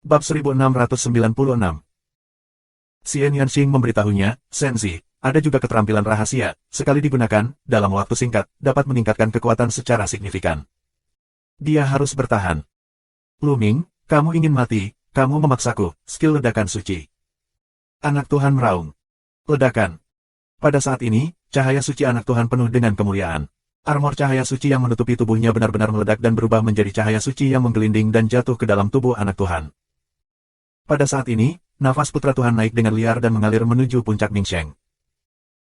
Bab 1696. Xian Yanxing memberitahunya, Senzi, ada juga keterampilan rahasia, sekali digunakan, dalam waktu singkat, dapat meningkatkan kekuatan secara signifikan. Dia harus bertahan. Luming, kamu ingin mati, kamu memaksaku, skill ledakan suci. Anak Tuhan meraung. Ledakan. Pada saat ini, cahaya suci anak Tuhan penuh dengan kemuliaan. Armor cahaya suci yang menutupi tubuhnya benar-benar meledak dan berubah menjadi cahaya suci yang menggelinding dan jatuh ke dalam tubuh anak Tuhan. Pada saat ini, nafas putra Tuhan naik dengan liar dan mengalir menuju puncak Mingsheng.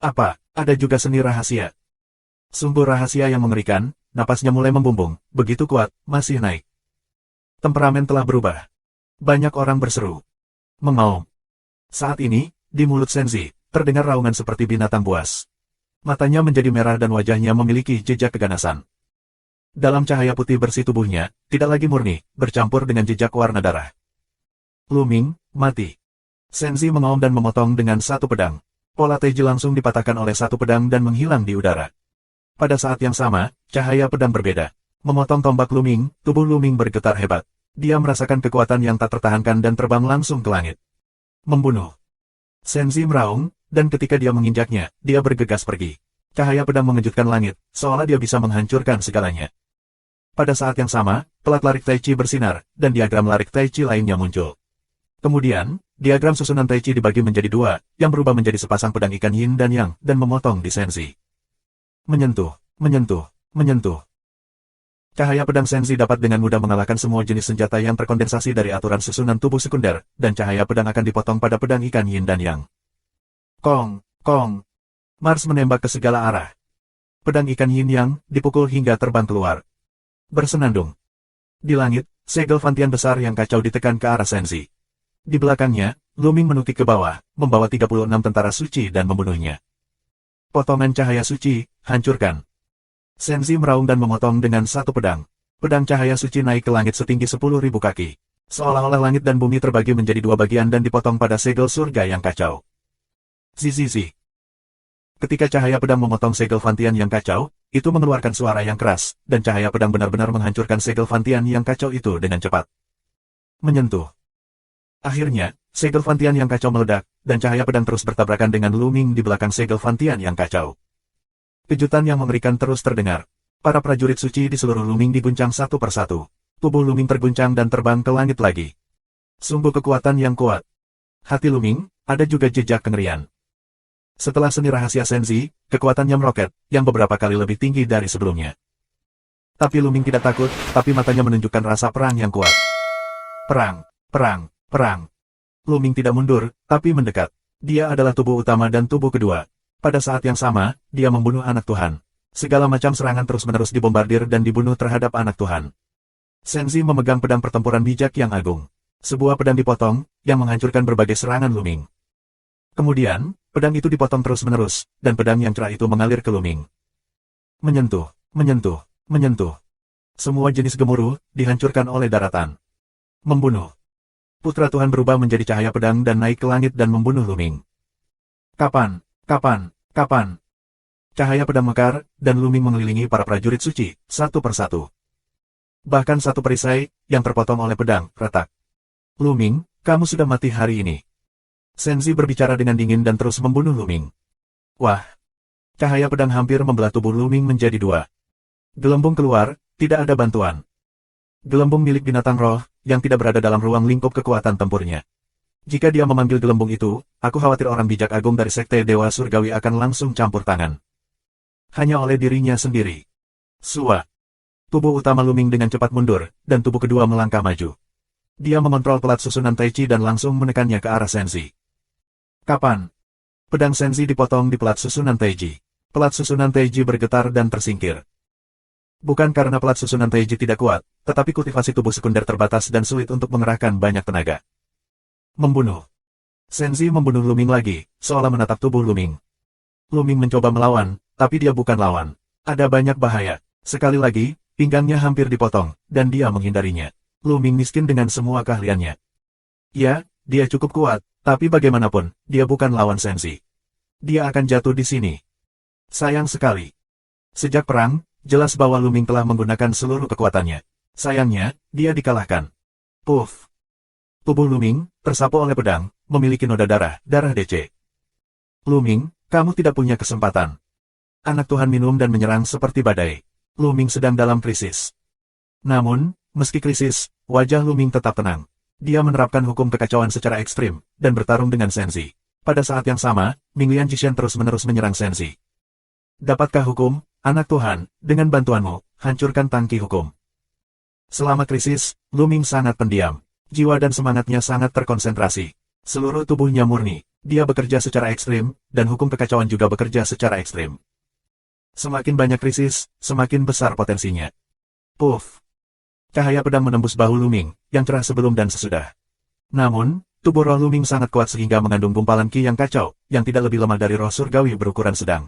Apa, ada juga seni rahasia? Sumber rahasia yang mengerikan, napasnya mulai membumbung, begitu kuat, masih naik. Temperamen telah berubah. Banyak orang berseru. Mengaum. Saat ini, di mulut Senzi, terdengar raungan seperti binatang buas. Matanya menjadi merah dan wajahnya memiliki jejak keganasan. Dalam cahaya putih bersih tubuhnya, tidak lagi murni, bercampur dengan jejak warna darah. Luming, mati. Senzi mengaum dan memotong dengan satu pedang. Pola Teji langsung dipatahkan oleh satu pedang dan menghilang di udara. Pada saat yang sama, cahaya pedang berbeda. Memotong tombak Luming, tubuh Luming bergetar hebat. Dia merasakan kekuatan yang tak tertahankan dan terbang langsung ke langit. Membunuh. Senzi meraung, dan ketika dia menginjaknya, dia bergegas pergi. Cahaya pedang mengejutkan langit, seolah dia bisa menghancurkan segalanya. Pada saat yang sama, pelat larik Tai Chi bersinar, dan diagram larik Tai Chi lainnya muncul. Kemudian, diagram susunan Tai Chi dibagi menjadi dua, yang berubah menjadi sepasang pedang ikan yin dan yang, dan memotong di Senzi. Menyentuh, menyentuh, menyentuh. Cahaya pedang Senzi dapat dengan mudah mengalahkan semua jenis senjata yang terkondensasi dari aturan susunan tubuh sekunder, dan cahaya pedang akan dipotong pada pedang ikan yin dan yang. Kong, kong. Mars menembak ke segala arah. Pedang ikan yin yang dipukul hingga terbang keluar. Bersenandung. Di langit, segel Fantian besar yang kacau ditekan ke arah Senzi. Di belakangnya, Luming menukik ke bawah, membawa 36 tentara suci dan membunuhnya. Potongan cahaya suci, hancurkan. Senzi meraung dan memotong dengan satu pedang. Pedang cahaya suci naik ke langit setinggi 10.000 kaki. Seolah-olah langit dan bumi terbagi menjadi dua bagian dan dipotong pada segel surga yang kacau. Zizizi. Ketika cahaya pedang memotong segel Fantian yang kacau, itu mengeluarkan suara yang keras, dan cahaya pedang benar-benar menghancurkan segel Fantian yang kacau itu dengan cepat. Menyentuh. Akhirnya, segel Fantian yang kacau meledak, dan cahaya pedang terus bertabrakan dengan Luming di belakang segel Fantian yang kacau. Kejutan yang mengerikan terus terdengar. Para prajurit suci di seluruh Luming diguncang satu persatu. Tubuh Luming terguncang dan terbang ke langit lagi. Sungguh kekuatan yang kuat. Hati Luming, ada juga jejak kengerian. Setelah seni rahasia Senzi, kekuatannya meroket, yang beberapa kali lebih tinggi dari sebelumnya. Tapi Luming tidak takut, tapi matanya menunjukkan rasa perang yang kuat. Perang, perang, perang. Luming tidak mundur, tapi mendekat. Dia adalah tubuh utama dan tubuh kedua. Pada saat yang sama, dia membunuh anak Tuhan. Segala macam serangan terus-menerus dibombardir dan dibunuh terhadap anak Tuhan. Senzi memegang pedang pertempuran bijak yang agung. Sebuah pedang dipotong, yang menghancurkan berbagai serangan Luming. Kemudian, pedang itu dipotong terus-menerus, dan pedang yang cerah itu mengalir ke Luming. Menyentuh, menyentuh, menyentuh. Semua jenis gemuruh, dihancurkan oleh daratan. Membunuh. Putra Tuhan berubah menjadi cahaya pedang dan naik ke langit dan membunuh Luming. Kapan, kapan, kapan? Cahaya pedang mekar, dan Luming mengelilingi para prajurit suci, satu persatu. Bahkan satu perisai, yang terpotong oleh pedang, retak. Luming, kamu sudah mati hari ini. Senzi berbicara dengan dingin dan terus membunuh Luming. Wah! Cahaya pedang hampir membelah tubuh Luming menjadi dua. Gelembung keluar, tidak ada bantuan. Gelembung milik binatang roh, yang tidak berada dalam ruang lingkup kekuatan tempurnya. Jika dia memanggil gelembung itu, aku khawatir orang bijak agung dari Sekte Dewa Surgawi akan langsung campur tangan. Hanya oleh dirinya sendiri. Sua. Tubuh utama Luming dengan cepat mundur, dan tubuh kedua melangkah maju. Dia mengontrol pelat susunan Tai Chi dan langsung menekannya ke arah Senzi. Kapan? Pedang Senzi dipotong di pelat susunan Taiji. Pelat susunan Taiji bergetar dan tersingkir. Bukan karena pelat susunan Taiji tidak kuat, tetapi kultivasi tubuh sekunder terbatas dan sulit untuk mengerahkan banyak tenaga. Membunuh. Senzi membunuh Luming lagi, seolah menatap tubuh Luming. Luming mencoba melawan, tapi dia bukan lawan. Ada banyak bahaya. Sekali lagi, pinggangnya hampir dipotong, dan dia menghindarinya. Luming miskin dengan semua keahliannya. Ya, dia cukup kuat, tapi bagaimanapun, dia bukan lawan Senzi. Dia akan jatuh di sini. Sayang sekali. Sejak perang, jelas bahwa Luming telah menggunakan seluruh kekuatannya. Sayangnya, dia dikalahkan. Puff. Tubuh Luming, tersapu oleh pedang, memiliki noda darah DC. Luming, kamu tidak punya kesempatan. Anak Tuhan minum dan menyerang seperti badai. Luming sedang dalam krisis. Namun, meski krisis, wajah Luming tetap tenang. Dia menerapkan hukum kekacauan secara ekstrim, dan bertarung dengan Senzi. Pada saat yang sama, Minglian Jishan terus-menerus menyerang Senzi. Dapatkah hukum, anak Tuhan, dengan bantuanmu, hancurkan tangki hukum? Selama krisis, Luming sangat pendiam. Jiwa dan semangatnya sangat terkonsentrasi. Seluruh tubuhnya murni. Dia bekerja secara ekstrim, dan hukum kekacauan juga bekerja secara ekstrim. Semakin banyak krisis, semakin besar potensinya. Puff! Cahaya pedang menembus bahu Luming, yang cerah sebelum dan sesudah. Namun, tubuh roh Luming sangat kuat sehingga mengandung gumpalan ki yang kacau, yang tidak lebih lemah dari roh surgawi berukuran sedang.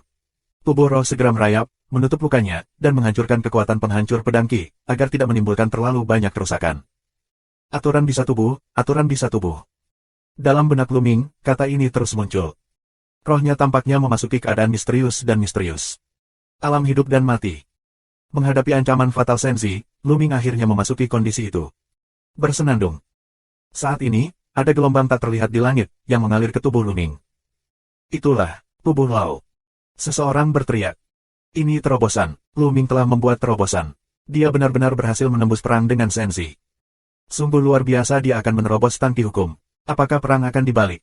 Tubuh roh segera merayap, menutup lukanya, dan menghancurkan kekuatan penghancur pedang ki, agar tidak menimbulkan terlalu banyak kerusakan. Aturan bisa tubuh, aturan bisa tubuh. Dalam benak Luming, kata ini terus muncul. Rohnya tampaknya memasuki keadaan misterius dan misterius. Alam hidup dan mati. Menghadapi ancaman fatal Senzi, Luming akhirnya memasuki kondisi itu. Bersenandung. Saat ini, ada gelombang tak terlihat di langit, yang mengalir ke tubuh Luming. Itulah, tubuh Lao. Seseorang berteriak. Ini terobosan. Luming telah membuat terobosan. Dia benar-benar berhasil menembus perang dengan Senzi. Sungguh luar biasa dia akan menerobos tangki hukum. Apakah perang akan dibalik?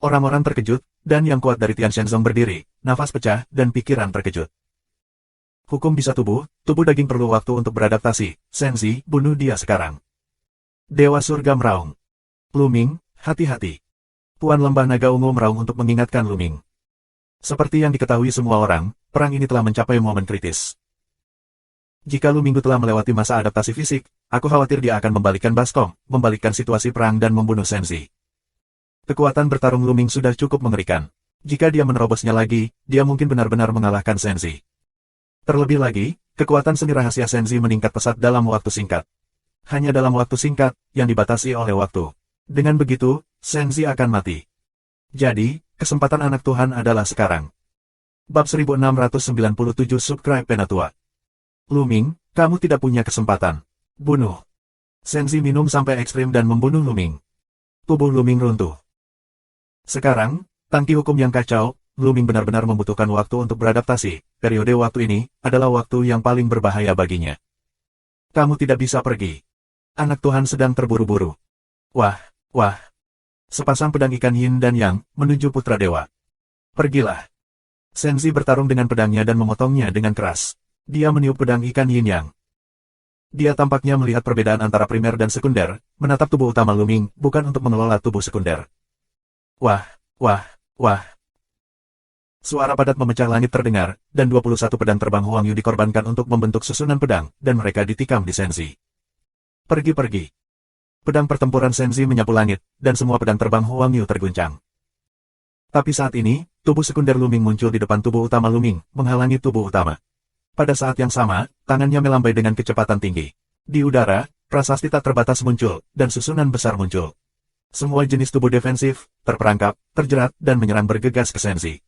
Orang-orang terkejut, dan yang kuat dari Tian Shenzong berdiri, nafas pecah, dan pikiran terkejut. Hukum bisa tubuh daging perlu waktu untuk beradaptasi. Senzi, bunuh dia sekarang. Dewa Surga meraung. Luming, hati-hati. Tuan Lembah Naga Ungu meraung untuk mengingatkan Luming. Seperti yang diketahui semua orang, perang ini telah mencapai momen kritis. Jika Luming telah melewati masa adaptasi fisik, aku khawatir dia akan membalikkan baskom, membalikkan situasi perang dan membunuh Senzi. Kekuatan bertarung Luming sudah cukup mengerikan. Jika dia menerobosnya lagi, dia mungkin benar-benar mengalahkan Senzi. Terlebih lagi, kekuatan seni rahasia Senzi meningkat pesat dalam waktu singkat. Hanya dalam waktu singkat, yang dibatasi oleh waktu. Dengan begitu, Senzi akan mati. Jadi, kesempatan anak Tuhan adalah sekarang. Bab 1697 Subscribe Penatua. Luming, kamu tidak punya kesempatan. Bunuh. Senzi minum sampai ekstrim dan membunuh Luming. Tubuh Luming runtuh. Sekarang, tangki hukum yang kacau, Luming benar-benar membutuhkan waktu untuk beradaptasi. Periode waktu ini adalah waktu yang paling berbahaya baginya. Kamu tidak bisa pergi. Anak Tuhan sedang terburu-buru. Wah, wah. Sepasang pedang ikan yin dan yang menuju putra dewa. Pergilah. Senzi bertarung dengan pedangnya dan memotongnya dengan keras. Dia meniup pedang ikan yin yang. Dia tampaknya melihat perbedaan antara primer dan sekunder, menatap tubuh utama Luming, bukan untuk mengelola tubuh sekunder. Wah, wah, wah. Suara padat memecah langit terdengar, dan 21 pedang terbang Huang Yu dikorbankan untuk membentuk susunan pedang, dan mereka ditikam di Senzi. Pergi-pergi. Pedang pertempuran Senzi menyapu langit, dan semua pedang terbang Huang Yu terguncang. Tapi saat ini, tubuh sekunder Luming muncul di depan tubuh utama Luming, menghalangi tubuh utama. Pada saat yang sama, tangannya melambai dengan kecepatan tinggi. Di udara, prasasti tak terbatas muncul, dan susunan besar muncul. Semua jenis tubuh defensif, terperangkap, terjerat, dan menyerang bergegas ke Senzi.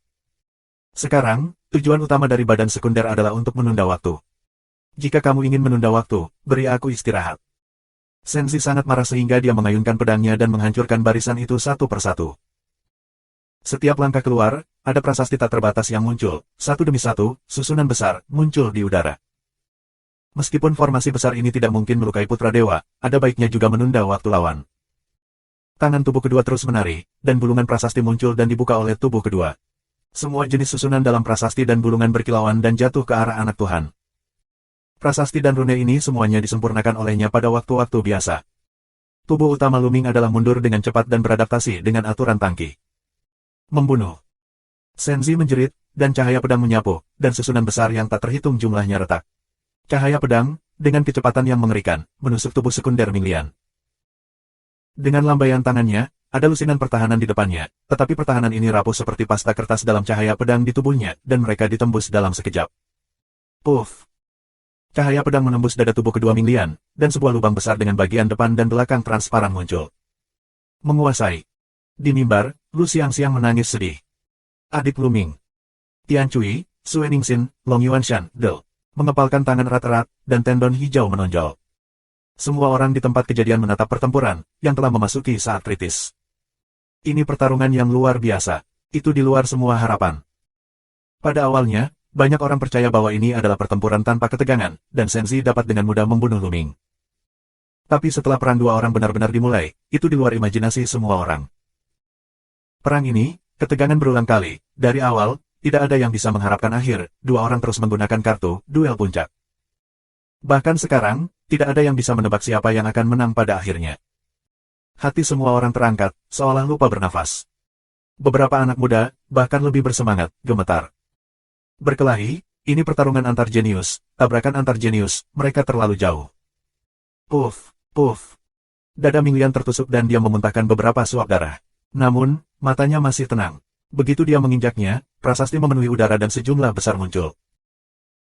Sekarang, tujuan utama dari badan sekunder adalah untuk menunda waktu. Jika kamu ingin menunda waktu, beri aku istirahat. Senzi sangat marah sehingga dia mengayunkan pedangnya dan menghancurkan barisan itu satu persatu. Setiap langkah keluar, ada prasasti tak terbatas yang muncul, satu demi satu, susunan besar, muncul di udara. Meskipun formasi besar ini tidak mungkin melukai putra dewa, ada baiknya juga menunda waktu lawan. Tangan tubuh kedua terus menari, dan bulungan prasasti muncul dan dibuka oleh tubuh kedua. Semua jenis susunan dalam prasasti dan bulungan berkilauan dan jatuh ke arah anak Tuhan. Prasasti dan rune ini semuanya disempurnakan olehnya pada waktu-waktu biasa. Tubuh utama Luming adalah mundur dengan cepat dan beradaptasi dengan aturan tangki. Membunuh. Senzi menjerit, dan cahaya pedang menyapu, dan susunan besar yang tak terhitung jumlahnya retak. Cahaya pedang, dengan kecepatan yang mengerikan, menusuk tubuh sekunder Minglian. Dengan lambaian tangannya, ada lusinan pertahanan di depannya, tetapi pertahanan ini rapuh seperti pasta kertas dalam cahaya pedang di tubuhnya, dan mereka ditembus dalam sekejap. Puff! Cahaya pedang menembus dada tubuh kedua Minglian, dan sebuah lubang besar dengan bagian depan dan belakang transparan muncul. Menguasai. Di mimbar, Lu Xiangxiang menangis sedih. Adik Luming. Tian Cui, Sue Ningxin, Long Yuanshan, Del. Mengepalkan tangan erat-erat, dan tendon hijau menonjol. Semua orang di tempat kejadian menatap pertempuran, yang telah memasuki saat kritis. Ini pertarungan yang luar biasa. Itu di luar semua harapan. Pada awalnya, banyak orang percaya bahwa ini adalah pertempuran tanpa ketegangan, dan Senzi dapat dengan mudah membunuh Lu Ming. Tapi setelah perang dua orang benar-benar dimulai, itu di luar imajinasi semua orang. Perang ini, ketegangan berulang kali. Dari awal, tidak ada yang bisa mengharapkan akhir, dua orang terus menggunakan kartu duel puncak. Bahkan sekarang, tidak ada yang bisa menebak siapa yang akan menang pada akhirnya. Hati semua orang terangkat, seolah lupa bernafas. Beberapa anak muda, bahkan lebih bersemangat, gemetar. Berkelahi, ini pertarungan antar jenius, tabrakan antar jenius, mereka terlalu jauh. Puff, puff. Dada Minglian tertusuk dan dia memuntahkan beberapa suap darah. Namun, matanya masih tenang. Begitu dia menginjaknya, prasasti memenuhi udara dan sejumlah besar muncul.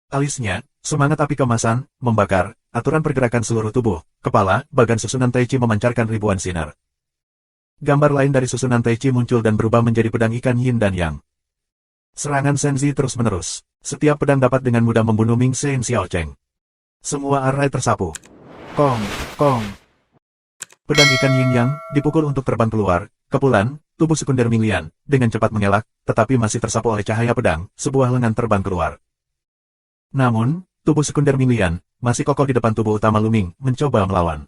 Alisnya, semangat api kemasan, membakar, aturan pergerakan seluruh tubuh, kepala, bagan susunan Tai Chi memancarkan ribuan sinar. Gambar lain dari susunan Tai Chi muncul dan berubah menjadi pedang ikan yin dan yang. Serangan Senzi terus-menerus. Setiap pedang dapat dengan mudah membunuh Ming Sen Xiaocheng. Semua arai tersapu. Kong, kong. Pedang ikan yin yang dipukul untuk terbang keluar, kepulan, tubuh sekunder Minglian, dengan cepat mengelak, tetapi masih tersapu oleh cahaya pedang, sebuah lengan terbang keluar. Namun, tubuh sekunder Minglian masih kokoh di depan tubuh utama Lu Ming, mencoba melawan.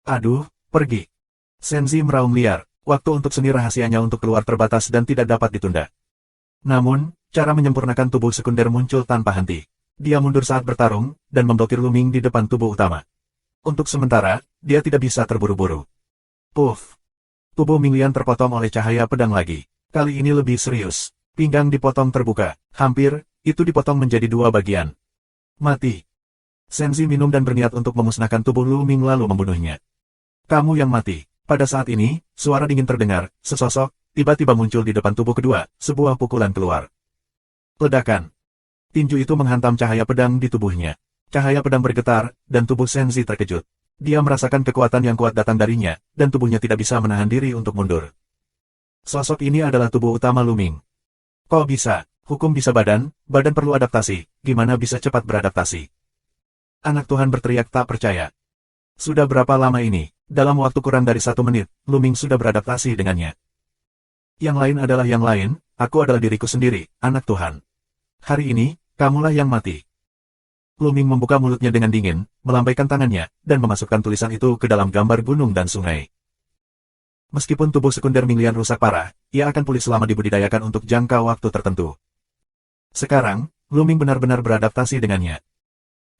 Aduh, pergi. Senzi meraung liar, waktu untuk seni rahasianya untuk keluar terbatas dan tidak dapat ditunda. Namun, cara menyempurnakan tubuh sekunder muncul tanpa henti. Dia mundur saat bertarung, dan memblokir Lu Ming di depan tubuh utama. Untuk sementara, dia tidak bisa terburu-buru. Puff. Tubuh Minglian terpotong oleh cahaya pedang lagi. Kali ini lebih serius. Pinggang dipotong terbuka. Hampir, itu dipotong menjadi dua bagian. Mati. Senzi minum dan berniat untuk memusnahkan tubuh Lu Ming lalu membunuhnya. Kamu yang mati. Pada saat ini, suara dingin terdengar, sesosok, tiba-tiba muncul di depan tubuh kedua, sebuah pukulan keluar. Ledakan. Tinju itu menghantam cahaya pedang di tubuhnya. Cahaya pedang bergetar, dan tubuh Senzi terkejut. Dia merasakan kekuatan yang kuat datang darinya, dan tubuhnya tidak bisa menahan diri untuk mundur. Sosok ini adalah tubuh utama Lu Ming. Kok bisa? Hukum bisa badan perlu adaptasi, gimana bisa cepat beradaptasi? Anak Tuhan berteriak tak percaya. Sudah berapa lama ini? Dalam waktu kurang dari 1 menit, Lu Ming sudah beradaptasi dengannya. Yang lain adalah yang lain, aku adalah diriku sendiri, anak Tuhan. Hari ini, kamulah yang mati. Lu Ming membuka mulutnya dengan dingin, melambaikan tangannya, dan memasukkan tulisan itu ke dalam gambar gunung dan sungai. Meskipun tubuh sekunder Minglian rusak parah, ia akan pulih selama dibudidayakan untuk jangka waktu tertentu. Sekarang, Lu Ming benar-benar beradaptasi dengannya.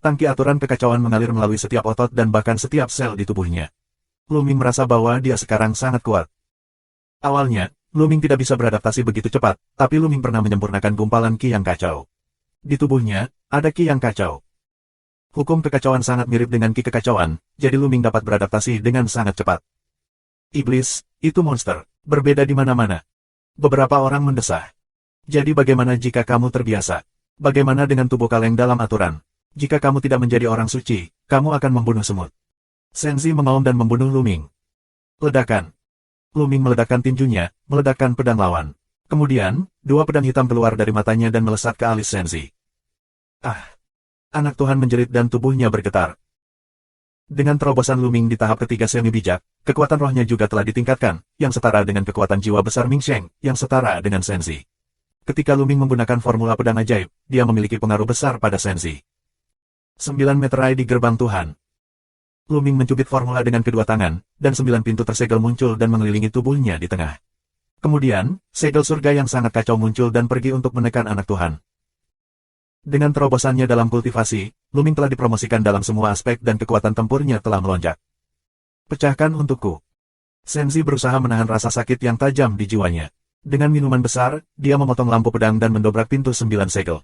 Tangki aturan kekacauan mengalir melalui setiap otot dan bahkan setiap sel di tubuhnya. Lu Ming merasa bahwa dia sekarang sangat kuat. Awalnya, Lu Ming tidak bisa beradaptasi begitu cepat, tapi Lu Ming pernah menyempurnakan gumpalan Qi yang kacau. Di tubuhnya, ada Qi yang kacau. Hukum kekacauan sangat mirip dengan Qi kekacauan, jadi Lu Ming dapat beradaptasi dengan sangat cepat. Iblis, itu monster, berbeda di mana-mana. Beberapa orang mendesah. Jadi bagaimana jika kamu terbiasa? Bagaimana dengan tubuh kaleng dalam aturan? Jika kamu tidak menjadi orang suci, kamu akan membunuh semut. Senzi mengaum dan membunuh Lu Ming. Ledakan. Lu Ming meledakkan tinjunya, meledakkan pedang lawan. Kemudian, dua pedang hitam keluar dari matanya dan melesat ke alis Senzi. Ah! Anak Tuhan menjerit dan tubuhnya bergetar. Dengan terobosan Lu Ming di tahap ketiga semi bijak, kekuatan rohnya juga telah ditingkatkan, yang setara dengan kekuatan jiwa besar Ming Sheng, yang setara dengan Senzi. Ketika Lu Ming menggunakan formula pedang ajaib, dia memiliki pengaruh besar pada Senzi. 9 meterai di gerbang Tuhan. Lu Ming mencubit formula dengan kedua tangan, dan 9 pintu tersegel muncul dan mengelilingi tubuhnya di tengah. Kemudian, segel surga yang sangat kacau muncul dan pergi untuk menekan anak Tuhan. Dengan terobosannya dalam kultivasi, Lu Ming telah dipromosikan dalam semua aspek dan kekuatan tempurnya telah melonjak. Pecahkan untukku. Senzi berusaha menahan rasa sakit yang tajam di jiwanya. Dengan minuman besar, dia memotong lampu pedang dan mendobrak pintu 9 segel.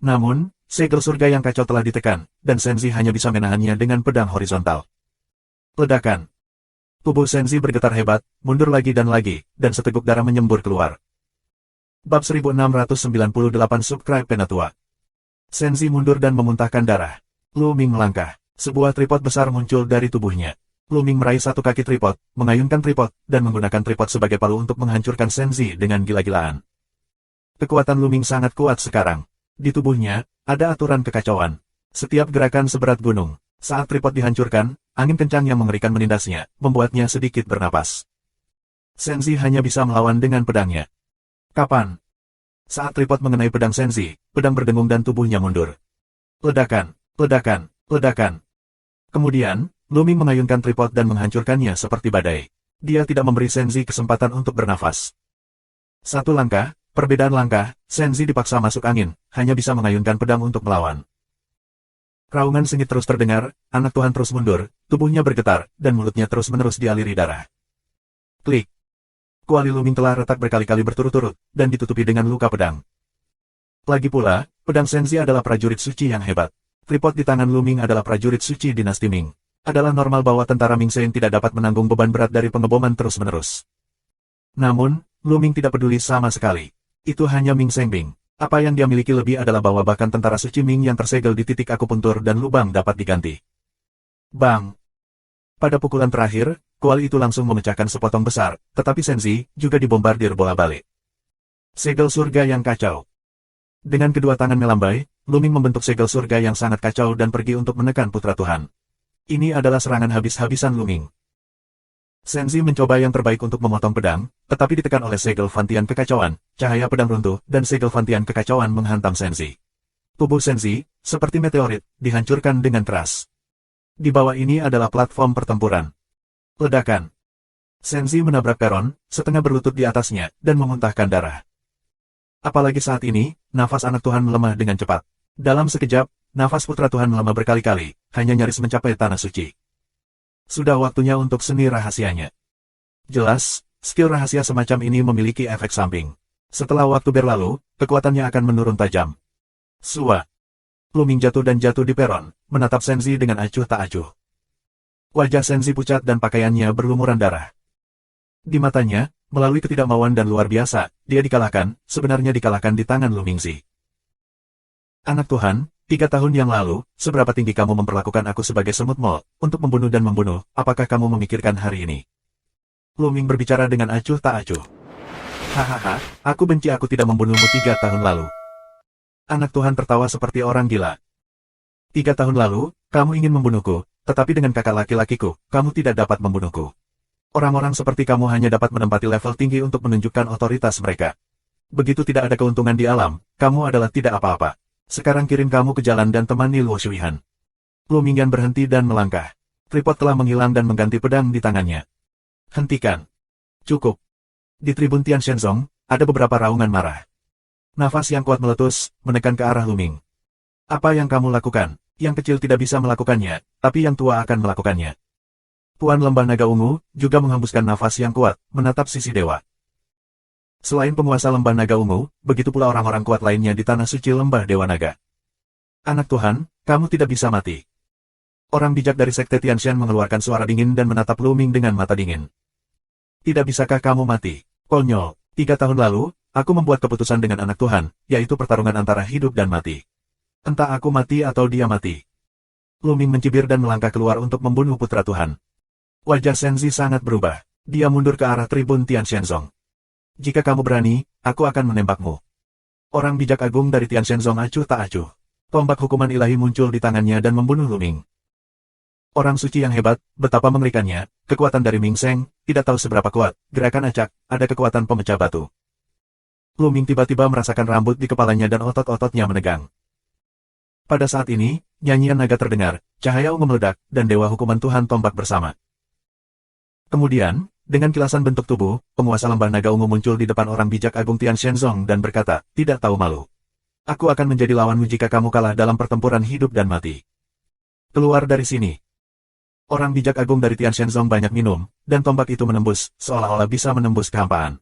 Namun, segel surga yang kacau telah ditekan, dan Senzi hanya bisa menahannya dengan pedang horizontal. Ledakan. Tubuh Senzi bergetar hebat, mundur lagi, dan seteguk darah menyembur keluar. Bab 1698 Subscribe Penatua. Senzi mundur dan memuntahkan darah. Lu Ming melangkah. Sebuah tripod besar muncul dari tubuhnya. Lu Ming meraih satu kaki tripod, mengayunkan tripod, dan menggunakan tripod sebagai palu untuk menghancurkan Senzi dengan gila-gilaan. Kekuatan Lu Ming sangat kuat sekarang. Di tubuhnya, ada aturan kekacauan. Setiap gerakan seberat gunung. Saat tripod dihancurkan, angin kencang yang mengerikan menindasnya, membuatnya sedikit bernapas. Senzi hanya bisa melawan dengan pedangnya. Kapan? Saat tripod mengenai pedang Senzi, pedang berdengung dan tubuhnya mundur. Ledakan, ledakan, ledakan. Kemudian, Luming mengayunkan tripod dan menghancurkannya seperti badai. Dia tidak memberi Senzi kesempatan untuk bernafas. Satu langkah, perbedaan langkah, Senzi dipaksa masuk angin, hanya bisa mengayunkan pedang untuk melawan. Raungan sengit terus terdengar, anak Tuhan terus mundur, tubuhnya bergetar, dan mulutnya terus-menerus dialiri darah. Klik. Kuali Luming telah retak berkali-kali berturut-turut, dan ditutupi dengan luka pedang. Lagi pula, pedang Senzi adalah prajurit suci yang hebat. Tripod di tangan Luming adalah prajurit suci dinasti Ming. Adalah normal bahwa tentara Ming Seng tidak dapat menanggung beban berat dari pengeboman terus-menerus. Namun, Luming tidak peduli sama sekali. Itu hanya Ming Seng Bing. Apa yang dia miliki lebih adalah bahwa bahkan tentara suci Ming yang tersegel di titik akupuntur dan lubang dapat diganti. Bang! Pada pukulan terakhir, kuali itu langsung memecahkan sepotong besar, tetapi Senzi juga dibombardir bola balik. Segel surga yang kacau. Dengan kedua tangan melambai, Luming membentuk segel surga yang sangat kacau dan pergi untuk menekan putra Tuhan. Ini adalah serangan habis-habisan Luming. Senzi mencoba yang terbaik untuk memotong pedang, tetapi ditekan oleh segel Fantian kekacauan, cahaya pedang runtuh, dan segel Fantian kekacauan menghantam Senzi. Tubuh Senzi, seperti meteorit, dihancurkan dengan keras. Di bawah ini adalah platform pertempuran. Ledakan. Senzi menabrak peron, setengah berlutut di atasnya, dan memuntahkan darah. Apalagi saat ini, nafas anak Tuhan melemah dengan cepat. Dalam sekejap, nafas putra Tuhan melemah berkali-kali, hanya nyaris mencapai tanah suci. Sudah waktunya untuk seni rahasianya. Jelas, skill rahasia semacam ini memiliki efek samping. Setelah waktu berlalu, kekuatannya akan menurun tajam. Sua. Luming jatuh dan jatuh di peron, menatap Senzi dengan acuh tak acuh. Wajah Senzi pucat dan pakaiannya berlumuran darah. Di matanya, melalui ketidakmauan dan luar biasa, dia dikalahkan, sebenarnya dikalahkan di tangan Lumingzi. Anak Tuhan, 3 tahun yang lalu, seberapa tinggi kamu memperlakukan aku sebagai semut mol, untuk membunuh dan membunuh, apakah kamu memikirkan hari ini? Luming berbicara dengan acuh tak acuh. Hahaha, aku benci aku tidak membunuhmu 3 tahun lalu. Anak Tuhan tertawa seperti orang gila. 3 tahun lalu, kamu ingin membunuhku, tetapi dengan kakak laki-lakiku, kamu tidak dapat membunuhku. Orang-orang seperti kamu hanya dapat menempati level tinggi untuk menunjukkan otoritas mereka. Begitu tidak ada keuntungan di alam, kamu adalah tidak apa-apa. Sekarang kirim kamu ke jalan dan temani Luo Shuihan. Lumingyan berhenti dan melangkah. Tripod telah menghilang dan mengganti pedang di tangannya. Hentikan. Cukup. Di tribun Tian Shenzong, ada beberapa raungan marah. Nafas yang kuat meletus, menekan ke arah Luming. Apa yang kamu lakukan? Yang kecil tidak bisa melakukannya, tapi yang tua akan melakukannya. Tuan Lembah Naga Ungu juga menghembuskan nafas yang kuat, menatap sisi dewa. Selain penguasa Lembah Naga Ungu, begitu pula orang-orang kuat lainnya di Tanah Suci Lembah Dewa Naga. Anak Tuhan, kamu tidak bisa mati. Orang bijak dari Sekte Tianshan mengeluarkan suara dingin dan menatap Luming dengan mata dingin. Tidak bisakah kamu mati? Konyol, 3 tahun lalu, aku membuat keputusan dengan anak Tuhan, yaitu pertarungan antara hidup dan mati. Entah aku mati atau dia mati. Luming mencibir dan melangkah keluar untuk membunuh putra Tuhan. Wajah Senzi sangat berubah. Dia mundur ke arah tribun Tian Shenzong. Jika kamu berani, aku akan menembakmu. Orang bijak agung dari Tian Shenzong acuh tak acuh. Tombak hukuman ilahi muncul di tangannya dan membunuh Luming. Orang suci yang hebat, betapa mengerikannya, kekuatan dari Ming Seng, tidak tahu seberapa kuat, gerakan acak, ada kekuatan pemecah batu. Luming tiba-tiba merasakan rambut di kepalanya dan otot-ototnya menegang. Pada saat ini, nyanyian naga terdengar, cahaya ungu meledak, dan dewa hukuman Tuhan tombak bersama. Kemudian, dengan kilasan bentuk tubuh, penguasa Lembah Naga Ungu muncul di depan orang bijak agung Tian Shenzong dan berkata, tidak tahu malu. Aku akan menjadi lawanmu jika kamu kalah dalam pertempuran hidup dan mati. Keluar dari sini. Orang bijak agung dari Tian Shenzong banyak minum, dan tombak itu menembus, seolah-olah bisa menembus kehampaan.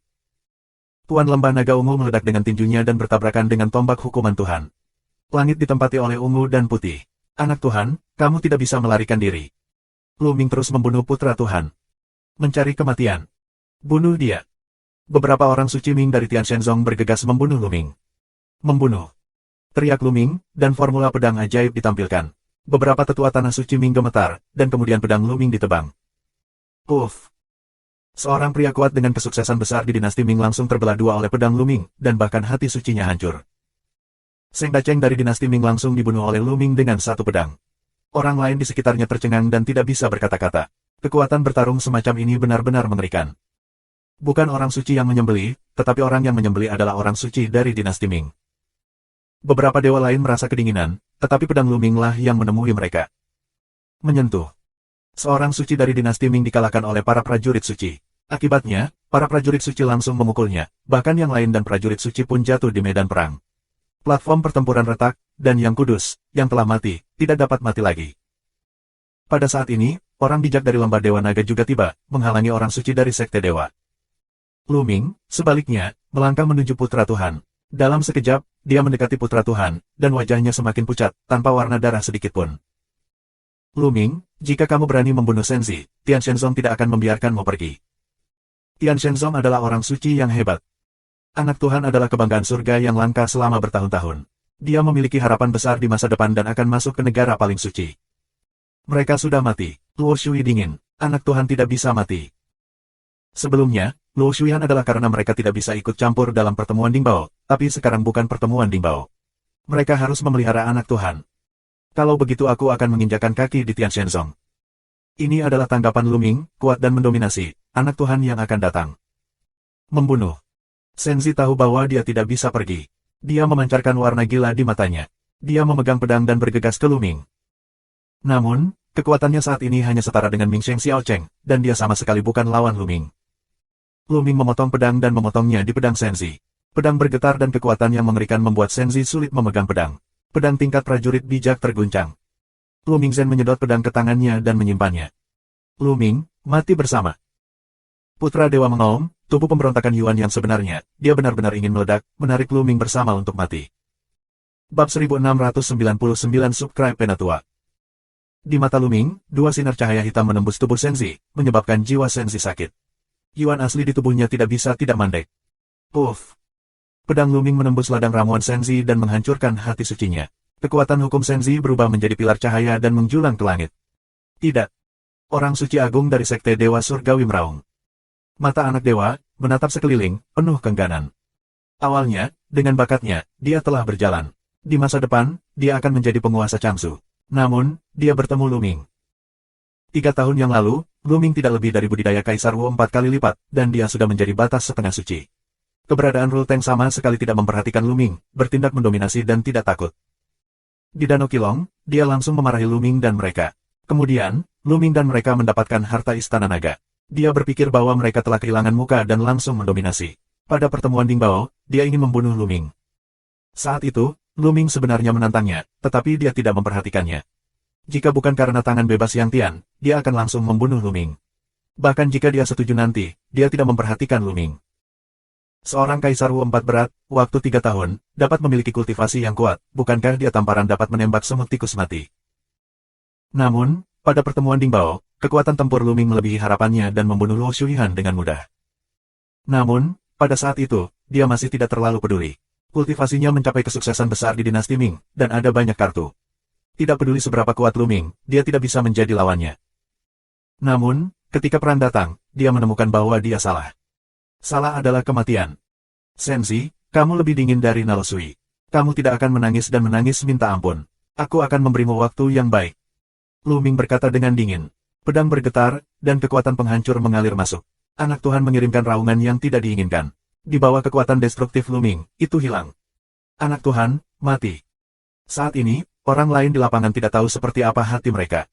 Tuan Lembah Naga Ungu meledak dengan tinjunya dan bertabrakan dengan tombak hukuman Tuhan. Langit ditempati oleh ungu dan putih. Anak Tuhan, kamu tidak bisa melarikan diri. Luming terus membunuh putra Tuhan. Mencari kematian. Bunuh dia. Beberapa orang suci Ming dari Tian Shenzong bergegas membunuh Luming. Membunuh. Teriak Luming, dan formula pedang ajaib ditampilkan. Beberapa tetua tanah suci Ming gemetar, dan kemudian pedang Luming ditebang. Uff. Seorang pria kuat dengan kesuksesan besar di dinasti Ming langsung terbelah dua oleh pedang Luming, dan bahkan hati sucinya hancur. Seng Dacheng dari dinasti Ming langsung dibunuh oleh Luming dengan satu pedang. Orang lain di sekitarnya tercengang dan tidak bisa berkata-kata. Kekuatan bertarung semacam ini benar-benar mengerikan. Bukan orang suci yang menyembelih, tetapi orang yang menyembelih adalah orang suci dari dinasti Ming. Beberapa dewa lain merasa kedinginan, tetapi pedang Lu Ming-lah yang menemui mereka. Menyentuh. Seorang suci dari dinasti Ming dikalahkan oleh para prajurit suci. Akibatnya, para prajurit suci langsung memukulnya, bahkan yang lain dan prajurit suci pun jatuh di medan perang. Platform pertempuran retak, dan yang kudus, yang telah mati, tidak dapat mati lagi. Pada saat ini, orang bijak dari lembah Dewa Naga juga tiba, menghalangi orang suci dari Sekte Dewa. Lu Ming, sebaliknya, melangkah menuju Putra Tuhan. Dalam sekejap, dia mendekati Putra Tuhan, dan wajahnya semakin pucat, tanpa warna darah sedikitpun. Lu Ming, jika kamu berani membunuh Senzi, Tian Shenzong tidak akan membiarkanmu pergi. Tian Shenzong adalah orang suci yang hebat. Anak Tuhan adalah kebanggaan surga yang langka selama bertahun-tahun. Dia memiliki harapan besar di masa depan dan akan masuk ke negara paling suci. Mereka sudah mati. Luo Shui dingin. Anak Tuhan tidak bisa mati. Sebelumnya, Luo Shuyan adalah karena mereka tidak bisa ikut campur dalam pertemuan Dingbao, tapi sekarang bukan pertemuan Dingbao. Mereka harus memelihara anak Tuhan. Kalau begitu aku akan menginjakan kaki di Tian Shenzong. Ini adalah tanggapan Lu Ming, kuat dan mendominasi, anak Tuhan yang akan datang. Membunuh. Senzi tahu bahwa dia tidak bisa pergi. Dia memancarkan warna gila di matanya. Dia memegang pedang dan bergegas ke Lu Ming. Namun, kekuatannya saat ini hanya setara dengan Ming Sheng Xiao Cheng, dan dia sama sekali bukan lawan Lu Ming. Lu Ming memotong pedang dan memotongnya di pedang Senzi. Pedang bergetar dan kekuatan yang mengerikan membuat Senzi sulit memegang pedang. Pedang tingkat prajurit bijak terguncang. Lu Mingzhen menyedot pedang ke tangannya dan menyimpannya. Lu Ming, mati bersama. Putra Dewa mengaum, tubuh pemberontakan Yuan yang sebenarnya, dia benar-benar ingin meledak, menarik Lu Ming bersama untuk mati. Bab 1699 Subscribe Penatua. Di mata Lu Ming, dua sinar cahaya hitam menembus tubuh Senzi, menyebabkan jiwa Senzi sakit. Yuan asli di tubuhnya tidak bisa tidak mandek. Puff. Pedang Lu Ming menembus ladang ramuan Senzi dan menghancurkan hati sucinya. Kekuatan hukum Senzi berubah menjadi pilar cahaya dan menjulang ke langit. Tidak. Orang suci agung dari Sekte Dewa Surgawi meraung. Mata anak dewa, menatap sekeliling, penuh kengganan. Awalnya, dengan bakatnya, dia telah berjalan. Di masa depan, dia akan menjadi penguasa Changsu. Namun, dia bertemu Lu Ming. 3 tahun yang lalu, Lu Ming tidak lebih dari budidaya Kaisar Wu 4 kali lipat, dan dia sudah menjadi batas setengah suci. Keberadaan Ru Teng sama sekali tidak memperhatikan Lu Ming, bertindak mendominasi dan tidak takut. Di Danau Qilong, dia langsung memarahi Lu Ming dan mereka. Kemudian, Lu Ming dan mereka mendapatkan harta Istana Naga. Dia berpikir bahwa mereka telah kehilangan muka dan langsung mendominasi. Pada pertemuan Dingbao, dia ingin membunuh Lu Ming. Saat itu, Lu Ming sebenarnya menantangnya, tetapi dia tidak memperhatikannya. Jika bukan karena tangan bebas Yang Tian, dia akan langsung membunuh Lu Ming. Bahkan jika dia setuju nanti, dia tidak memperhatikan Lu Ming. Seorang Kaisar Wu 4 berat, waktu 3 tahun, dapat memiliki kultivasi yang kuat, bukankah dia tamparan dapat menembak semut tikus mati? Namun, pada pertemuan Dingbao, kekuatan tempur Lu Ming melebihi harapannya dan membunuh Luo Shuyan dengan mudah. Namun, pada saat itu, dia masih tidak terlalu peduli. Kultivasinya mencapai kesuksesan besar di dinasti Ming, dan ada banyak kartu. Tidak peduli seberapa kuat Lu Ming, dia tidak bisa menjadi lawannya. Namun, ketika perang datang, dia menemukan bahwa dia salah. Salah adalah kematian. Senzi, kamu lebih dingin dari Nalosui. Kamu tidak akan menangis dan menangis minta ampun. Aku akan memberimu waktu yang baik. Lu Ming berkata dengan dingin. Pedang bergetar, dan kekuatan penghancur mengalir masuk. Anak Tuhan mengirimkan raungan yang tidak diinginkan. Di bawah kekuatan destruktif Lu Ming, itu hilang. Anak Tuhan, mati. Saat ini, orang lain di lapangan tidak tahu seperti apa hati mereka.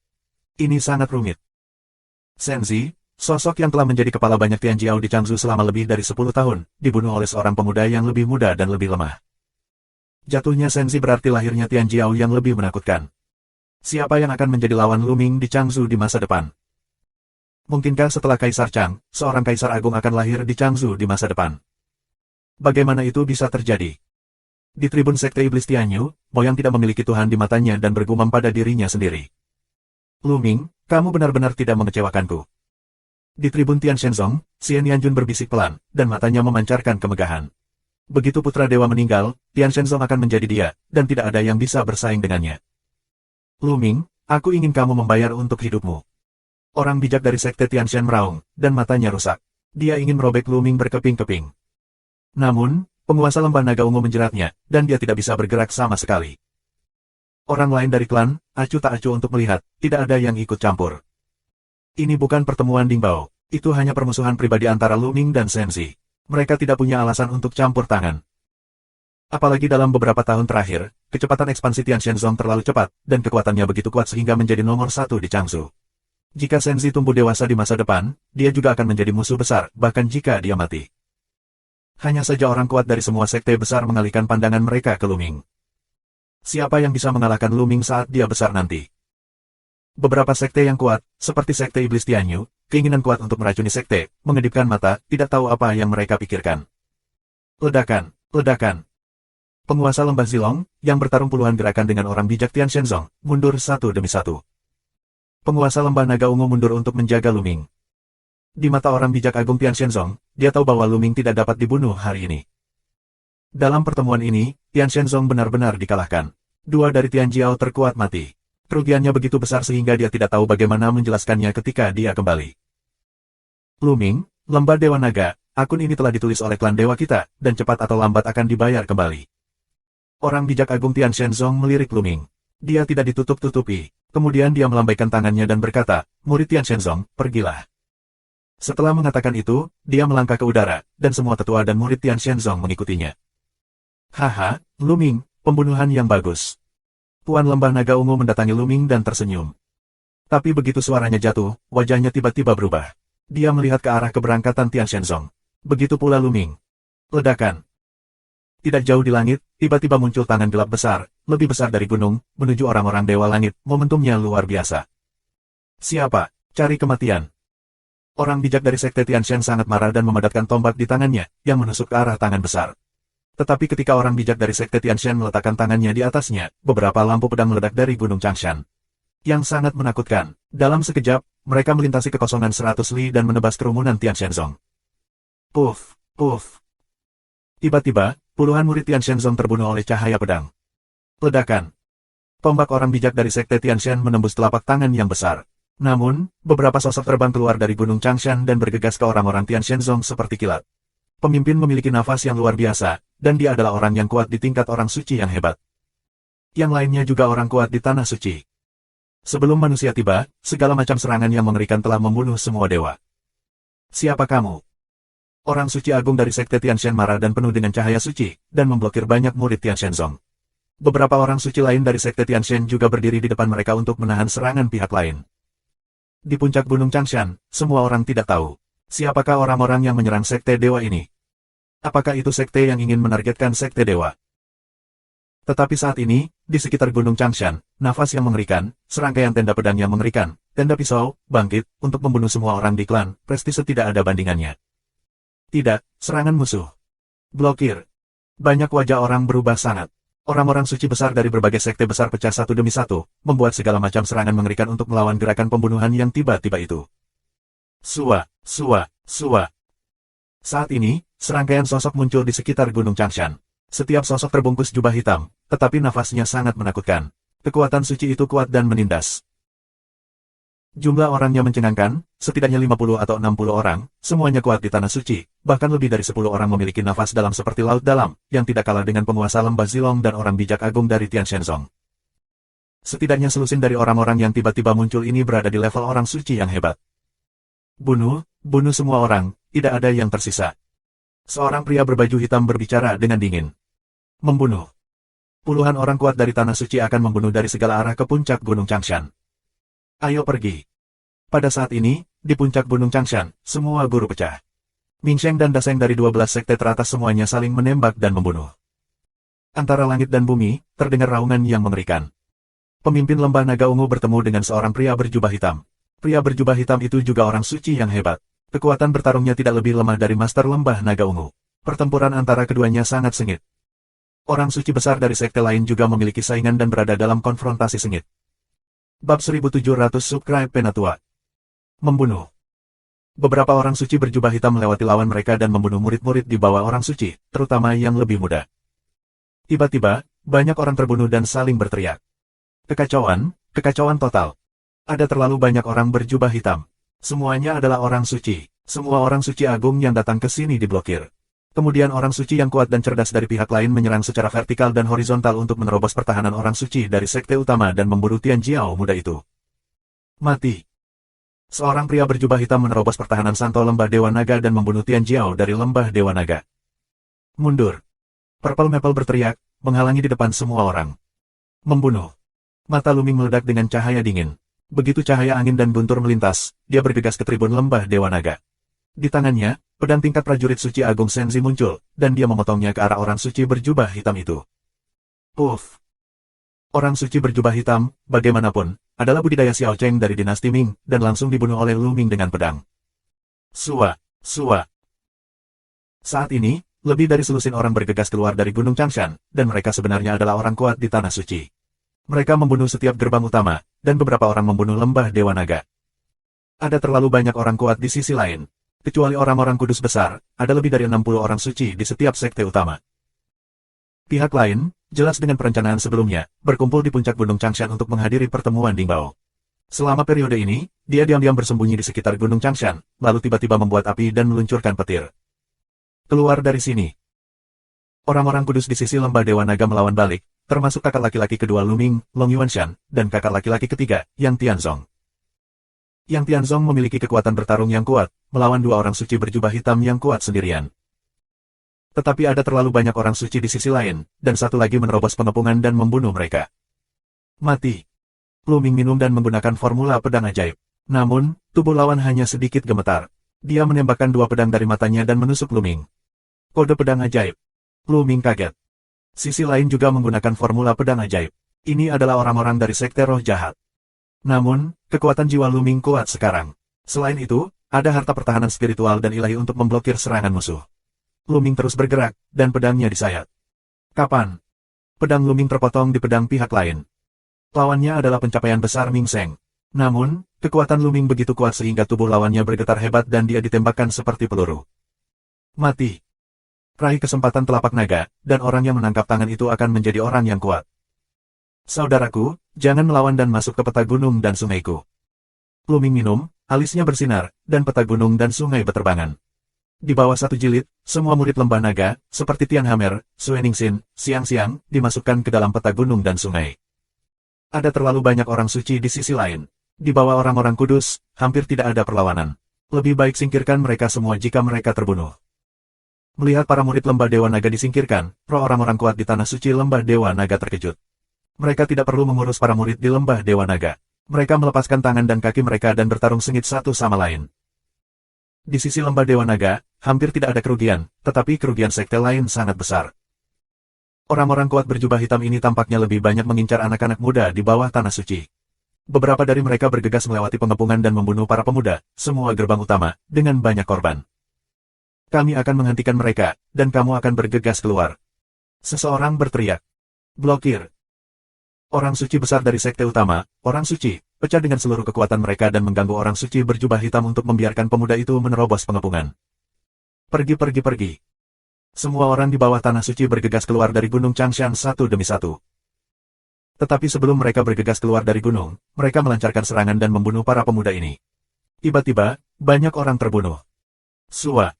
Ini sangat rumit. Senzi, sosok yang telah menjadi kepala banyak Tianjiao di Changzhou selama lebih dari 10 tahun, dibunuh oleh seorang pemuda yang lebih muda dan lebih lemah. Jatuhnya Senzi berarti lahirnya Tianjiao yang lebih menakutkan. Siapa yang akan menjadi lawan Lu Ming di Changzhou di masa depan? Mungkinkah setelah Kaisar Chang, seorang Kaisar Agung akan lahir di Changzhou di masa depan? Bagaimana itu bisa terjadi? Di tribun Sekte Iblis Tianyu, Moyang tidak memiliki Tuhan di matanya dan bergumam pada dirinya sendiri. Lu Ming, kamu benar-benar tidak mengecewakanku. Di tribun Tian Shenzong, Xian Yanjun berbisik pelan, dan matanya memancarkan kemegahan. Begitu putra dewa meninggal, Tian Shenzong akan menjadi dia, dan tidak ada yang bisa bersaing dengannya. Lu Ming, aku ingin kamu membayar untuk hidupmu. Orang bijak dari Sekte Tianshan meraung, dan matanya rusak. Dia ingin merobek Lu Ming berkeping-keping. Namun, penguasa lembah naga ungu menjeratnya, dan dia tidak bisa bergerak sama sekali. Orang lain dari klan, acuh tak acuh untuk melihat, tidak ada yang ikut campur. Ini bukan pertemuan Dingbao, itu hanya permusuhan pribadi antara Lu Ming dan Senzi. Mereka tidak punya alasan untuk campur tangan. Apalagi dalam beberapa tahun terakhir, kecepatan ekspansi Tian Shenzong terlalu cepat, dan kekuatannya begitu kuat sehingga menjadi nomor satu di Changsu. Jika Senzi tumbuh dewasa di masa depan, dia juga akan menjadi musuh besar, bahkan jika dia mati. Hanya saja orang kuat dari semua sekte besar mengalihkan pandangan mereka ke Lu Ming. Siapa yang bisa mengalahkan Lu Ming saat dia besar nanti? Beberapa sekte yang kuat, seperti sekte Iblis Tianyu, keinginan kuat untuk meracuni sekte, mengedipkan mata, tidak tahu apa yang mereka pikirkan. Ledakan, ledakan. Penguasa lembah Zilong, yang bertarung puluhan gerakan dengan orang bijak Tian Shenzong, mundur satu demi satu. Penguasa lembah naga ungu mundur untuk menjaga Lu Ming. Di mata orang bijak agung Tian Shenzong, dia tahu bahwa Lu Ming tidak dapat dibunuh hari ini. Dalam pertemuan ini, Tian Shenzong benar-benar dikalahkan. Dua dari Tian Jiao terkuat mati. Kerugiannya begitu besar sehingga dia tidak tahu bagaimana menjelaskannya ketika dia kembali. Lu Ming, lembah Dewa Naga, akun ini telah ditulis oleh klan dewa kita, dan cepat atau lambat akan dibayar kembali. Orang bijak agung Tian Shenzong melirik Lu Ming. Dia tidak ditutup-tutupi. Kemudian dia melambaikan tangannya dan berkata, murid Tian Shenzong, pergilah. Setelah mengatakan itu, dia melangkah ke udara, dan semua tetua dan murid Tian Shenzong mengikutinya. Haha, Lu Ming, pembunuhan yang bagus. Tuan lembah naga ungu mendatangi Lu Ming dan tersenyum. Tapi begitu suaranya jatuh, wajahnya tiba-tiba berubah. Dia melihat ke arah keberangkatan Tian Shenzong. Begitu pula Lu Ming. Ledakan. Tidak jauh di langit, tiba-tiba muncul tangan gelap besar, lebih besar dari gunung, menuju orang-orang dewa langit. Momentumnya luar biasa. Siapa? Cari kematian. Orang bijak dari sekte Tianshan sangat marah dan memadatkan tombak di tangannya, yang menusuk ke arah tangan besar. Tetapi ketika orang bijak dari sekte Tianshan meletakkan tangannya di atasnya, beberapa lampu pedang meledak dari Gunung Changshan. Yang sangat menakutkan. Dalam sekejap, mereka melintasi kekosongan 100 li dan menebas kerumunan Tian Shenzong. Puff, puff. Tiba-tiba, puluhan murid Tian Shenzong terbunuh oleh cahaya pedang. Ledakan. Tombak orang bijak dari sekte Tianshan menembus telapak tangan yang besar. Namun, beberapa sosok terbang keluar dari Gunung Changshan dan bergegas ke orang-orang Tian Shenzong seperti kilat. Pemimpin memiliki nafas yang luar biasa, dan dia adalah orang yang kuat di tingkat orang suci yang hebat. Yang lainnya juga orang kuat di tanah suci. Sebelum manusia tiba, segala macam serangan yang mengerikan telah membunuh semua dewa. Siapa kamu? Orang suci agung dari sekte Tianshan marah dan penuh dengan cahaya suci, dan memblokir banyak murid Tian Shenzong. Beberapa orang suci lain dari sekte Tianshan juga berdiri di depan mereka untuk menahan serangan pihak lain. Di puncak Gunung Changshan, semua orang tidak tahu. Siapakah orang-orang yang menyerang sekte dewa ini? Apakah itu sekte yang ingin menargetkan sekte dewa? Tetapi saat ini, di sekitar Gunung Changshan, nafas yang mengerikan, serangkaian tenda pedang yang mengerikan, tenda pisau, bangkit, untuk membunuh semua orang di klan, prestise tidak ada bandingannya. Tidak, serangan musuh. Blokir. Banyak wajah orang berubah sangat. Orang-orang suci besar dari berbagai sekte besar pecah satu demi satu, membuat segala macam serangan mengerikan untuk melawan gerakan pembunuhan yang tiba-tiba itu. Sua, sua, sua. Saat ini, serangkaian sosok muncul di sekitar Gunung Changshan. Setiap sosok terbungkus jubah hitam, tetapi nafasnya sangat menakutkan. Kekuatan suci itu kuat dan menindas. Jumlah orangnya mencengangkan, setidaknya 50 atau 60 orang, semuanya kuat di tanah suci, bahkan lebih dari 10 orang memiliki nafas dalam seperti laut dalam, yang tidak kalah dengan penguasa lembah Zilong dan orang bijak agung dari Tian Shenzong. Setidaknya selusin dari orang-orang yang tiba-tiba muncul ini berada di level orang suci yang hebat. Bunuh, bunuh semua orang, tidak ada yang tersisa. Seorang pria berbaju hitam berbicara dengan dingin. Membunuh. Puluhan orang kuat dari tanah suci akan membunuh dari segala arah ke puncak Gunung Changshan. Ayo pergi. Pada saat ini, di puncak Gunung Changshan, semua guru pecah. Mingsheng dan Daseng dari 12 sekte teratas semuanya saling menembak dan membunuh. Antara langit dan bumi, terdengar raungan yang mengerikan. Pemimpin lembah naga ungu bertemu dengan seorang pria berjubah hitam. Pria berjubah hitam itu juga orang suci yang hebat. Kekuatan bertarungnya tidak lebih lemah dari Master Lembah Naga Ungu. Pertempuran antara keduanya sangat sengit. Orang suci besar dari sekte lain juga memiliki saingan dan berada dalam konfrontasi sengit. Bab 1700 Subscribe Penatua. Membunuh. Beberapa orang suci berjubah hitam melewati lawan mereka dan membunuh murid-murid di bawah orang suci, terutama yang lebih muda. Tiba-tiba, banyak orang terbunuh dan saling berteriak. Kekacauan, kekacauan total. Ada terlalu banyak orang berjubah hitam. Semuanya adalah orang suci. Semua orang suci agung yang datang ke sini diblokir. Kemudian orang suci yang kuat dan cerdas dari pihak lain menyerang secara vertikal dan horizontal untuk menerobos pertahanan orang suci dari sekte utama dan membunuh Tian Jiao muda itu. Mati. Seorang pria berjubah hitam menerobos pertahanan Santo Lembah Dewa Naga dan membunuh Tian Jiao dari Lembah Dewa Naga. Mundur. Purple Maple berteriak, menghalangi di depan semua orang. Membunuh. Mata Luming meledak dengan cahaya dingin. Begitu cahaya angin dan guntur melintas, dia bergegas ke tribun Lembah Dewa Naga. Di tangannya, pedang tingkat prajurit suci Agung Senzi muncul, dan dia memotongnya ke arah orang suci berjubah hitam itu. Puff. Orang suci berjubah hitam, bagaimanapun, adalah budidaya Xiao Cheng dari dinasti Ming, dan langsung dibunuh oleh Lu Ming dengan pedang. Sua. Saat ini, lebih dari selusin orang bergegas keluar dari Gunung Changshan, dan mereka sebenarnya adalah orang kuat di Tanah Suci. Mereka membunuh setiap gerbang utama, dan beberapa orang membunuh Lembah Dewa Naga. Ada terlalu banyak orang kuat di sisi lain. Kecuali orang-orang kudus besar, ada lebih dari 60 orang suci di setiap sekte utama. Pihak lain, jelas dengan perencanaan sebelumnya, berkumpul di puncak Gunung Changshan untuk menghadiri pertemuan Dingbao. Selama periode ini, dia diam-diam bersembunyi di sekitar Gunung Changshan, lalu tiba-tiba membuat api dan meluncurkan petir. Keluar dari sini. Orang-orang kudus di sisi Lembah Dewa Naga melawan balik, termasuk kakak laki-laki kedua Lu Ming, Long Yuanshan, dan kakak laki-laki ketiga, Yang Tianzong. Yang Tianzong memiliki kekuatan bertarung yang kuat, melawan dua orang suci berjubah hitam yang kuat sendirian. Tetapi ada terlalu banyak orang suci di sisi lain, dan satu lagi menerobos pengepungan dan membunuh mereka. Mati. Lu Ming minum dan menggunakan formula pedang ajaib. Namun, tubuh lawan hanya sedikit gemetar. Dia menembakkan dua pedang dari matanya dan menusuk Lu Ming. Kode pedang ajaib. Lu Ming kaget. Sisi lain juga menggunakan formula pedang ajaib. Ini adalah orang-orang dari sekte roh jahat. Namun, kekuatan jiwa Lu Ming kuat sekarang. Selain itu, ada harta pertahanan spiritual dan ilahi untuk memblokir serangan musuh. Lu Ming terus bergerak, dan pedangnya disayat. Kapan? Pedang Lu Ming terpotong di pedang pihak lain. Lawannya adalah pencapaian besar Ming Seng. Namun, kekuatan Lu Ming begitu kuat sehingga tubuh lawannya bergetar hebat dan dia ditembakkan seperti peluru. Mati. Raih kesempatan telapak naga, dan orang yang menangkap tangan itu akan menjadi orang yang kuat. Saudaraku, jangan melawan dan masuk ke peta gunung dan sungaiku. Lu Ming minum, alisnya bersinar, dan peta gunung dan sungai beterbangan. Di bawah satu jilid, semua murid lembah naga, seperti Tian Hamer, Sue Ningsin, Siang-Siang, dimasukkan ke dalam peta gunung dan sungai. Ada terlalu banyak orang suci di sisi lain. Di bawah orang-orang kudus, hampir tidak ada perlawanan. Lebih baik singkirkan mereka semua jika mereka terbunuh. Melihat para murid lembah Dewa Naga disingkirkan, roh orang-orang kuat di Tanah Suci lembah Dewa Naga terkejut. Mereka tidak perlu mengurus para murid di lembah Dewa Naga. Mereka melepaskan tangan dan kaki mereka dan bertarung sengit satu sama lain. Di sisi lembah Dewa Naga, hampir tidak ada kerugian, tetapi kerugian sekte lain sangat besar. Orang-orang kuat berjubah hitam ini tampaknya lebih banyak mengincar anak-anak muda di bawah Tanah Suci. Beberapa dari mereka bergegas melewati pengepungan dan membunuh para pemuda, semua gerbang utama, dengan banyak korban. Kami akan menghentikan mereka, dan kamu akan bergegas keluar. Seseorang berteriak. Blokir. Orang suci besar dari sekte utama, orang suci, pecah dengan seluruh kekuatan mereka dan mengganggu orang suci berjubah hitam untuk membiarkan pemuda itu menerobos pengepungan. Pergi. Semua orang di bawah Tanah Suci bergegas keluar dari Gunung Changshan satu demi satu. Tetapi sebelum mereka bergegas keluar dari gunung, mereka melancarkan serangan dan membunuh para pemuda ini. Tiba-tiba, banyak orang terbunuh. Sua.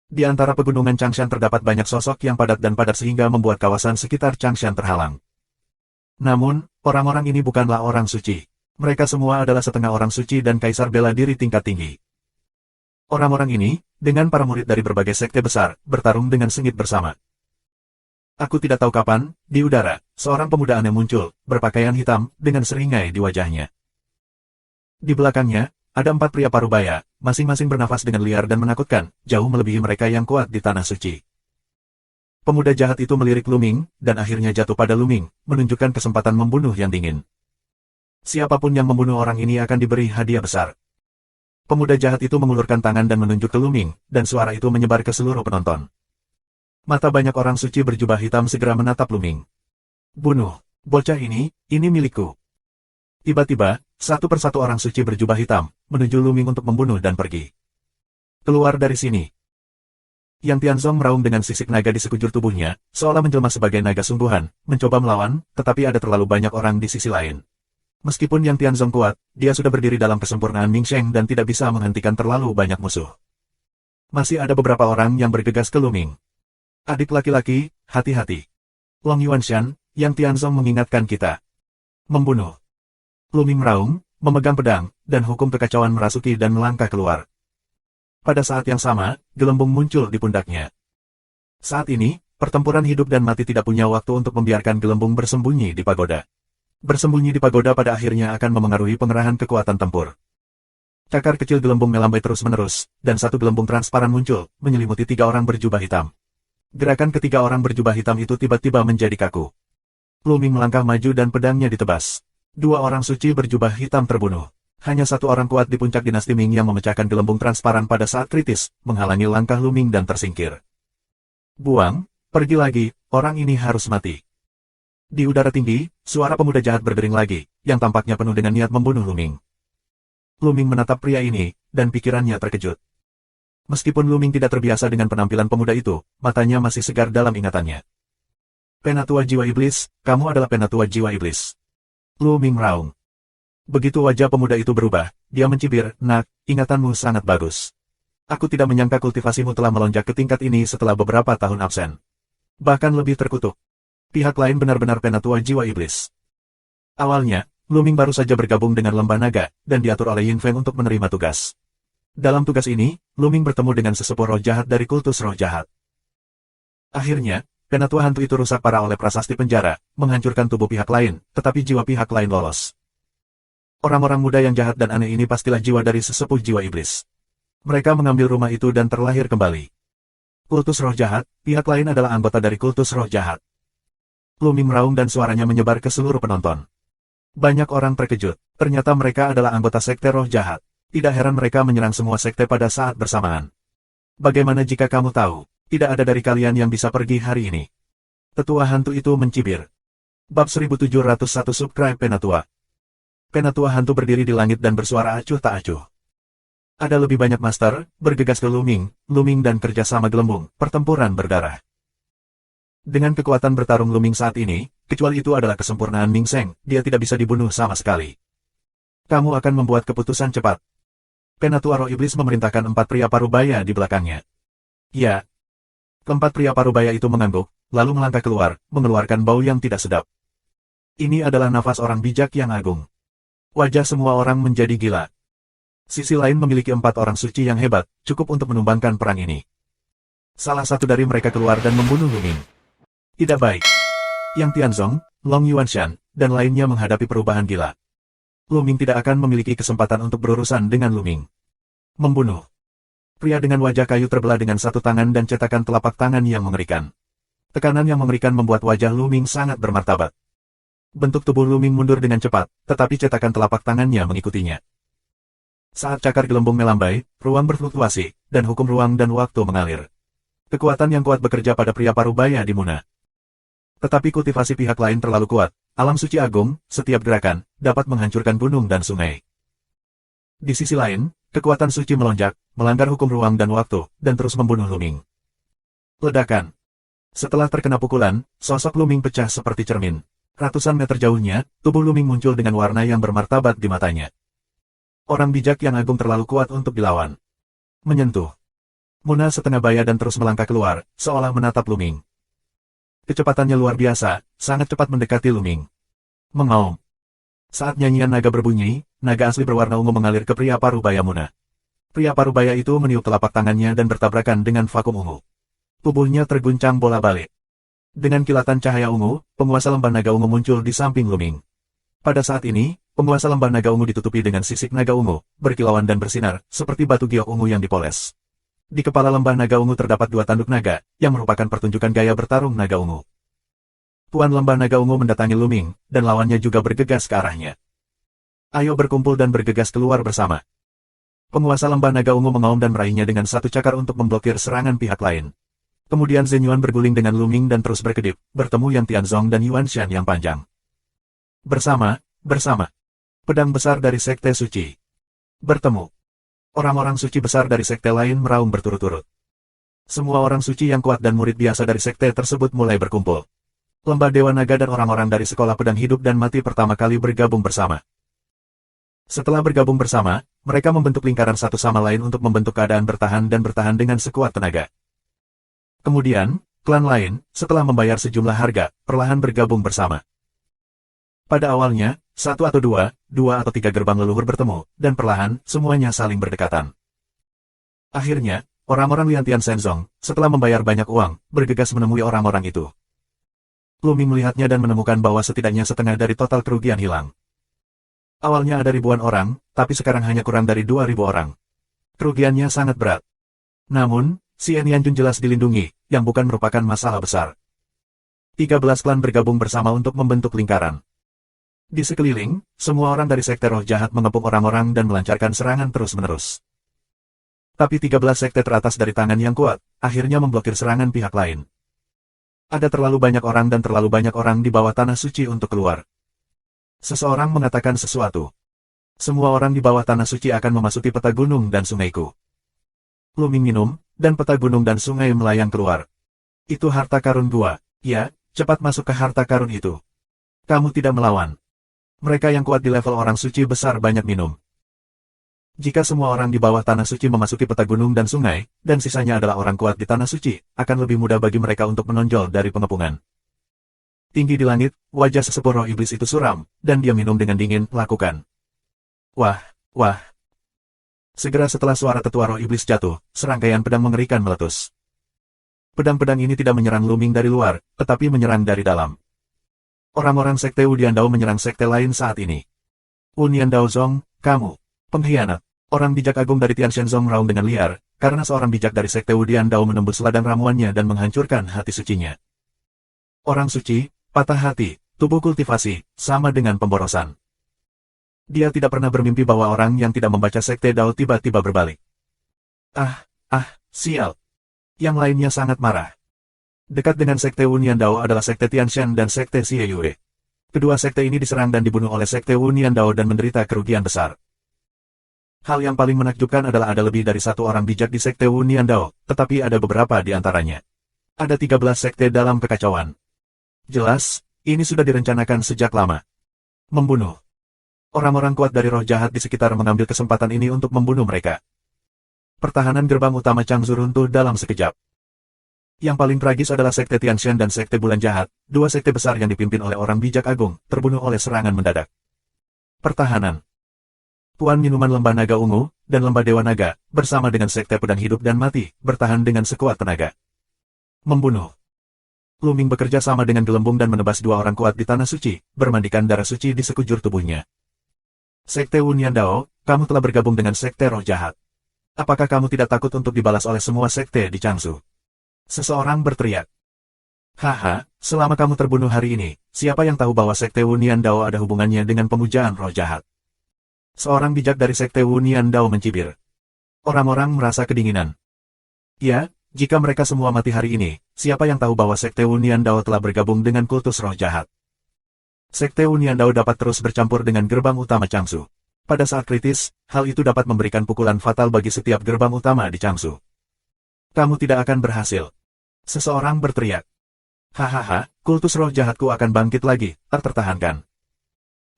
Di antara pegunungan Changshan terdapat banyak sosok yang padat dan padat sehingga membuat kawasan sekitar Changshan terhalang. Namun, orang-orang ini bukanlah orang suci. Mereka semua adalah setengah orang suci dan kaisar bela diri tingkat tinggi. Orang-orang ini, dengan para murid dari berbagai sekte besar, bertarung dengan sengit bersama. Aku tidak tahu kapan, di udara, seorang pemuda aneh muncul, berpakaian hitam, dengan seringai di wajahnya. Di belakangnya, ada 4 pria parubaya, masing-masing bernafas dengan liar dan menakutkan, jauh melebihi mereka yang kuat di Tanah Suci. Pemuda jahat itu melirik Lu Ming, dan akhirnya jatuh pada Lu Ming, menunjukkan kesempatan membunuh yang dingin. Siapapun yang membunuh orang ini akan diberi hadiah besar. Pemuda jahat itu mengulurkan tangan dan menunjuk ke Lu Ming, dan suara itu menyebar ke seluruh penonton. Mata banyak orang suci berjubah hitam segera menatap Lu Ming. Bunuh, bocah ini milikku. Tiba-tiba, satu persatu orang suci berjubah hitam, menuju Lu Ming untuk membunuh dan pergi. Keluar dari sini. Yang Tianzong meraung dengan sisik naga di sekujur tubuhnya, seolah menjelma sebagai naga sungguhan, mencoba melawan, tetapi ada terlalu banyak orang di sisi lain. Meskipun Yang Tianzong kuat, dia sudah berdiri dalam kesempurnaan Ming Sheng dan tidak bisa menghentikan terlalu banyak musuh. Masih ada beberapa orang yang bergegas ke Luming. Adik laki-laki, hati-hati. Long Yuanshan, Yang Tianzong mengingatkan kita. Membunuh. Luming meraung, memegang pedang, dan hukum kekacauan merasuki dan melangkah keluar. Pada saat yang sama, gelembung muncul di pundaknya. Saat ini, pertempuran hidup dan mati tidak punya waktu untuk membiarkan gelembung bersembunyi di pagoda. Bersembunyi di pagoda pada akhirnya akan memengaruhi pengerahan kekuatan tempur. Cakar kecil gelembung melambai terus-menerus, dan satu gelembung transparan muncul, menyelimuti 3 orang berjubah hitam. Gerakan ketiga orang berjubah hitam itu tiba-tiba menjadi kaku. Luming melangkah maju dan pedangnya ditebas. 2 orang suci berjubah hitam terbunuh. Hanya 1 orang kuat di puncak dinasti Ming yang memecahkan gelembung transparan pada saat kritis, menghalangi langkah Luming dan tersingkir. Buang, pergi lagi, orang ini harus mati. Di udara tinggi, suara pemuda jahat berdering lagi, yang tampaknya penuh dengan niat membunuh Luming. Luming menatap pria ini, dan pikirannya terkejut. Meskipun Luming tidak terbiasa dengan penampilan pemuda itu, matanya masih segar dalam ingatannya. Penatua jiwa iblis, kamu adalah penatua jiwa iblis. Luming meraung. Begitu wajah pemuda itu berubah, dia mencibir, nak, ingatanmu sangat bagus. Aku tidak menyangka kultivasimu telah melonjak ke tingkat ini setelah beberapa tahun absen. Bahkan lebih terkutuk. Pihak lain benar-benar penatua jiwa iblis. Awalnya, Luming baru saja bergabung dengan lembah naga, dan diatur oleh Yin Feng untuk menerima tugas. Dalam tugas ini, Luming bertemu dengan sesepuh roh jahat dari kultus roh jahat. Akhirnya, penatua hantu itu rusak parah oleh prasasti penjara, menghancurkan tubuh pihak lain, tetapi jiwa pihak lain lolos. Orang-orang muda yang jahat dan aneh ini pastilah jiwa dari sesepuh jiwa iblis. Mereka mengambil rumah itu dan terlahir kembali. Kultus roh jahat, pihak lain adalah anggota dari kultus roh jahat. Luming meraung dan suaranya menyebar ke seluruh penonton. Banyak orang terkejut, ternyata mereka adalah anggota sekte roh jahat. Tidak heran mereka menyerang semua sekte pada saat bersamaan. Bagaimana jika kamu tahu, tidak ada dari kalian yang bisa pergi hari ini? Tetua hantu itu mencibir. Bab 1701 Subscribe Penatua. Penatua hantu berdiri di langit dan bersuara acuh tak acuh. Ada lebih banyak master, bergegas ke Luming dan kerjasama gelembung, pertempuran berdarah. Dengan kekuatan bertarung Luming saat ini, kecuali itu adalah kesempurnaan Ming Seng, dia tidak bisa dibunuh sama sekali. Kamu akan membuat keputusan cepat. Penatua roh iblis memerintahkan 4 pria parubaya di belakangnya. Ya. Keempat pria parubaya itu mengangguk, lalu melangkah keluar, mengeluarkan bau yang tidak sedap. Ini adalah nafas orang bijak yang agung. Wajah semua orang menjadi gila. Sisi lain memiliki 4 orang suci yang hebat, cukup untuk menumbangkan perang ini. Salah satu dari mereka keluar dan membunuh Luming. Tidak baik. Yang Tianzong, Long Yuanshan, dan lainnya menghadapi perubahan gila. Luming tidak akan memiliki kesempatan untuk berurusan dengan Luming. Membunuh. Pria dengan wajah kayu terbelah dengan satu tangan dan cetakan telapak tangan yang mengerikan. Tekanan yang mengerikan membuat wajah Luming sangat bermartabat. Bentuk tubuh Luming mundur dengan cepat, tetapi cetakan telapak tangannya mengikutinya. Saat cakar gelembung melambai, ruang berfluktuasi, dan hukum ruang dan waktu mengalir. Kekuatan yang kuat bekerja pada pria parubaya di Muna. Tetapi kultivasi pihak lain terlalu kuat. Alam suci agung, setiap gerakan, dapat menghancurkan gunung dan sungai. Di sisi lain, kekuatan suci melonjak, melanggar hukum ruang dan waktu, dan terus membunuh Luming. Ledakan. Setelah terkena pukulan, sosok Luming pecah seperti cermin. Ratusan meter jauhnya, tubuh Luming muncul dengan warna yang bermartabat di matanya. Orang bijak yang agung terlalu kuat untuk dilawan. Menyentuh. Muna setengah baya dan terus melangkah keluar, seolah menatap Luming. Kecepatannya luar biasa, sangat cepat mendekati Luming. Mengaum. Saat nyanyian naga berbunyi, naga asli berwarna ungu mengalir ke pria parubaya Muna. Pria parubaya itu meniup telapak tangannya dan bertabrakan dengan vakum ungu. Tubuhnya terguncang bola-balik. Dengan kilatan cahaya ungu, penguasa lembah naga ungu muncul di samping Luming. Pada saat ini, penguasa lembah naga ungu ditutupi dengan sisik naga ungu, berkilauan dan bersinar, seperti batu giok ungu yang dipoles. Di kepala lembah naga ungu terdapat 2 tanduk naga, yang merupakan pertunjukan gaya bertarung naga ungu. Tuan lembah naga ungu mendatangi Luming, dan lawannya juga bergegas ke arahnya. Ayo berkumpul dan bergegas keluar bersama. Penguasa lembah naga ungu mengaum dan meraihnya dengan satu cakar untuk memblokir serangan pihak lain. Kemudian Zhen Yuan berguling dengan Luming dan terus berkedip, bertemu Yang Tianzong dan Yuanshan yang panjang. Bersama. Pedang besar dari Sekte Suci. Bertemu. Orang-orang suci besar dari sekte lain meraung berturut-turut. Semua orang suci yang kuat dan murid biasa dari sekte tersebut mulai berkumpul. Lembah Dewa Naga dan orang-orang dari Sekolah Pedang Hidup dan Mati pertama kali bergabung bersama. Setelah bergabung bersama, mereka membentuk lingkaran satu sama lain untuk membentuk keadaan bertahan dan bertahan dengan sekuat tenaga. Kemudian, klan lain, setelah membayar sejumlah harga, perlahan bergabung bersama. Pada awalnya, satu atau dua atau tiga gerbang leluhur bertemu, dan perlahan, semuanya saling berdekatan. Akhirnya, orang-orang Liantian Shenzong, setelah membayar banyak uang, bergegas menemui orang-orang itu. Lu Ming melihatnya dan menemukan bahwa setidaknya setengah dari total kerugian hilang. Awalnya ada ribuan orang, tapi sekarang hanya kurang dari 2.000 orang. Kerugiannya sangat berat. Namun, si Yanjun jelas dilindungi, yang bukan merupakan masalah besar. 13 klan bergabung bersama untuk membentuk lingkaran. Di sekeliling, semua orang dari sekte roh jahat mengepung orang-orang dan melancarkan serangan terus-menerus. Tapi 13 sekte teratas dari tangan yang kuat, akhirnya memblokir serangan pihak lain. Ada terlalu banyak orang dan terlalu banyak orang di bawah tanah suci untuk keluar. Seseorang mengatakan sesuatu. Semua orang di bawah tanah suci akan memasuki peta gunung dan sungaiku. Lu Ming minum, dan peta gunung dan sungai melayang keluar. Itu harta karun gua. Ya, cepat masuk ke harta karun itu. Kamu tidak melawan. Mereka yang kuat di level orang suci besar banyak minum. Jika semua orang di bawah tanah suci memasuki peta gunung dan sungai, dan sisanya adalah orang kuat di tanah suci, akan lebih mudah bagi mereka untuk menonjol dari pengepungan. Tinggi di langit, wajah sesepuh roh iblis itu suram, dan dia minum dengan dingin, lakukan. Wah, wah. Segera setelah suara tetua roh iblis jatuh, serangkaian pedang mengerikan meletus. Pedang-pedang ini tidak menyerang Lu Ming dari luar, tetapi menyerang dari dalam. Orang-orang sekte Wudian Dao menyerang sekte lain saat ini. Wunian Dao Zong, kamu, pengkhianat. Orang bijak agung dari Tian Shenzong meraung dengan liar, karena seorang bijak dari sekte Wudian Dao menembus ladang ramuannya dan menghancurkan hati sucinya. Orang suci, patah hati, tubuh kultivasi, sama dengan pemborosan. Dia tidak pernah bermimpi bahwa orang yang tidak membaca sekte Dao tiba-tiba berbalik. Sial. Yang lainnya sangat marah. Dekat dengan sekte Wunian Dao adalah sekte Tianshan dan sekte Xie Yue. Kedua sekte ini diserang dan dibunuh oleh sekte Wunian Dao dan menderita kerugian besar. Hal yang paling menakjubkan adalah ada lebih dari satu orang bijak di sekte Wunian Dao, tetapi ada beberapa di antaranya. Ada 13 sekte dalam kekacauan. Jelas, ini sudah direncanakan sejak lama. Membunuh. Orang-orang kuat dari roh jahat di sekitar mengambil kesempatan ini untuk membunuh mereka. Pertahanan gerbang utama Changzhou runtuh dalam sekejap. Yang paling tragis adalah sekte Tianshan dan sekte Bulan Jahat, dua sekte besar yang dipimpin oleh orang bijak agung, terbunuh oleh serangan mendadak. Pertahanan. Puan Minuman Lembah Naga Ungu, dan Lembah Dewa Naga, bersama dengan sekte Pedang Hidup dan Mati, bertahan dengan sekuat tenaga. Membunuh. Lu Ming bekerja sama dengan gelembung dan menebas dua orang kuat di tanah suci, bermandikan darah suci di sekujur tubuhnya. Sekte Wunian Dao, kamu telah bergabung dengan sekte roh jahat. Apakah kamu tidak takut untuk dibalas oleh semua sekte di Changzhou? Seseorang berteriak. Haha, selama kamu terbunuh hari ini, siapa yang tahu bahwa sekte Wunian Dao ada hubungannya dengan pemujaan roh jahat? Seorang bijak dari sekte Wunian Dao mencibir. Orang-orang merasa kedinginan. Ya, jika mereka semua mati hari ini, siapa yang tahu bahwa sekte Wunian Dao telah bergabung dengan kultus roh jahat? Sekte Wunian Dao dapat terus bercampur dengan gerbang utama Changzhou. Pada saat kritis, hal itu dapat memberikan pukulan fatal bagi setiap gerbang utama di Changzhou. Kamu tidak akan berhasil. Seseorang berteriak. Hahaha, kultus roh jahatku akan bangkit lagi, tak tertahankan.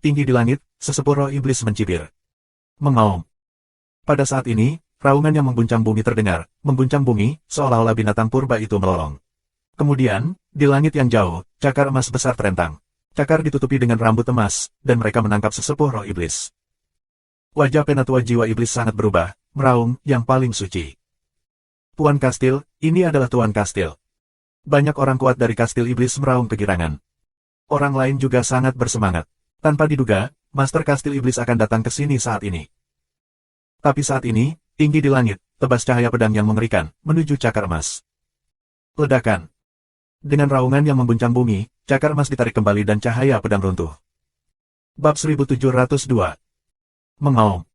Tinggi di langit, sesepuh roh iblis mencibir. Mengaum. Pada saat ini, raungan yang mengguncang bumi terdengar, mengguncang bumi, seolah-olah binatang purba itu melolong. Kemudian, di langit yang jauh, cakar emas besar terentang. Cakar ditutupi dengan rambut emas, dan mereka menangkap sesepuh roh iblis. Wajah penatua jiwa iblis sangat berubah, meraung, yang paling suci. Tuan Kastil, ini adalah Tuan Kastil. Banyak orang kuat dari Kastil Iblis meraung kegirangan. Orang lain juga sangat bersemangat. Tanpa diduga, Master Kastil Iblis akan datang ke sini saat ini. Tapi saat ini, tinggi di langit, tebas cahaya pedang yang mengerikan, menuju cakar emas. Ledakan. Dengan raungan yang mengguncang bumi, cakar emas ditarik kembali dan cahaya pedang runtuh. Bab 1702. Mengaum.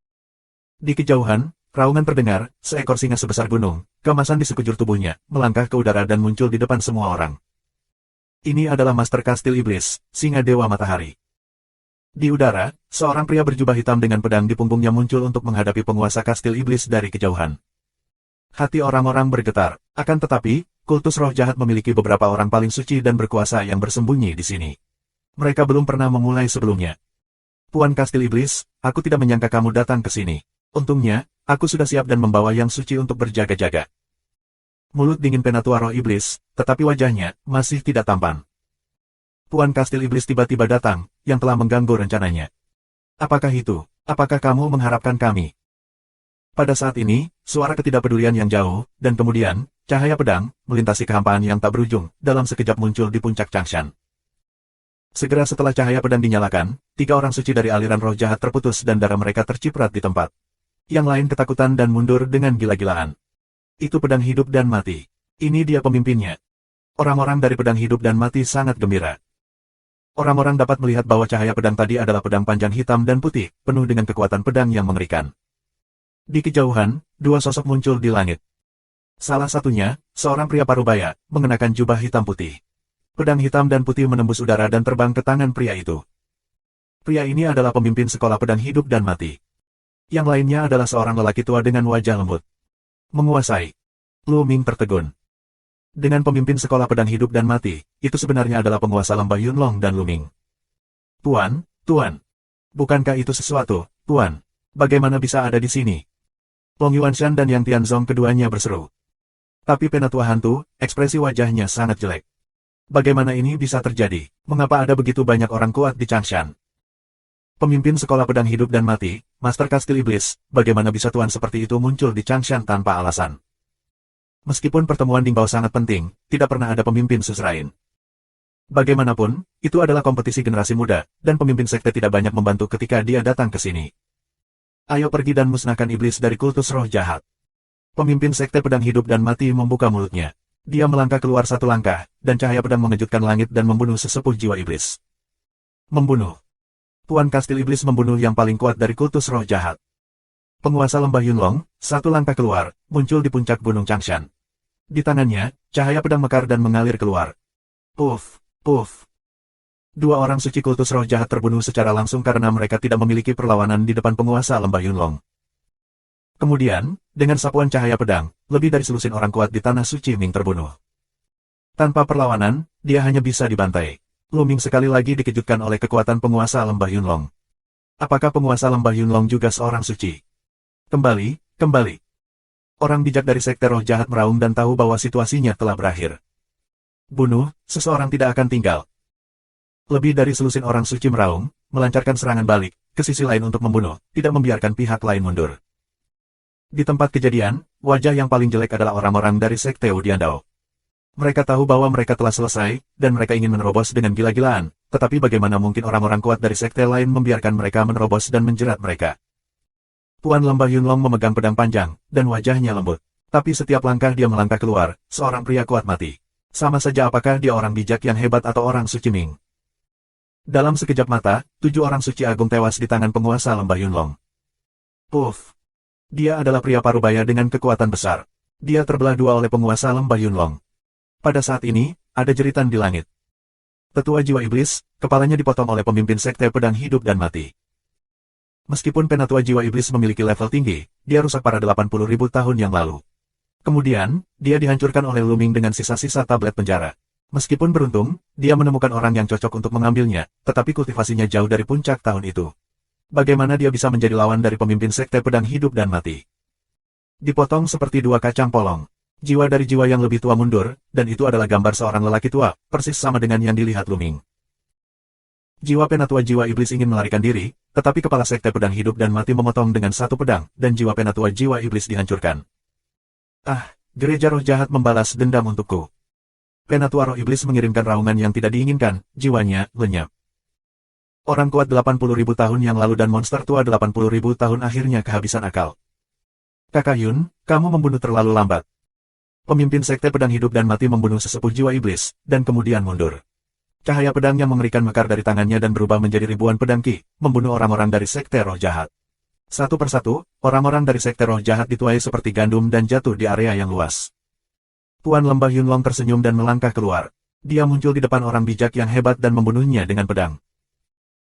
Di kejauhan, raungan terdengar, seekor singa sebesar gunung, keemasan di sekujur tubuhnya, melangkah ke udara dan muncul di depan semua orang. Ini adalah Master Kastil Iblis, singa Dewa Matahari. Di udara, seorang pria berjubah hitam dengan pedang di punggungnya muncul untuk menghadapi penguasa Kastil Iblis dari kejauhan. Hati orang-orang bergetar, akan tetapi, kultus roh jahat memiliki beberapa orang paling suci dan berkuasa yang bersembunyi di sini. Mereka belum pernah memulai sebelumnya. Puan Kastil Iblis, aku tidak menyangka kamu datang ke sini. Untungnya, aku sudah siap dan membawa yang suci untuk berjaga-jaga. Mulut dingin Penatua Roh Iblis, tetapi wajahnya masih tidak tampan. Puan Kastil Iblis tiba-tiba datang, yang telah mengganggu rencananya. Apakah itu? Apakah kamu mengharapkan kami? Pada saat ini, suara ketidakpedulian yang jauh, dan kemudian, cahaya pedang, melintasi kehampaan yang tak berujung, dalam sekejap muncul di puncak Changshan. Segera setelah cahaya pedang dinyalakan, 3 orang suci dari aliran roh jahat terputus dan darah mereka terciprat di tempat. Yang lain ketakutan dan mundur dengan gila-gilaan. Itu pedang hidup dan mati. Ini dia pemimpinnya. Orang-orang dari pedang hidup dan mati sangat gembira. Orang-orang dapat melihat bahwa cahaya pedang tadi adalah pedang panjang hitam dan putih, penuh dengan kekuatan pedang yang mengerikan. Di kejauhan, 2 sosok muncul di langit. Salah satunya, seorang pria parubaya, mengenakan jubah hitam putih. Pedang hitam dan putih menembus udara dan terbang ke tangan pria itu. Pria ini adalah pemimpin sekolah pedang hidup dan mati. Yang lainnya adalah seorang lelaki tua dengan wajah lembut. Menguasai. Lu Ming tertegun. Dengan pemimpin sekolah pedang hidup dan mati, itu sebenarnya adalah penguasa lembah Yunlong dan Lu Ming. Tuan, bukankah itu sesuatu, Tuan? Bagaimana bisa ada di sini? Long Yuanshan dan Yang Tianzong keduanya berseru. Tapi Penatua Hantu, ekspresi wajahnya sangat jelek. Bagaimana ini bisa terjadi? Mengapa ada begitu banyak orang kuat di Changshan? Pemimpin sekolah pedang hidup dan mati, Master Kastil Iblis, bagaimana bisa tuan seperti itu muncul di Changshan tanpa alasan? Meskipun pertemuan Dingbao sangat penting, tidak pernah ada pemimpin suzerain. Bagaimanapun, itu adalah kompetisi generasi muda, dan pemimpin sekte tidak banyak membantu ketika dia datang ke sini. Ayo pergi dan musnahkan iblis dari kultus roh jahat. Pemimpin sekte pedang hidup dan mati membuka mulutnya. Dia melangkah keluar 1 langkah, dan cahaya pedang mengejutkan langit dan membunuh sesepuh jiwa iblis. Membunuh. Puan Kastil Iblis membunuh yang paling kuat dari kultus roh jahat. Penguasa lembah Yunlong, 1 langkah keluar, muncul di puncak gunung Changshan. Di tangannya, cahaya pedang mekar dan mengalir keluar. Puff, puff. 2 orang suci kultus roh jahat terbunuh secara langsung karena mereka tidak memiliki perlawanan di depan penguasa lembah Yunlong. Kemudian, dengan sapuan cahaya pedang, lebih dari selusin orang kuat di tanah suci Ming terbunuh. Tanpa perlawanan, dia hanya bisa dibantai. Lu Ming sekali lagi dikejutkan oleh kekuatan penguasa lembah Yunlong. Apakah penguasa lembah Yunlong juga seorang suci? Kembali. Orang bijak dari sekte roh jahat meraung dan tahu bahwa situasinya telah berakhir. Bunuh, seseorang tidak akan tinggal. Lebih dari selusin orang suci meraung, melancarkan serangan balik, ke sisi lain untuk membunuh, tidak membiarkan pihak lain mundur. Di tempat kejadian, wajah yang paling jelek adalah orang-orang dari sekte Udiandao. Mereka tahu bahwa mereka telah selesai, dan mereka ingin menerobos dengan gila-gilaan, tetapi bagaimana mungkin orang-orang kuat dari sekte lain membiarkan mereka menerobos dan menjerat mereka. Puan lembah Yunlong memegang pedang panjang, dan wajahnya lembut. Tapi setiap langkah dia melangkah keluar, seorang pria kuat mati. Sama saja apakah dia orang bijak yang hebat atau orang suci Ming. Dalam sekejap mata, 7 orang suci agung tewas di tangan penguasa lembah Yunlong. Puff. Dia adalah pria parubaya dengan kekuatan besar. Dia terbelah 2 oleh penguasa lembah Yunlong. Pada saat ini, ada jeritan di langit. Tetua jiwa iblis, kepalanya dipotong oleh pemimpin sekte pedang hidup dan mati. Meskipun Penatua jiwa iblis memiliki level tinggi, dia rusak pada 80.000 tahun yang lalu. Kemudian, dia dihancurkan oleh Lu Ming dengan sisa-sisa tablet penjara. Meskipun beruntung, dia menemukan orang yang cocok untuk mengambilnya, tetapi kultivasinya jauh dari puncak tahun itu. Bagaimana dia bisa menjadi lawan dari pemimpin sekte pedang hidup dan mati? Dipotong seperti 2 kacang polong. Jiwa dari jiwa yang lebih tua mundur, dan itu adalah gambar seorang lelaki tua, persis sama dengan yang dilihat Lu Ming. Jiwa Penatua jiwa iblis ingin melarikan diri, tetapi kepala sekte pedang hidup dan mati memotong dengan 1 pedang, dan jiwa Penatua jiwa iblis dihancurkan. Ah, gereja roh jahat membalas dendam untukku. Penatua roh iblis mengirimkan raungan yang tidak diinginkan, jiwanya lenyap. Orang kuat 80.000 tahun yang lalu dan monster tua 80.000 tahun akhirnya kehabisan akal. Kakak Yun, kamu membunuh terlalu lambat. Pemimpin sekte pedang hidup dan mati membunuh sesepuh jiwa iblis, dan kemudian mundur. Cahaya pedang yang mengerikan mekar dari tangannya dan berubah menjadi ribuan pedang ki, membunuh orang-orang dari sekte roh jahat. Satu persatu, orang-orang dari sekte roh jahat dituai seperti gandum dan jatuh di area yang luas. Tuan lembah Yunlong tersenyum dan melangkah keluar. Dia muncul di depan orang bijak yang hebat dan membunuhnya dengan pedang.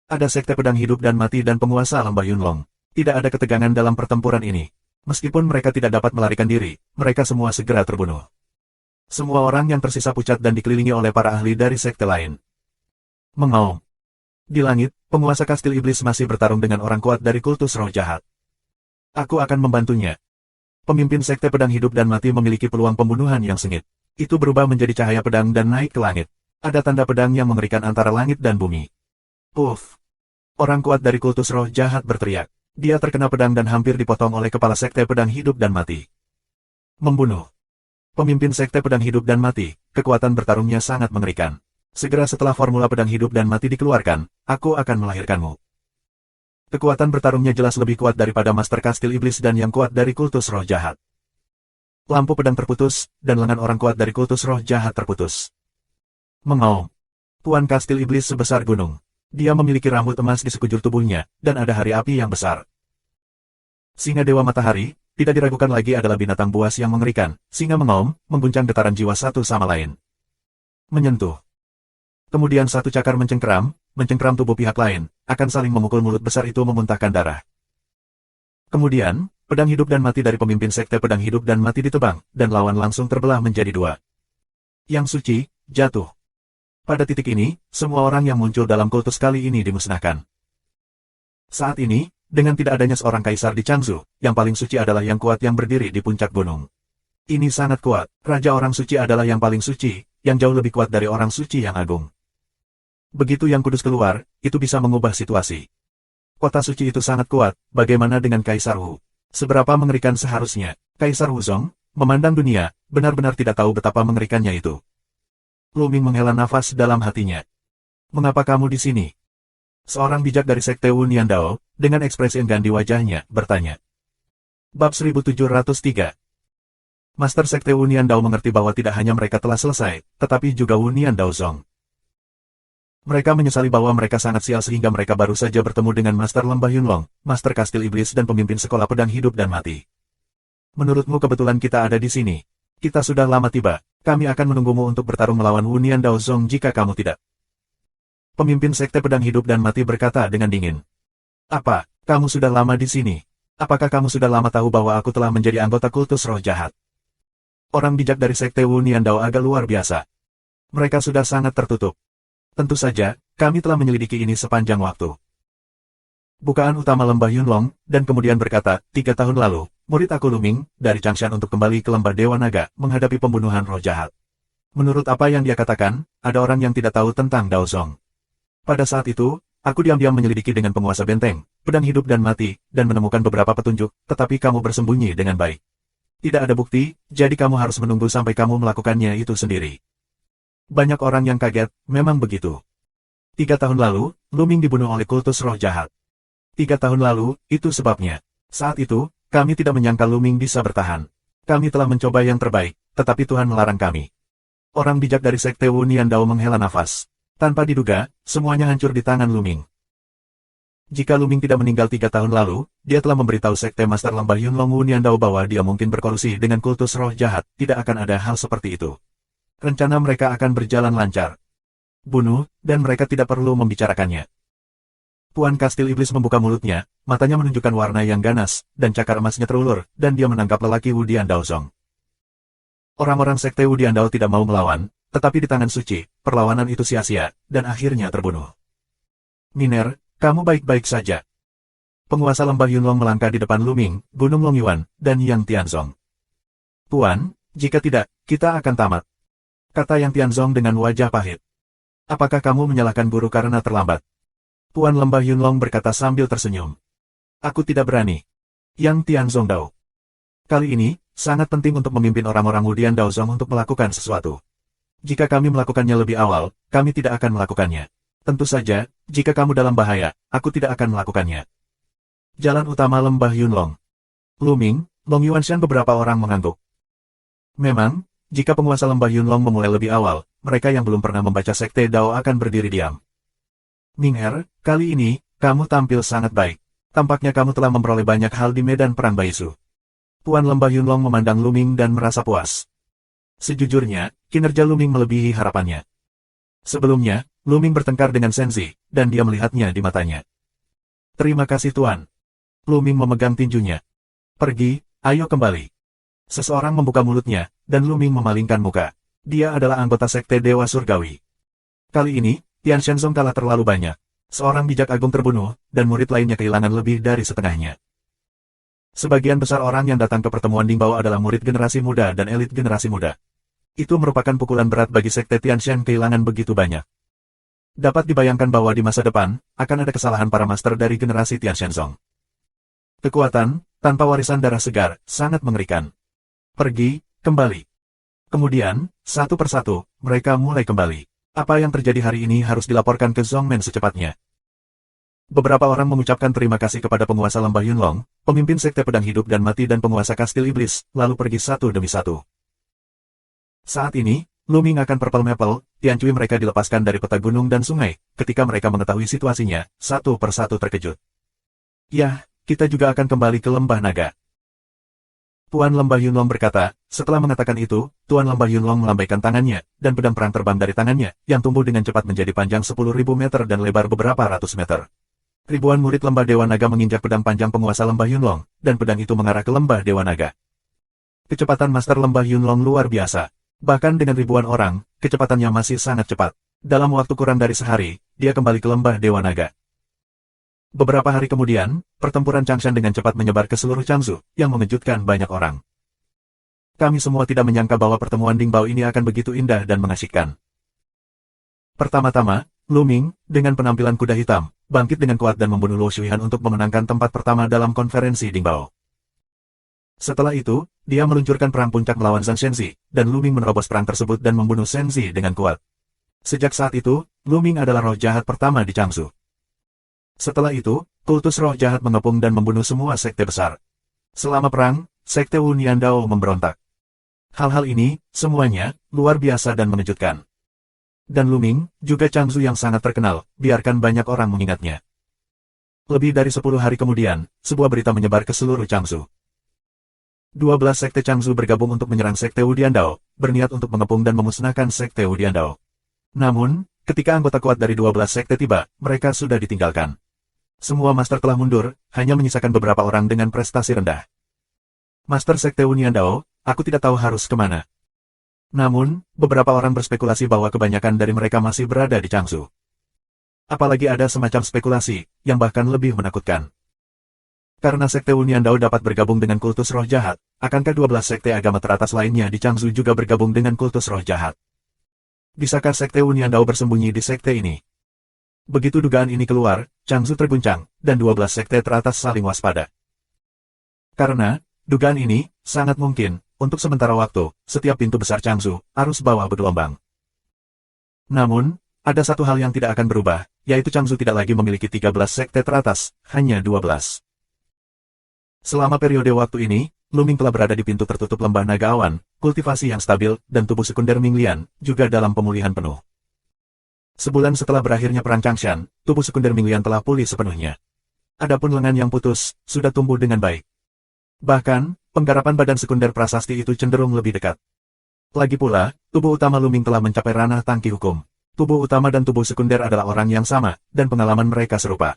Ada sekte pedang hidup dan mati dan penguasa lembah Yunlong. Tidak ada ketegangan dalam pertempuran ini. Meskipun mereka tidak dapat melarikan diri, mereka semua segera terbunuh. Semua orang yang tersisa pucat dan dikelilingi oleh para ahli dari sekte lain. Mengaum. Di langit, penguasa kastil iblis masih bertarung dengan orang kuat dari kultus roh jahat. Aku akan membantunya. Pemimpin sekte pedang hidup dan mati memiliki peluang pembunuhan yang sengit. Itu berubah menjadi cahaya pedang dan naik ke langit. Ada tanda pedang yang mengerikan antara langit dan bumi. Uff! Orang kuat dari kultus roh jahat berteriak. Dia terkena pedang dan hampir dipotong oleh kepala sekte pedang hidup dan mati. Membunuh. Pemimpin sekte pedang hidup dan mati, kekuatan bertarungnya sangat mengerikan. Segera setelah formula pedang hidup dan mati dikeluarkan, aku akan melahirkanmu. Kekuatan bertarungnya jelas lebih kuat daripada Master Kastil Iblis dan yang kuat dari kultus roh jahat. Lampu pedang terputus, dan lengan orang kuat dari kultus roh jahat terputus. Mengaum. Tuan Kastil Iblis sebesar gunung. Dia memiliki rambut emas di sekujur tubuhnya, dan ada hari api yang besar. Singa Dewa Matahari, tidak diragukan lagi adalah binatang buas yang mengerikan. Singa mengaum, mengguncang getaran jiwa satu sama lain. Menyentuh. Kemudian satu cakar mencengkeram tubuh pihak lain, akan saling memukul mulut besar itu memuntahkan darah. Kemudian, pedang hidup dan mati dari pemimpin sekte pedang hidup dan mati ditebang, dan lawan langsung terbelah menjadi dua. Yang suci, jatuh. Pada titik ini, semua orang yang muncul dalam kultus kali ini dimusnahkan. Saat ini, dengan tidak adanya seorang kaisar di Changzhou, yang paling suci adalah yang kuat yang berdiri di puncak gunung. Ini sangat kuat, Raja Orang Suci adalah yang paling suci, yang jauh lebih kuat dari Orang Suci yang agung. Begitu yang kudus keluar, itu bisa mengubah situasi. Kota suci itu sangat kuat, bagaimana dengan Kaisar Wu? Seberapa mengerikan seharusnya? Kaisar Wuzong, memandang dunia, benar-benar tidak tahu betapa mengerikannya itu. Lu Ming menghela nafas dalam hatinya. Mengapa kamu di sini? Seorang bijak dari sekte Wu Niandao, dengan ekspresi enggan di wajahnya, bertanya. Bab 1703. Master sekte Wu Niandao mengerti bahwa tidak hanya mereka telah selesai, tetapi juga Wu Niandao Zong. Mereka menyesali bahwa mereka sangat sial sehingga mereka baru saja bertemu dengan Master Lembah Yunlong, Master Kastil Iblis dan pemimpin sekolah pedang hidup dan mati. Menurutmu kebetulan kita ada di sini. Kita sudah lama tiba. Kami akan menunggumu untuk bertarung melawan Wu Niandao Zong jika kamu tidak. Pemimpin sekte pedang hidup dan mati berkata dengan dingin. Apa, kamu sudah lama di sini? Apakah kamu sudah lama tahu bahwa aku telah menjadi anggota kultus roh jahat? Orang bijak dari sekte Wu Niandao agak luar biasa. Mereka sudah sangat tertutup. Tentu saja, kami telah menyelidiki ini sepanjang waktu. Bukaan utama Lembah Yunlong, dan kemudian berkata, 3 tahun lalu, murid aku Lu Ming, dari Changshan untuk kembali ke Lembah Dewa Naga, menghadapi pembunuhan roh jahat. Menurut apa yang dia katakan, ada orang yang tidak tahu tentang Dao Zong. Pada saat itu, aku diam-diam menyelidiki dengan penguasa benteng, pedang hidup dan mati, dan menemukan beberapa petunjuk, tetapi kamu bersembunyi dengan baik. Tidak ada bukti, jadi kamu harus menunggu sampai kamu melakukannya itu sendiri. Banyak orang yang kaget, memang begitu. 3 tahun lalu, Lu Ming dibunuh oleh kultus roh jahat. 3 tahun lalu, itu sebabnya. Saat itu, kami tidak menyangka Lu Ming bisa bertahan. Kami telah mencoba yang terbaik, tetapi Tuhan melarang kami. Orang bijak dari sekte Wu Niandao menghela nafas. Tanpa diduga, semuanya hancur di tangan Lu Ming. Jika Lu Ming tidak meninggal 3 tahun lalu, dia telah memberitahu sekte Master Lembah Yunlong Wu Niandao bahwa dia mungkin berkolusi dengan kultus roh jahat, tidak akan ada hal seperti itu. Rencana mereka akan berjalan lancar. Bunuh, dan mereka tidak perlu membicarakannya. Tuan Kastil Iblis membuka mulutnya, matanya menunjukkan warna yang ganas, dan cakar emasnya terulur, dan dia menangkap lelaki Wu Diandao Zong. Orang-orang sekte Wu Diandao tidak mau melawan, tetapi di tangan suci, perlawanan itu sia-sia, dan akhirnya terbunuh. Miner, kamu baik-baik saja. Penguasa Lembah Yunlong melangkah di depan Lu Ming, Gunung Longyuan, dan Yang Tianzong. Tuan, jika tidak, kita akan tamat. Kata Yang Tianzong dengan wajah pahit. Apakah kamu menyalahkan guru karena terlambat? Tuan Lembah Yunlong berkata sambil tersenyum. Aku tidak berani. Yang Tianzong Dao. Kali ini, sangat penting untuk memimpin orang-orang Wu Diandao Zong untuk melakukan sesuatu. Jika kami melakukannya lebih awal, kami tidak akan melakukannya. Tentu saja, jika kamu dalam bahaya, aku tidak akan melakukannya. Jalan utama Lembah Yunlong. Lu Ming, Long Yuanshan beberapa orang mengangguk. Memang, jika penguasa Lembah Yunlong memulai lebih awal, mereka yang belum pernah membaca sekte Dao akan berdiri diam. Ming-er, kali ini, kamu tampil sangat baik. Tampaknya kamu telah memperoleh banyak hal di medan perang Baisu. Tuan Lembah Yunlong memandang Lu Ming dan merasa puas. Sejujurnya, kinerja Lu Ming melebihi harapannya. Sebelumnya, Lu Ming bertengkar dengan Senzi, dan dia melihatnya di matanya. Terima kasih Tuan. Lu Ming memegang tinjunya. Pergi, ayo kembali. Seseorang membuka mulutnya, dan Lu Ming memalingkan muka. Dia adalah anggota sekte Dewa Surgawi. Kali ini, Tian Shenzong kalah terlalu banyak. Seorang bijak agung terbunuh, dan murid lainnya kehilangan lebih dari setengahnya. Sebagian besar orang yang datang ke pertemuan Dingbao adalah murid generasi muda dan elit generasi muda. Itu merupakan pukulan berat bagi Sekte Tianshan kehilangan begitu banyak. Dapat dibayangkan bahwa di masa depan, akan ada kesalahan para master dari generasi Tianshanzong. Kekuatan, tanpa warisan darah segar, sangat mengerikan. Pergi, kembali. Kemudian, satu persatu, mereka mulai kembali. Apa yang terjadi hari ini harus dilaporkan ke Zongmen secepatnya. Beberapa orang mengucapkan terima kasih kepada penguasa Lembah Yunlong, pemimpin Sekte Pedang Hidup dan Mati dan penguasa Kastil Iblis, lalu pergi satu demi satu. Saat ini, Luming akan Purple Maple, Tiancui mereka dilepaskan dari peta gunung dan sungai, ketika mereka mengetahui situasinya, satu persatu terkejut. Yah, kita juga akan kembali ke Lembah Naga. Tuan Lembah Yunlong berkata, setelah mengatakan itu, Tuan Lembah Yunlong melambaikan tangannya, dan pedang perang terbang dari tangannya, yang tumbuh dengan cepat menjadi panjang 10.000 meter dan lebar beberapa ratus meter. Ribuan murid Lembah Dewa Naga menginjak pedang panjang penguasa Lembah Yunlong, dan pedang itu mengarah ke Lembah Dewa Naga. Kecepatan Master Lembah Yunlong luar biasa. Bahkan dengan ribuan orang, kecepatannya masih sangat cepat. Dalam waktu kurang dari sehari, dia kembali ke Lembah Dewa Naga. Beberapa hari kemudian, pertempuran Changshan dengan cepat menyebar ke seluruh Changzhou, yang mengejutkan banyak orang. Kami semua tidak menyangka bahwa pertemuan Dingbao ini akan begitu indah dan mengasyikkan. Pertama-tama, Luming, dengan penampilan kuda hitam, bangkit dengan kuat dan membunuh Luo Shuihan untuk memenangkan tempat pertama dalam konferensi Dingbao. Setelah itu, dia meluncurkan perang puncak melawan Zhang Shenzi, dan Luming menerobos perang tersebut dan membunuh Shenzi dengan kuat. Sejak saat itu, Luming adalah roh jahat pertama di Changzhou. Setelah itu, kultus roh jahat mengepung dan membunuh semua sekte besar. Selama perang, Sekte Wu Niandao memberontak. Hal-hal ini, semuanya, luar biasa dan mengejutkan. Dan Luming, juga Changzhou yang sangat terkenal, biarkan banyak orang mengingatnya. Lebih dari 10 hari kemudian, sebuah berita menyebar ke seluruh Changzhou. 12 sekte Changzhou bergabung untuk menyerang Sekte Wu Diandao, berniat untuk mengepung dan memusnahkan Sekte Wu Diandao. Namun, ketika anggota kuat dari 12 sekte tiba, mereka sudah ditinggalkan. Semua master telah mundur, hanya menyisakan beberapa orang dengan prestasi rendah. Master Sekte Wu Niandao, aku tidak tahu harus kemana. Namun, beberapa orang berspekulasi bahwa kebanyakan dari mereka masih berada di Changzhou. Apalagi ada semacam spekulasi, yang bahkan lebih menakutkan. Karena Sekte Wu Niandao dapat bergabung dengan kultus roh jahat, akankah 12 sekte agama teratas lainnya di Changzhou juga bergabung dengan kultus roh jahat? Bisakah Sekte Wu Niandao bersembunyi di sekte ini? Begitu dugaan ini keluar, Changzhou terguncang, dan 12 sekte teratas saling waspada. Karena, dugaan ini, sangat mungkin, untuk sementara waktu, setiap pintu besar Changzhou, arus bawah bergelombang. Namun, ada satu hal yang tidak akan berubah, yaitu Changzhou tidak lagi memiliki 13 sekte teratas, hanya 12. Selama periode waktu ini, Luming telah berada di pintu tertutup Lembah Naga Awan, kultivasi yang stabil, dan tubuh sekunder Ming Lian, juga dalam pemulihan penuh. Sebulan setelah berakhirnya Perang Changshan, tubuh sekunder Ming Lian telah pulih sepenuhnya. Adapun lengan yang putus, sudah tumbuh dengan baik. Bahkan, penggarapan badan sekunder prasasti itu cenderung lebih dekat. Lagi pula, tubuh utama Luming telah mencapai ranah tangki hukum. Tubuh utama dan tubuh sekunder adalah orang yang sama, dan pengalaman mereka serupa.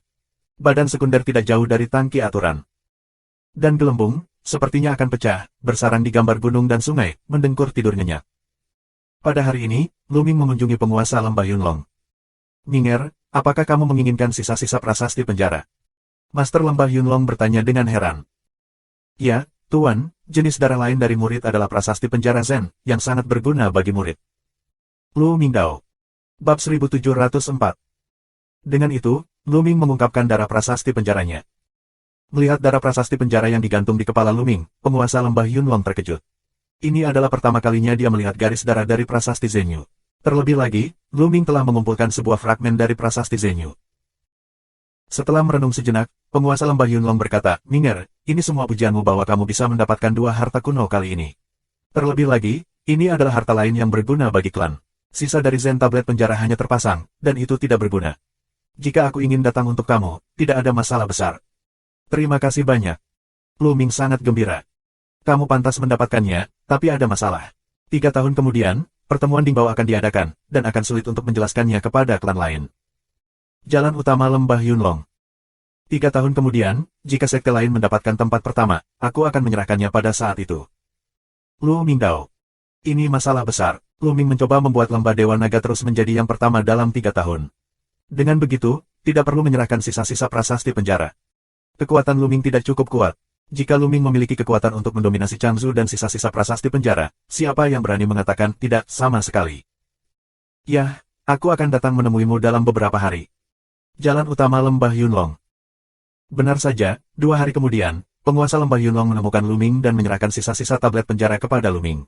Badan sekunder tidak jauh dari tangki aturan. Dan gelembung, sepertinya akan pecah, bersarang di gambar gunung dan sungai, mendengkur tidur nyenyak. Pada hari ini, Luming mengunjungi penguasa Lembah Yunlong. Minger, apakah kamu menginginkan sisa-sisa prasasti penjara? Master Lembah Yunlong bertanya dengan heran. Ya, Tuan, jenis darah lain dari murid adalah prasasti penjara Zen, yang sangat berguna bagi murid. Lu Mingdao. Bab 1704. Dengan itu, Luming mengungkapkan darah prasasti penjaranya. Melihat darah prasasti penjara yang digantung di kepala Luming, penguasa Lembah Yunlong terkejut. Ini adalah pertama kalinya dia melihat garis darah dari prasasti Zenyu. Terlebih lagi, Luming telah mengumpulkan sebuah fragmen dari prasasti Zenyu. Setelah merenung sejenak, penguasa Lembah Yunlong berkata, Minger, ini semua pujianmu bahwa kamu bisa mendapatkan 2 harta kuno kali ini. Terlebih lagi, ini adalah harta lain yang berguna bagi klan. Sisa dari Zen tablet penjara hanya terpasang, dan itu tidak berguna. Jika aku ingin datang untuk kamu, tidak ada masalah besar. Terima kasih banyak. Luming sangat gembira. Kamu pantas mendapatkannya, tapi ada masalah. 3 tahun kemudian, pertemuan Dingbao akan diadakan, dan akan sulit untuk menjelaskannya kepada klan lain. Jalan utama Lembah Yunlong. 3 tahun kemudian, jika sekte lain mendapatkan tempat pertama, aku akan menyerahkannya pada saat itu. Lu Mingdao. Ini masalah besar. Luming mencoba membuat Lembah Dewa Naga terus menjadi yang pertama dalam 3 tahun. Dengan begitu, tidak perlu menyerahkan sisa-sisa prasasti penjara. Kekuatan Luming tidak cukup kuat. Jika Luming memiliki kekuatan untuk mendominasi Changzhou dan sisa-sisa prasasti penjara, siapa yang berani mengatakan tidak sama sekali? Yah, aku akan datang menemuimu dalam beberapa hari. Jalan utama Lembah Yunlong. Benar saja, 2 hari kemudian, penguasa Lembah Yunlong menemukan Luming dan menyerahkan sisa-sisa tablet penjara kepada Luming.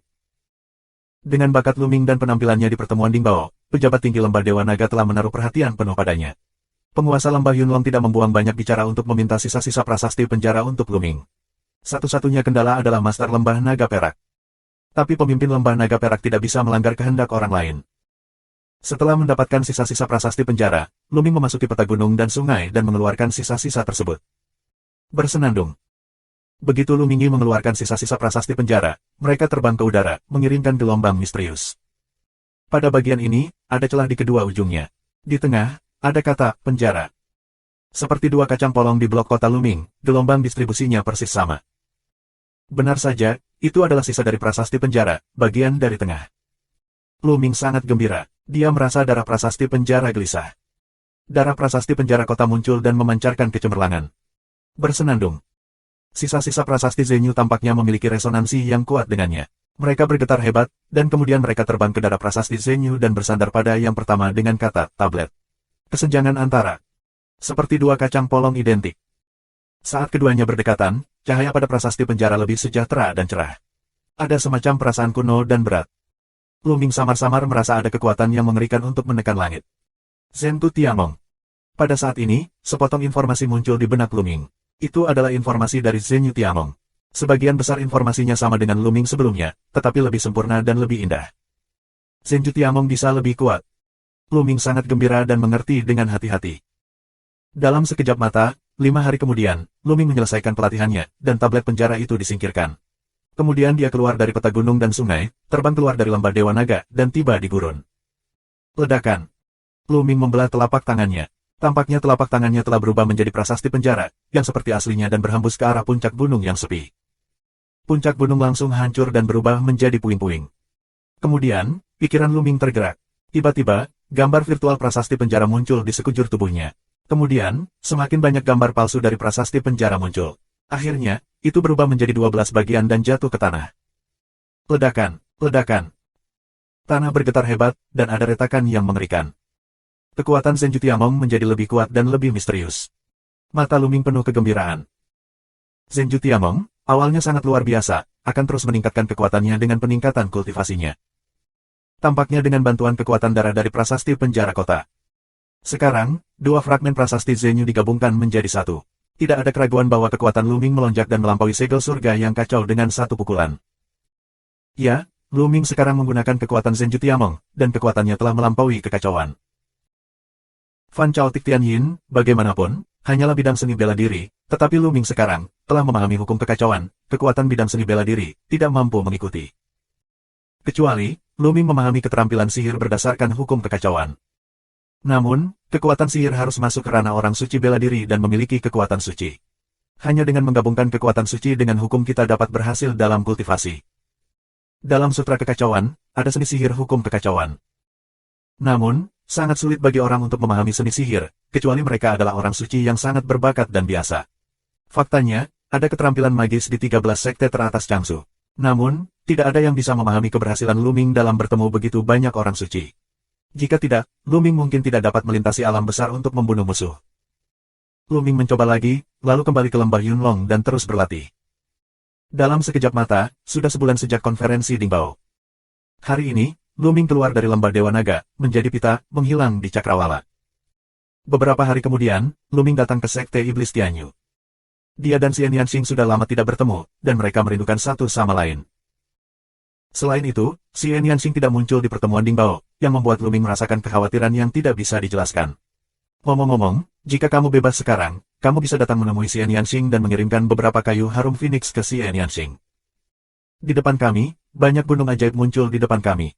Dengan bakat Luming dan penampilannya di pertemuan Dingbao, pejabat tinggi Lembah Dewa Naga telah menaruh perhatian penuh padanya. Penguasa Lembah Yunlong tidak membuang banyak bicara untuk meminta sisa-sisa prasasti penjara untuk Luming. Satu-satunya kendala adalah Master Lembah Naga Perak. Tapi pemimpin Lembah Naga Perak tidak bisa melanggar kehendak orang lain. Setelah mendapatkan sisa-sisa prasasti penjara, Luming memasuki peta gunung dan sungai dan mengeluarkan sisa-sisa tersebut. Bersenandung. Begitu Luming mengeluarkan sisa-sisa prasasti penjara, mereka terbang ke udara, mengirimkan gelombang misterius. Pada bagian ini, ada celah di kedua ujungnya. Di tengah, ada kata penjara. Seperti 2 kacang polong di blok kota Luming, gelombang distribusinya persis sama. Benar saja, itu adalah sisa dari prasasti penjara, bagian dari tengah. Luming sangat gembira. Dia merasa darah prasasti penjara gelisah. Darah prasasti penjara kota muncul dan memancarkan kecemerlangan. Bersenandung. Sisa-sisa prasasti Zenyu tampaknya memiliki resonansi yang kuat dengannya. Mereka bergetar hebat, dan kemudian mereka terbang ke darah prasasti Zenyu dan bersandar pada yang pertama dengan kata tablet. Kesenjangan antara. Seperti 2 kacang polong identik. Saat keduanya berdekatan, cahaya pada prasasti penjara lebih sejahtera dan cerah. Ada semacam perasaan kuno dan berat. Luming samar-samar merasa ada kekuatan yang mengerikan untuk menekan langit. Zentu Tiamong. Pada saat ini, sepotong informasi muncul di benak Luming. Itu adalah informasi dari Zenyu Tiamong. Sebagian besar informasinya sama dengan Luming sebelumnya, tetapi lebih sempurna dan lebih indah. Zenyu Tiamong bisa lebih kuat. Luming sangat gembira dan mengerti dengan hati-hati. Dalam sekejap mata, 5 hari kemudian, Luming menyelesaikan pelatihannya, dan tablet penjara itu disingkirkan. Kemudian dia keluar dari peta gunung dan sungai, terbang keluar dari Lembah Dewa Naga, dan tiba di gurun. Ledakan. Luming membelah telapak tangannya. Tampaknya telapak tangannya telah berubah menjadi prasasti penjara, yang seperti aslinya dan berhembus ke arah puncak gunung yang sepi. Puncak gunung langsung hancur dan berubah menjadi puing-puing. Kemudian, pikiran Luming tergerak. Tiba-tiba, gambar virtual prasasti penjara muncul di sekujur tubuhnya. Kemudian, semakin banyak gambar palsu dari prasasti penjara muncul. Akhirnya, itu berubah menjadi 12 bagian dan jatuh ke tanah. Ledakan, ledakan. Tanah bergetar hebat, dan ada retakan yang mengerikan. Kekuatan Zenyu Tiamong menjadi lebih kuat dan lebih misterius. Mata Luming penuh kegembiraan. Zenyu Tiamong, awalnya sangat luar biasa, akan terus meningkatkan kekuatannya dengan peningkatan kultivasinya. Tampaknya dengan bantuan kekuatan darah dari prasasti penjara kota. Sekarang, 2 fragmen prasasti Zenyu digabungkan menjadi satu. Tidak ada keraguan bahwa kekuatan Luming melonjak dan melampaui segel surga yang kacau dengan satu pukulan. Ya, Luming sekarang menggunakan kekuatan Zenyu Tiamong, dan kekuatannya telah melampaui kekacauan. Fan Chaotic Tianyin, bagaimanapun, hanyalah bidang seni bela diri, tetapi Luming sekarang telah memahami hukum kekacauan, kekuatan bidang seni bela diri tidak mampu mengikuti. Kecuali, Luming memahami keterampilan sihir berdasarkan hukum kekacauan. Namun, kekuatan sihir harus masuk ke ranah orang suci bela diri dan memiliki kekuatan suci. Hanya dengan menggabungkan kekuatan suci dengan hukum kita dapat berhasil dalam kultivasi. Dalam sutra kekacauan, ada seni sihir hukum kekacauan. Namun, sangat sulit bagi orang untuk memahami seni sihir, kecuali mereka adalah orang suci yang sangat berbakat dan biasa. Faktanya, ada keterampilan magis di 13 sekte teratas Changzhou. Namun, tidak ada yang bisa memahami keberhasilan Luming dalam bertemu begitu banyak orang suci. Jika tidak, Luming mungkin tidak dapat melintasi alam besar untuk membunuh musuh. Luming mencoba lagi, lalu kembali ke Lembah Yunlong dan terus berlatih. Dalam sekejap mata, sudah sebulan sejak konferensi Dingbao. Hari ini, Luming keluar dari Lembah Dewa Naga, menjadi pita, menghilang di Cakrawala. Beberapa hari kemudian, Luming datang ke Sekte Iblis Tianyu. Dia dan Xian Yanxing sudah lama tidak bertemu, dan mereka merindukan satu sama lain. Selain itu, Xian Yanxing tidak muncul di pertemuan Dingbao, yang membuat Luming merasakan kekhawatiran yang tidak bisa dijelaskan. Ngomong-ngomong, jika kamu bebas sekarang, kamu bisa datang menemui Xian Yanxing dan mengirimkan beberapa kayu harum Phoenix ke Xian Yanxing. Di depan kami, banyak gunung ajaib muncul di depan kami.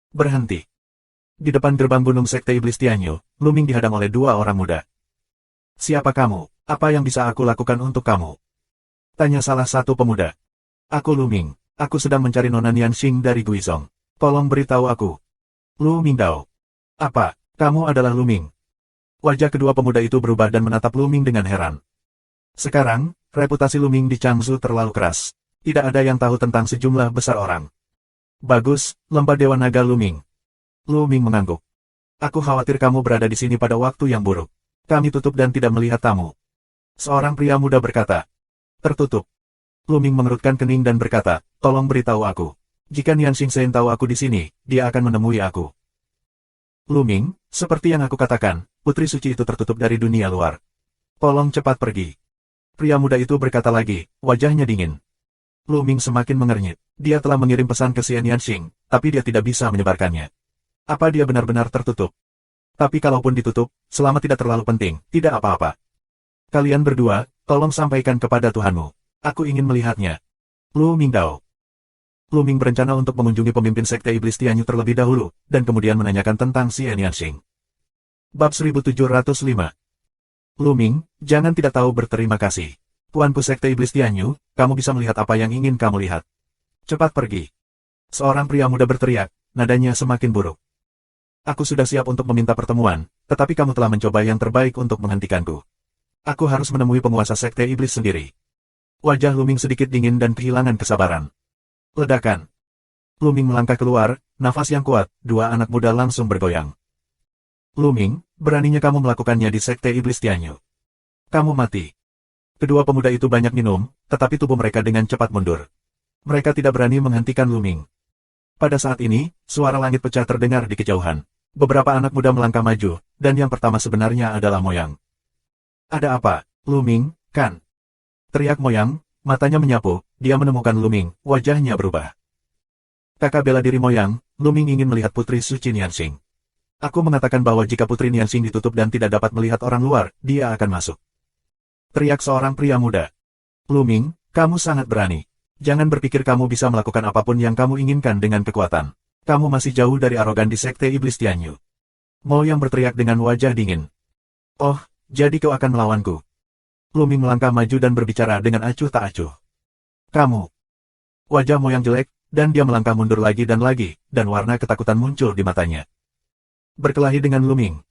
Berhenti. Di depan gerbang gunung Sekte Iblis Tianyu, Luming dihadang oleh 2 orang muda. Siapa kamu? Apa yang bisa aku lakukan untuk kamu? Tanya salah satu pemuda. Aku Luming. Aku sedang mencari Nona Nianxing dari Guizhong. Tolong beritahu aku. Lu Mingdao. Apa? Kamu adalah Luming? Wajah kedua pemuda itu berubah dan menatap Luming dengan heran. Sekarang, reputasi Luming di Changzhou terlalu keras. Tidak ada yang tahu tentang sejumlah besar orang. Bagus, lembah Dewa Naga Luming. Luming mengangguk. Aku khawatir kamu berada di sini pada waktu yang buruk. Kami tutup dan tidak melihat tamu. Seorang pria muda berkata. Tertutup. Luming mengerutkan kening dan berkata, tolong beritahu aku. Jika Nian Xingchen tahu aku di sini, dia akan menemui aku. Luming, seperti yang aku katakan, putri suci itu tertutup dari dunia luar. Tolong cepat pergi. Pria muda itu berkata lagi, wajahnya dingin. Luming semakin mengernyit. Dia telah mengirim pesan ke Xian Yanxing, tapi dia tidak bisa menyebarkannya. Apa dia benar-benar tertutup? Tapi kalaupun ditutup, selama tidak terlalu penting, tidak apa-apa. Kalian berdua, tolong sampaikan kepada Tuhanmu. Aku ingin melihatnya. Lu Mingdao. Luming berencana untuk mengunjungi pemimpin Sekte Iblis Tianyu terlebih dahulu, dan kemudian menanyakan tentang Xian Yanxing. Bab 1705. Luming, jangan tidak tahu berterima kasih. Tuanku Sekte Iblis Tianyu, kamu bisa melihat apa yang ingin kamu lihat. Cepat pergi. Seorang pria muda berteriak, nadanya semakin buruk. Aku sudah siap untuk meminta pertemuan, tetapi kamu telah mencoba yang terbaik untuk menghentikanku. Aku harus menemui penguasa Sekte Iblis sendiri. Wajah Luming sedikit dingin dan kehilangan kesabaran. Ledakan. Luming melangkah keluar, nafas yang kuat, dua anak muda langsung bergoyang. Luming, beraninya kamu melakukannya di Sekte Iblis Tianyu. Kamu mati. Kedua pemuda itu banyak minum, tetapi tubuh mereka dengan cepat mundur. Mereka tidak berani menghentikan Luming. Pada saat ini, suara langit pecah terdengar di kejauhan. Beberapa anak muda melangkah maju, dan yang pertama sebenarnya adalah Moyang. Ada apa, Luming, kan? Teriak Moyang, matanya menyapu, dia menemukan Luming, wajahnya berubah. Kakak bela diri Moyang, Luming ingin melihat Putri Suci Nianxing. Aku mengatakan bahwa jika Putri Nianxing ditutup dan tidak dapat melihat orang luar, dia akan masuk. Teriak seorang pria muda. Luming, kamu sangat berani. Jangan berpikir kamu bisa melakukan apapun yang kamu inginkan dengan kekuatan. Kamu masih jauh dari arogan di Sekte Iblis Tianyu. Moyang berteriak dengan wajah dingin. Oh, jadi kau akan melawanku. Luming melangkah maju dan berbicara dengan acuh tak acuh. Kamu. Wajah Moyang jelek, dan dia melangkah mundur lagi, dan warna ketakutan muncul di matanya. Berkelahi dengan Luming.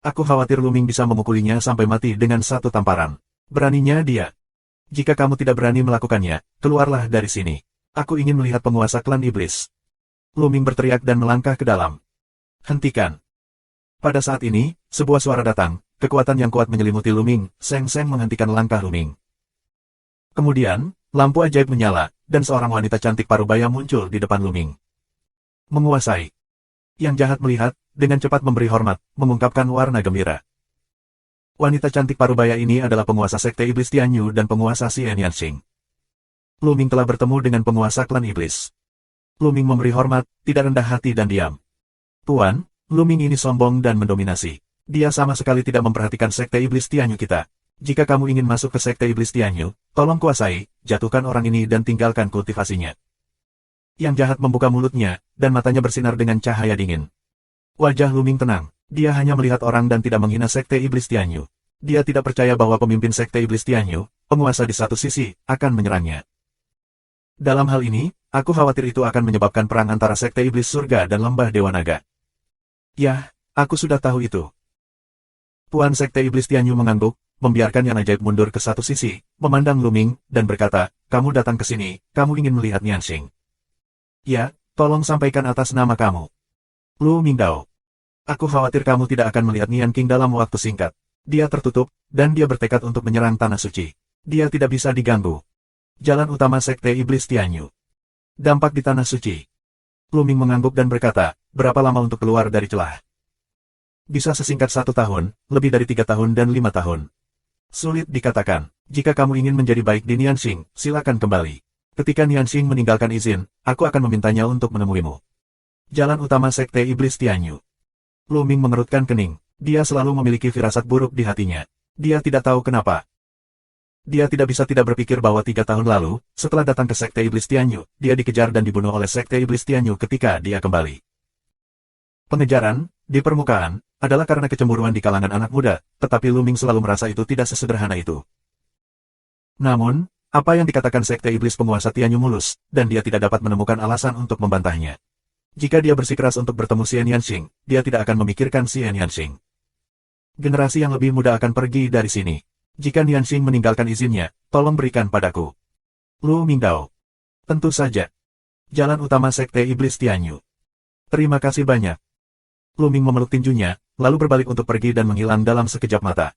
Aku khawatir Luming bisa memukulinya sampai mati dengan satu tamparan. Beraninya dia. Jika kamu tidak berani melakukannya, keluarlah dari sini. Aku ingin melihat penguasa klan iblis. Luming berteriak dan melangkah ke dalam. Hentikan. Pada saat ini, sebuah suara datang, kekuatan yang kuat menyelimuti Luming, Seng Seng menghentikan langkah Luming. Kemudian, lampu ajaib menyala, dan seorang wanita cantik parubaya muncul di depan Luming. Menguasai. Yang jahat melihat, dengan cepat memberi hormat, mengungkapkan warna gembira. Wanita cantik parubaya ini adalah penguasa Sekte Iblis Tianyu dan penguasa Xian Yanxing. Luming telah bertemu dengan penguasa klan iblis. Luming memberi hormat, tidak rendah hati dan diam. Tuan, Luming ini sombong dan mendominasi. Dia sama sekali tidak memperhatikan Sekte Iblis Tianyu kita. Jika kamu ingin masuk ke Sekte Iblis Tianyu, tolong kuasai, jatuhkan orang ini dan tinggalkan kultivasinya. Yang jahat membuka mulutnya, dan matanya bersinar dengan cahaya dingin. Wajah Luming tenang. Dia hanya melihat orang dan tidak menghina Sekte Iblis Tianyu. Dia tidak percaya bahwa pemimpin Sekte Iblis Tianyu, penguasa di satu sisi, akan menyerangnya. Dalam hal ini, aku khawatir itu akan menyebabkan perang antara Sekte Iblis Surga dan Lembah Dewa Naga. Yah, aku sudah tahu itu. Tuan Sekte Iblis Tianyu mengangguk, membiarkan yang ajaib mundur ke satu sisi, memandang Luming, dan berkata, kamu datang ke sini, kamu ingin melihat Nianxing. Ya, tolong sampaikan atas nama kamu. Lu Mingdao. Aku khawatir kamu tidak akan melihat Nian King dalam waktu singkat. Dia tertutup, dan dia bertekad untuk menyerang Tanah Suci. Dia tidak bisa diganggu. Jalan utama Sekte Iblis Tianyu. Dampak di Tanah Suci. Luming mengangguk dan berkata, berapa lama untuk keluar dari celah? Bisa sesingkat 1 tahun, lebih dari 3 tahun dan 5 tahun. Sulit dikatakan. Jika kamu ingin menjadi baik di Nianxing, silakan kembali. Ketika Nianxing meninggalkan izin, aku akan memintanya untuk menemuimu. Jalan utama Sekte Iblis Tianyu. Luming mengerutkan kening. Dia selalu memiliki firasat buruk di hatinya. Dia tidak tahu kenapa. Dia tidak bisa tidak berpikir bahwa 3 tahun lalu, setelah datang ke Sekte Iblis Tianyu, dia dikejar dan dibunuh oleh Sekte Iblis Tianyu ketika dia kembali. Pengejaran, di permukaan, adalah karena kecemburuan di kalangan anak muda, tetapi Luming selalu merasa itu tidak sesederhana itu. Namun, apa yang dikatakan Sekte Iblis penguasa Tianyu mulus, dan dia tidak dapat menemukan alasan untuk membantahnya. Jika dia bersikeras untuk bertemu Xian Yanxing, dia tidak akan memikirkan Xian Yanxing. Generasi yang lebih muda akan pergi dari sini. Jika Nianxing meninggalkan izinnya, tolong berikan padaku. Lu Mingdao. Tentu saja. Jalan utama Sekte Iblis Tianyu. Terima kasih banyak. Lu Ming memeluk tinjunya, lalu berbalik untuk pergi dan menghilang dalam sekejap mata.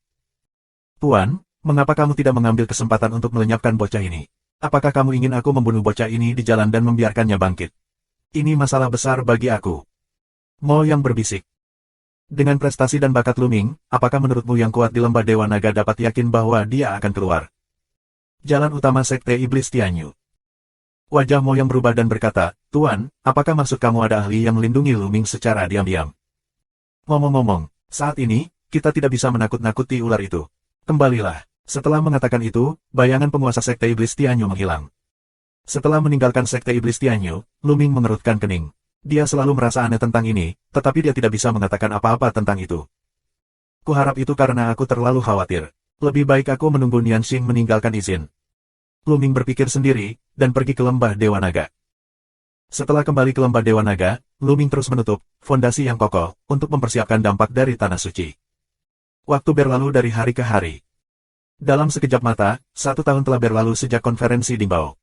Tuan, mengapa kamu tidak mengambil kesempatan untuk melenyapkan bocah ini? Apakah kamu ingin aku membunuh bocah ini di jalan dan membiarkannya bangkit? Ini masalah besar bagi aku. Mo yang berbisik. Dengan prestasi dan bakat Lu Ming, apakah menurutmu yang kuat di lembah Dewa Naga dapat yakin bahwa dia akan keluar? Jalan utama Sekte Iblis Tianyu. Wajah Mo yang berubah dan berkata, Tuan, apakah maksud kamu ada ahli yang melindungi Lu Ming secara diam-diam? Ngomong-ngomong, saat ini, kita tidak bisa menakut-nakuti ular itu. Kembalilah. Setelah mengatakan itu, bayangan penguasa Sekte Iblis Tianyu menghilang. Setelah meninggalkan Sekte Iblis Tianyu, Lu Ming mengerutkan kening. Dia selalu merasa aneh tentang ini, tetapi dia tidak bisa mengatakan apa-apa tentang itu. Kuharap itu karena aku terlalu khawatir. Lebih baik aku menunggu Nianxing meninggalkan izin. Lu Ming berpikir sendiri, dan pergi ke lembah Dewa Naga. Setelah kembali ke lembah Dewa Naga, Lu Ming terus menutup fondasi yang kokoh untuk mempersiapkan dampak dari Tanah Suci. Waktu berlalu dari hari ke hari. Dalam sekejap mata, 1 tahun telah berlalu sejak konferensi Dingbao.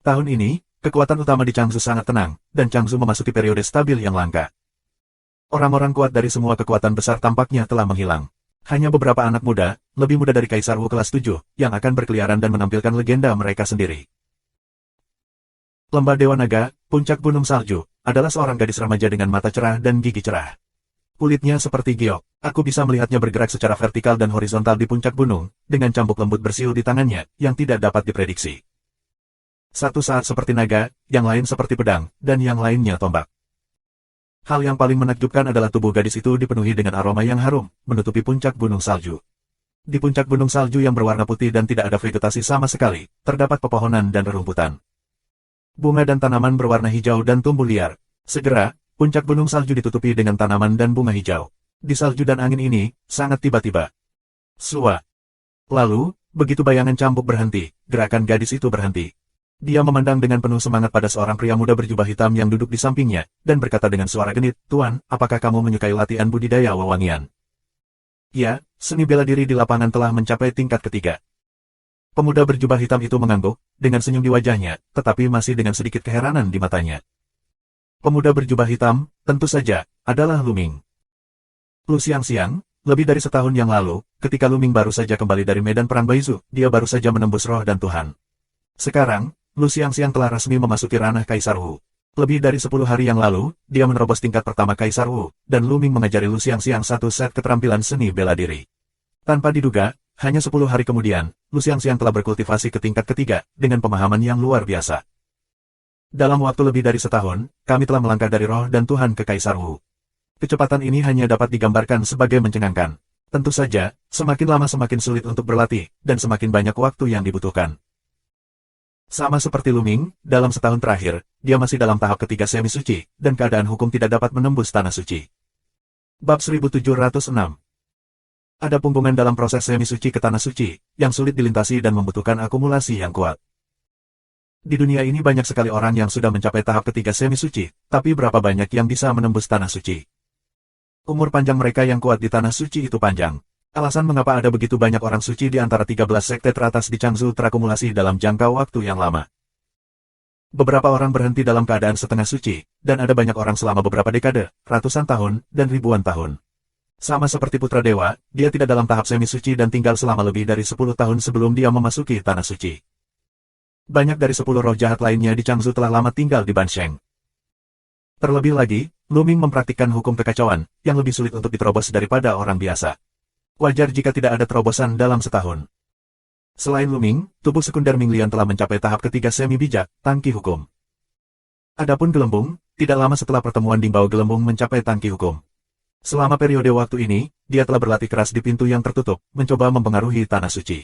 Tahun ini, kekuatan utama di Changzhou sangat tenang, dan Changzhou memasuki periode stabil yang langka. Orang-orang kuat dari semua kekuatan besar tampaknya telah menghilang. Hanya beberapa anak muda, lebih muda dari Kaisar Wu kelas 7, yang akan berkeliaran dan menampilkan legenda mereka sendiri. Lembah Dewa Naga, puncak gunung salju, adalah seorang gadis remaja dengan mata cerah dan gigi cerah. Kulitnya seperti giok, aku bisa melihatnya bergerak secara vertikal dan horizontal di puncak gunung, dengan cambuk lembut bersiul di tangannya, yang tidak dapat diprediksi. Satu saat seperti naga, yang lain seperti pedang, dan yang lainnya tombak. Hal yang paling menakjubkan adalah tubuh gadis itu dipenuhi dengan aroma yang harum, menutupi puncak gunung salju. Di puncak gunung salju yang berwarna putih dan tidak ada vegetasi sama sekali, terdapat pepohonan dan rerumputan. Bunga dan tanaman berwarna hijau dan tumbuh liar. Segera, puncak gunung salju ditutupi dengan tanaman dan bunga hijau. Di salju dan angin ini, sangat tiba-tiba. Sua. Lalu, begitu bayangan cambuk berhenti, gerakan gadis itu berhenti. Dia memandang dengan penuh semangat pada seorang pria muda berjubah hitam yang duduk di sampingnya, dan berkata dengan suara genit, Tuan, apakah kamu menyukai latihan budidaya wewangian? Ya, seni bela diri di lapangan telah mencapai tingkat ketiga. Pemuda berjubah hitam itu mengangguk, dengan senyum di wajahnya, tetapi masih dengan sedikit keheranan di matanya. Pemuda berjubah hitam, tentu saja, adalah Lu Ming. Lu siang-siang, lebih dari setahun yang lalu, ketika Lu Ming baru saja kembali dari medan perang Baizu, dia baru saja menembus roh dan Tuhan. Sekarang, Lu siang-siang telah resmi memasuki ranah Kaisar Wu. Lebih dari 10 hari yang lalu, dia menerobos tingkat pertama Kaisar Wu, dan Lu Ming mengajari Lu siang-siang satu set keterampilan seni bela diri. Tanpa diduga, hanya 10 hari kemudian, Lu siang-siang telah berkultivasi ke tingkat ketiga, dengan pemahaman yang luar biasa. Dalam waktu lebih dari setahun, kami telah melangkah dari roh dan Tuhan ke Kaisar Wu. Kecepatan ini hanya dapat digambarkan sebagai mencengangkan. Tentu saja, semakin lama semakin sulit untuk berlatih, dan semakin banyak waktu yang dibutuhkan. Sama seperti Lu Ming, dalam setahun terakhir, dia masih dalam tahap ketiga semi suci, dan keadaan hukum tidak dapat menembus Tanah Suci. Bab 1706. Ada punggungan dalam proses semi suci ke Tanah Suci, yang sulit dilintasi dan membutuhkan akumulasi yang kuat. Di dunia ini banyak sekali orang yang sudah mencapai tahap ketiga semi suci, tapi berapa banyak yang bisa menembus Tanah Suci? Umur panjang mereka yang kuat di Tanah Suci itu panjang. Alasan mengapa ada begitu banyak orang suci di antara 13 sekte teratas di Changzhou terakumulasi dalam jangka waktu yang lama. Beberapa orang berhenti dalam keadaan setengah suci, dan ada banyak orang selama beberapa dekade, ratusan tahun, dan ribuan tahun. Sama seperti Putra Dewa, dia tidak dalam tahap semi suci dan tinggal selama lebih dari 10 tahun sebelum dia memasuki Tanah Suci. Banyak dari 10 roh jahat lainnya di Changzhou telah lama tinggal di Bansheng. Terlebih lagi, Lu Ming mempraktikkan hukum kekacauan, yang lebih sulit untuk diterobos daripada orang biasa. Wajar jika tidak ada terobosan dalam setahun. Selain Lu Ming, tubuh sekunder Ming Lian telah mencapai tahap ketiga semi bijak, tangki hukum. Adapun Gelembung, tidak lama setelah pertemuan Dingbao Gelembung mencapai tangki hukum. Selama periode waktu ini, dia telah berlatih keras di pintu yang tertutup, mencoba mempengaruhi Tanah Suci.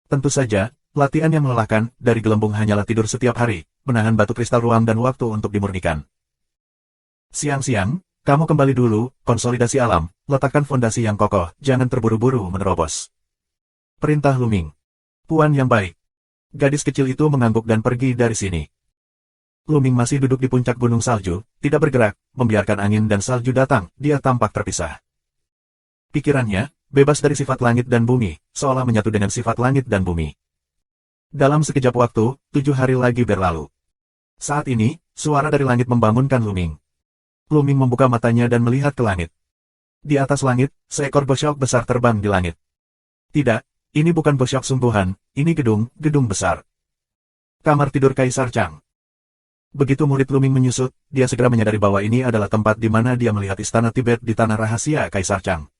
Tentu saja, latihan yang melelahkan dari Gelembung hanyalah tidur setiap hari, menahan batu kristal ruang dan waktu untuk dimurnikan. Siang-siang, kamu kembali dulu, konsolidasi alam, letakkan fondasi yang kokoh, jangan terburu-buru menerobos. Perintah Lu Ming. Puan yang baik. Gadis kecil itu mengangguk dan pergi dari sini. Lu Ming masih duduk di puncak gunung salju, tidak bergerak, membiarkan angin dan salju datang, dia tampak terpisah. Pikirannya, bebas dari sifat langit dan bumi, seolah menyatu dengan sifat langit dan bumi. Dalam sekejap waktu, 7 hari lagi berlalu. Saat ini, suara dari langit membangunkan Luming. Luming membuka matanya dan melihat ke langit. Di atas langit, seekor bosyok besar terbang di langit. Tidak, ini bukan bosyok sungguhan, ini gedung besar. Kamar tidur Kaisar Chang. Begitu murid Luming menyusut, dia segera menyadari bahwa ini adalah tempat di mana dia melihat istana Tibet di tanah rahasia Kaisar Chang.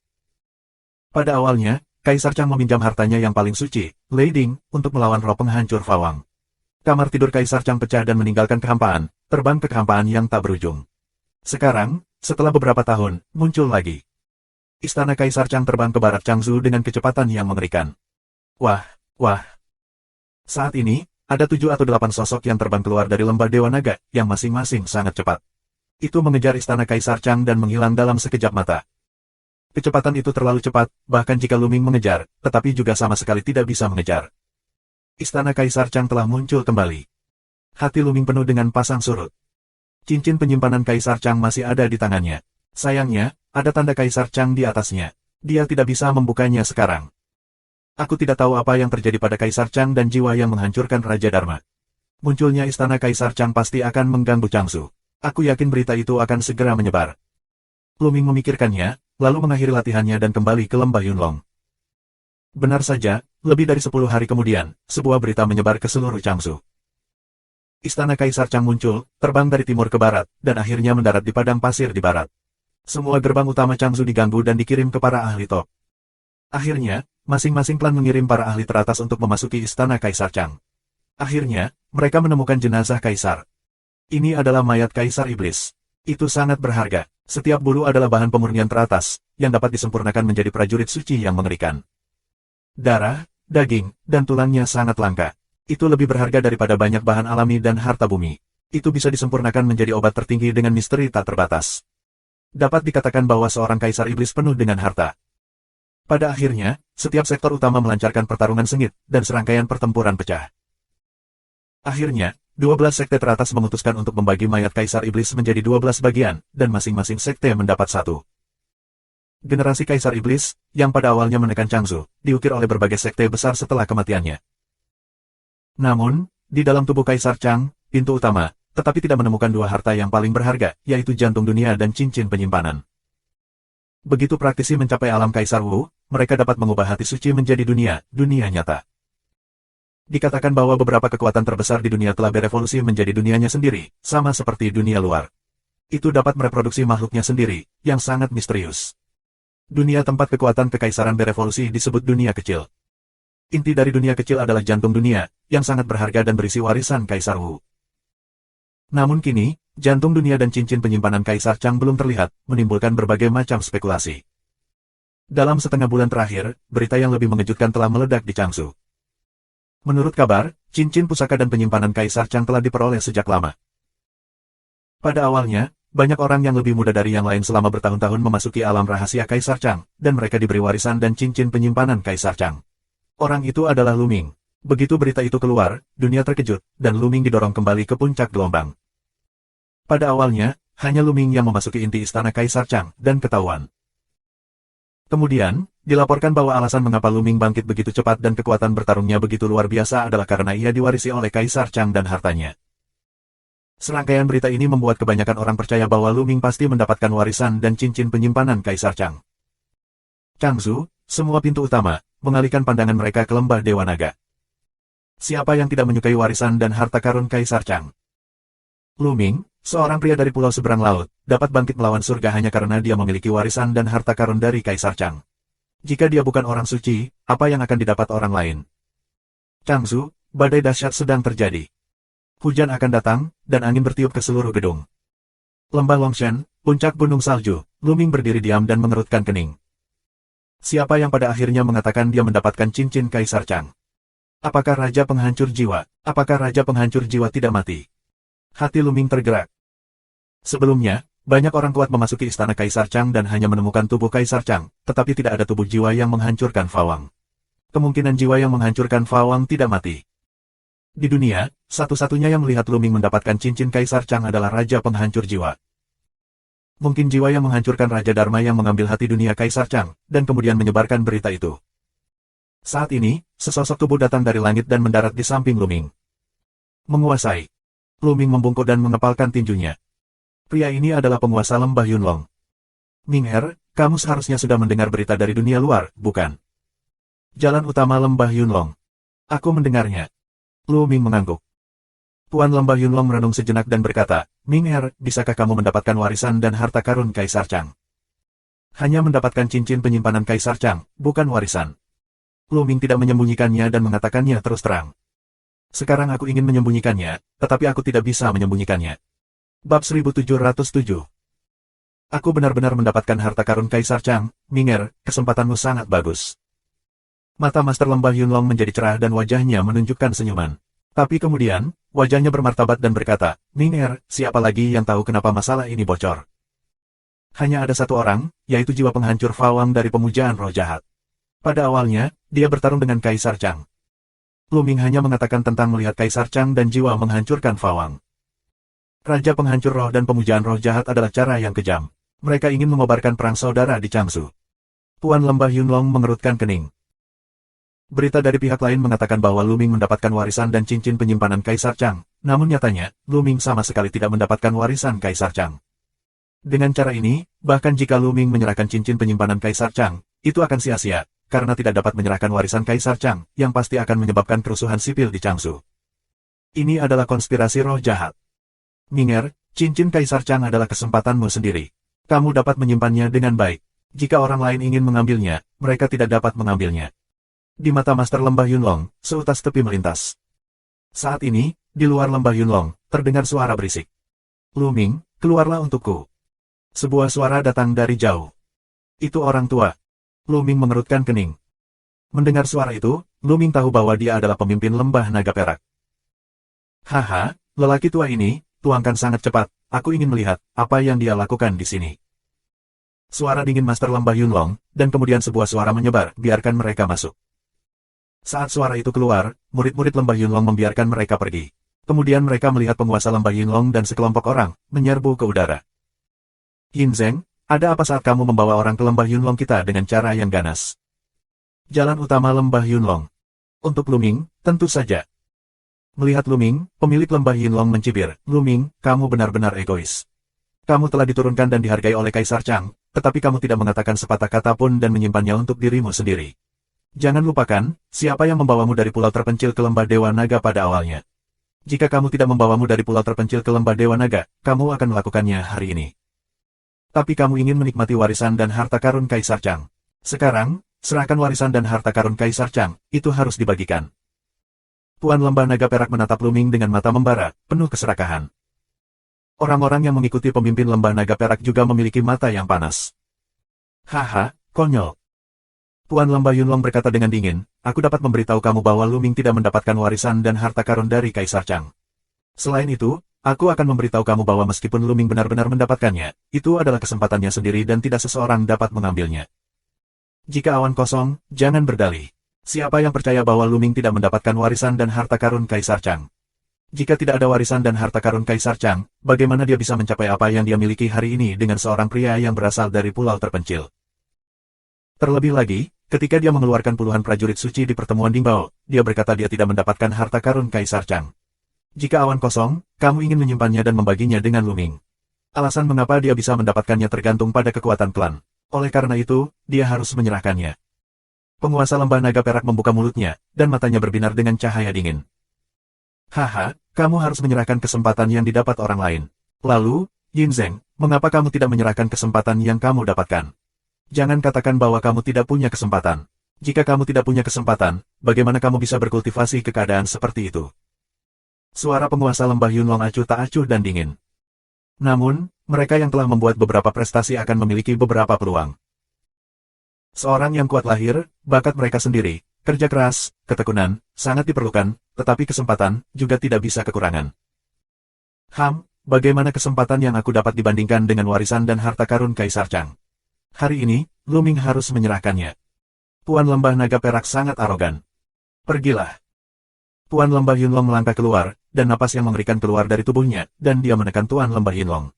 Pada awalnya, Kaisar Chang meminjam hartanya yang paling suci, Lei Ding, untuk melawan roh penghancur Fawang. Kamar tidur Kaisar Chang pecah dan meninggalkan kehampaan, terbang ke kehampaan yang tak berujung. Sekarang, setelah beberapa tahun, muncul lagi. Istana Kaisar Chang terbang ke barat Changzhou dengan kecepatan yang mengerikan. Wah. Saat ini, ada 7 atau 8 sosok yang terbang keluar dari lembah Dewa Naga, yang masing-masing sangat cepat. Itu mengejar istana Kaisar Chang dan menghilang dalam sekejap mata. Kecepatan itu terlalu cepat, bahkan jika Luming mengejar, tetapi juga sama sekali tidak bisa mengejar. Istana Kaisar Chang telah muncul kembali. Hati Luming penuh dengan pasang surut. Cincin penyimpanan Kaisar Chang masih ada di tangannya. Sayangnya, ada tanda Kaisar Chang di atasnya. Dia tidak bisa membukanya sekarang. Aku tidak tahu apa yang terjadi pada Kaisar Chang dan jiwa yang menghancurkan Raja Dharma. Munculnya istana Kaisar Chang pasti akan mengganggu Changzhou. Aku yakin berita itu akan segera menyebar. Luming memikirkannya, lalu mengakhiri latihannya dan kembali ke lembah Yunlong. Benar saja, lebih dari 10 hari kemudian, sebuah berita menyebar ke seluruh Changzhou. Istana Kaisar Chang muncul, terbang dari timur ke barat, dan akhirnya mendarat di padang pasir di barat. Semua gerbang utama Changzhou diganggu dan dikirim ke para ahli top. Akhirnya, masing-masing klan mengirim para ahli teratas untuk memasuki istana Kaisar Chang. Akhirnya, mereka menemukan jenazah Kaisar. Ini adalah mayat Kaisar Iblis. Itu sangat berharga. Setiap bulu adalah bahan pemurnian teratas, yang dapat disempurnakan menjadi prajurit suci yang mengerikan. Darah, daging, dan tulangnya sangat langka. Itu lebih berharga daripada banyak bahan alami dan harta bumi. Itu bisa disempurnakan menjadi obat tertinggi dengan misteri tak terbatas. Dapat dikatakan bahwa seorang Kaisar Iblis penuh dengan harta. Pada akhirnya, setiap sektor utama melancarkan pertarungan sengit, dan serangkaian pertempuran pecah. Akhirnya, 12 sekte teratas memutuskan untuk membagi mayat Kaisar Iblis menjadi 12 bagian, dan masing-masing sekte mendapat satu. Generasi Kaisar Iblis, yang pada awalnya menekan Changzhou, diukir oleh berbagai sekte besar setelah kematiannya. Namun, di dalam tubuh Kaisar Chang, pintu utama, tetapi tidak menemukan dua harta yang paling berharga, yaitu jantung dunia dan cincin penyimpanan. Begitu praktisi mencapai alam Kaisar Wu, mereka dapat mengubah hati suci menjadi dunia nyata. Dikatakan bahwa beberapa kekuatan terbesar di dunia telah berevolusi menjadi dunianya sendiri, sama seperti dunia luar. Itu dapat mereproduksi makhluknya sendiri, yang sangat misterius. Dunia tempat kekuatan kekaisaran berevolusi disebut dunia kecil. Inti dari dunia kecil adalah jantung dunia, yang sangat berharga dan berisi warisan Kaisar Wu. Namun kini, jantung dunia dan cincin penyimpanan Kaisar Chang belum terlihat, menimbulkan berbagai macam spekulasi. Dalam setengah bulan terakhir, berita yang lebih mengejutkan telah meledak di Changzhou. Menurut kabar, cincin pusaka dan penyimpanan Kaisar Chang telah diperoleh sejak lama. Pada awalnya, banyak orang yang lebih muda dari yang lain selama bertahun-tahun memasuki alam rahasia Kaisar Chang, dan mereka diberi warisan dan cincin penyimpanan Kaisar Chang. Orang itu adalah Luming. Begitu berita itu keluar, dunia terkejut, dan Luming didorong kembali ke puncak gelombang. Pada awalnya, hanya Luming yang memasuki inti istana Kaisar Chang, dan ketahuan. Kemudian, dilaporkan bahwa alasan mengapa Luming bangkit begitu cepat dan kekuatan bertarungnya begitu luar biasa adalah karena ia diwarisi oleh Kaisar Chang dan hartanya. Serangkaian berita ini membuat kebanyakan orang percaya bahwa Luming pasti mendapatkan warisan dan cincin penyimpanan Kaisar Chang. Changzhou, semua pintu utama, mengalihkan pandangan mereka ke lembah Dewa Naga. Siapa yang tidak menyukai warisan dan harta karun Kaisar Chang? Luming, seorang pria dari pulau seberang laut, dapat bangkit melawan surga hanya karena dia memiliki warisan dan harta karun dari Kaisar Chang. Jika dia bukan orang suci, apa yang akan didapat orang lain? Changzhou, badai dahsyat sedang terjadi. Hujan akan datang, dan angin bertiup ke seluruh gedung. Lembah Longshan, puncak gunung salju, Luming berdiri diam dan mengerutkan kening. Siapa yang pada akhirnya mengatakan dia mendapatkan cincin Kaisar Chang? Apakah Raja Penghancur Jiwa? Apakah Raja Penghancur Jiwa tidak mati? Hati Luming tergerak. Sebelumnya, banyak orang kuat memasuki istana Kaisar Chang dan hanya menemukan tubuh Kaisar Chang, tetapi tidak ada tubuh jiwa yang menghancurkan Fawang. Kemungkinan jiwa yang menghancurkan Fawang tidak mati. Di dunia, satu-satunya yang melihat Luming mendapatkan cincin Kaisar Chang adalah Raja Penghancur Jiwa. Mungkin jiwa yang menghancurkan Raja Dharma yang mengambil hati dunia Kaisar Chang, dan kemudian menyebarkan berita itu. Saat ini, sesosok tubuh datang dari langit dan mendarat di samping Lu Ming. Menguasai. Lu Ming membungkuk dan mengepalkan tinjunya. Pria ini adalah penguasa lembah Yunlong. Ming'er, kamu seharusnya sudah mendengar berita dari dunia luar, bukan? Jalan utama lembah Yunlong. Aku mendengarnya. Lu Ming mengangguk. Tuan lembah Yunlong merenung sejenak dan berkata, Ming'er, bisakah kamu mendapatkan warisan dan harta karun Kaisar Chang? Hanya mendapatkan cincin penyimpanan Kaisar Chang, bukan warisan. Lu Ming tidak menyembunyikannya dan mengatakannya terus terang. Sekarang aku ingin menyembunyikannya, tetapi aku tidak bisa menyembunyikannya. Bab 1707. Aku benar-benar mendapatkan harta karun Kaisar Chang, Ming'er, kesempatanmu sangat bagus. Mata Master Lembah Yunlong menjadi cerah dan wajahnya menunjukkan senyuman. Tapi kemudian, wajahnya bermartabat dan berkata, Ming'er, siapa lagi yang tahu kenapa masalah ini bocor? Hanya ada satu orang, yaitu jiwa penghancur Fawang dari pemujaan roh jahat. Pada awalnya, dia bertarung dengan Kaisar Chang. Lu Ming hanya mengatakan tentang melihat Kaisar Chang dan jiwa menghancurkan Fawang. Raja penghancur roh dan pemujaan roh jahat adalah cara yang kejam. Mereka ingin mengobarkan perang saudara di Changsu. Tuan Lembah Yunlong mengerutkan kening. Berita dari pihak lain mengatakan bahwa Lu Ming mendapatkan warisan dan cincin penyimpanan Kaisar Chang, namun nyatanya, Lu Ming sama sekali tidak mendapatkan warisan Kaisar Chang. Dengan cara ini, bahkan jika Lu Ming menyerahkan cincin penyimpanan Kaisar Chang, itu akan sia-sia, karena tidak dapat menyerahkan warisan Kaisar Chang, yang pasti akan menyebabkan kerusuhan sipil di Changsu. Ini adalah konspirasi roh jahat. Ming'er, cincin Kaisar Chang adalah kesempatanmu sendiri. Kamu dapat menyimpannya dengan baik. Jika orang lain ingin mengambilnya, mereka tidak dapat mengambilnya. Di mata Master Lembah Yunlong, seutas tepi melintas. Saat ini, di luar Lembah Yunlong, terdengar suara berisik. Lu Ming, keluarlah untukku. Sebuah suara datang dari jauh. Itu orang tua. Lu Ming mengerutkan kening. Mendengar suara itu, Lu Ming tahu bahwa dia adalah pemimpin Lembah Naga Perak. Haha, lelaki tua ini, tuangkan sangat cepat, aku ingin melihat apa yang dia lakukan di sini. Suara dingin Master Lembah Yunlong, dan kemudian sebuah suara menyebar, biarkan mereka masuk. Saat suara itu keluar, murid-murid Lembah Yunlong membiarkan mereka pergi. Kemudian mereka melihat penguasa Lembah Yunlong dan sekelompok orang, menyerbu ke udara. Yin Zeng, ada apa saat kamu membawa orang ke Lembah Yunlong kita dengan cara yang ganas? Jalan utama Lembah Yunlong. Untuk Lu Ming, tentu saja. Melihat Lu Ming, pemilik Lembah Yunlong mencibir, Lu Ming, kamu benar-benar egois. Kamu telah diturunkan dan dihargai oleh Kaisar Chang, tetapi kamu tidak mengatakan sepatah kata pun dan menyimpannya untuk dirimu sendiri. Jangan lupakan, siapa yang membawamu dari pulau terpencil ke Lembah Dewa Naga pada awalnya. Jika kamu tidak membawamu dari pulau terpencil ke Lembah Dewa Naga, kamu akan melakukannya hari ini. Tapi kamu ingin menikmati warisan dan harta karun Kaisar Chang. Sekarang, serahkan warisan dan harta karun Kaisar Chang, itu harus dibagikan. Tuan Lembah Naga Perak menatap Lu Ming dengan mata membara, penuh keserakahan. Orang-orang yang mengikuti pemimpin Lembah Naga Perak juga memiliki mata yang panas. Haha, konyol. Tuan Lembah Yunlong berkata dengan dingin, aku dapat memberitahu kamu bahwa Lu Ming tidak mendapatkan warisan dan harta karun dari Kaisar Chang. Selain itu, aku akan memberitahu kamu bahwa meskipun Lu Ming benar-benar mendapatkannya, itu adalah kesempatannya sendiri dan tidak seseorang dapat mengambilnya. Jika awan kosong, jangan berdalih. Siapa yang percaya bahwa Lu Ming tidak mendapatkan warisan dan harta karun Kaisar Chang? Jika tidak ada warisan dan harta karun Kaisar Chang, bagaimana dia bisa mencapai apa yang dia miliki hari ini dengan seorang pria yang berasal dari pulau terpencil? Terlebih lagi, ketika dia mengeluarkan puluhan prajurit suci di pertemuan Dingbao, dia berkata dia tidak mendapatkan harta karun Kaisar Chang. Jika awan kosong, kamu ingin menyimpannya dan membaginya dengan Lu Ming. Alasan mengapa dia bisa mendapatkannya tergantung pada kekuatan klan. Oleh karena itu, dia harus menyerahkannya. Penguasa Lembah Naga Perak membuka mulutnya, dan matanya berbinar dengan cahaya dingin. Haha, kamu harus menyerahkan kesempatan yang didapat orang lain. Lalu, Yin Zeng, mengapa kamu tidak menyerahkan kesempatan yang kamu dapatkan? Jangan katakan bahwa kamu tidak punya kesempatan. Jika kamu tidak punya kesempatan, bagaimana kamu bisa berkultivasi ke keadaan seperti itu? Suara penguasa Lembah Yunlong acuh tak acuh dan dingin. Namun, mereka yang telah membuat beberapa prestasi akan memiliki beberapa peluang. Seorang yang kuat lahir, bakat mereka sendiri, kerja keras, ketekunan, sangat diperlukan, tetapi kesempatan juga tidak bisa kekurangan. Bagaimana kesempatan yang aku dapat dibandingkan dengan warisan dan harta karun Kaisar Chang? Hari ini, Lu Ming harus menyerahkannya. Tuan Lembah Naga Perak sangat arogan. Pergilah. Tuan Lembah Yunlong melangkah keluar, dan napas yang mengerikan keluar dari tubuhnya, dan dia menekan Tuan Lembah Yunlong.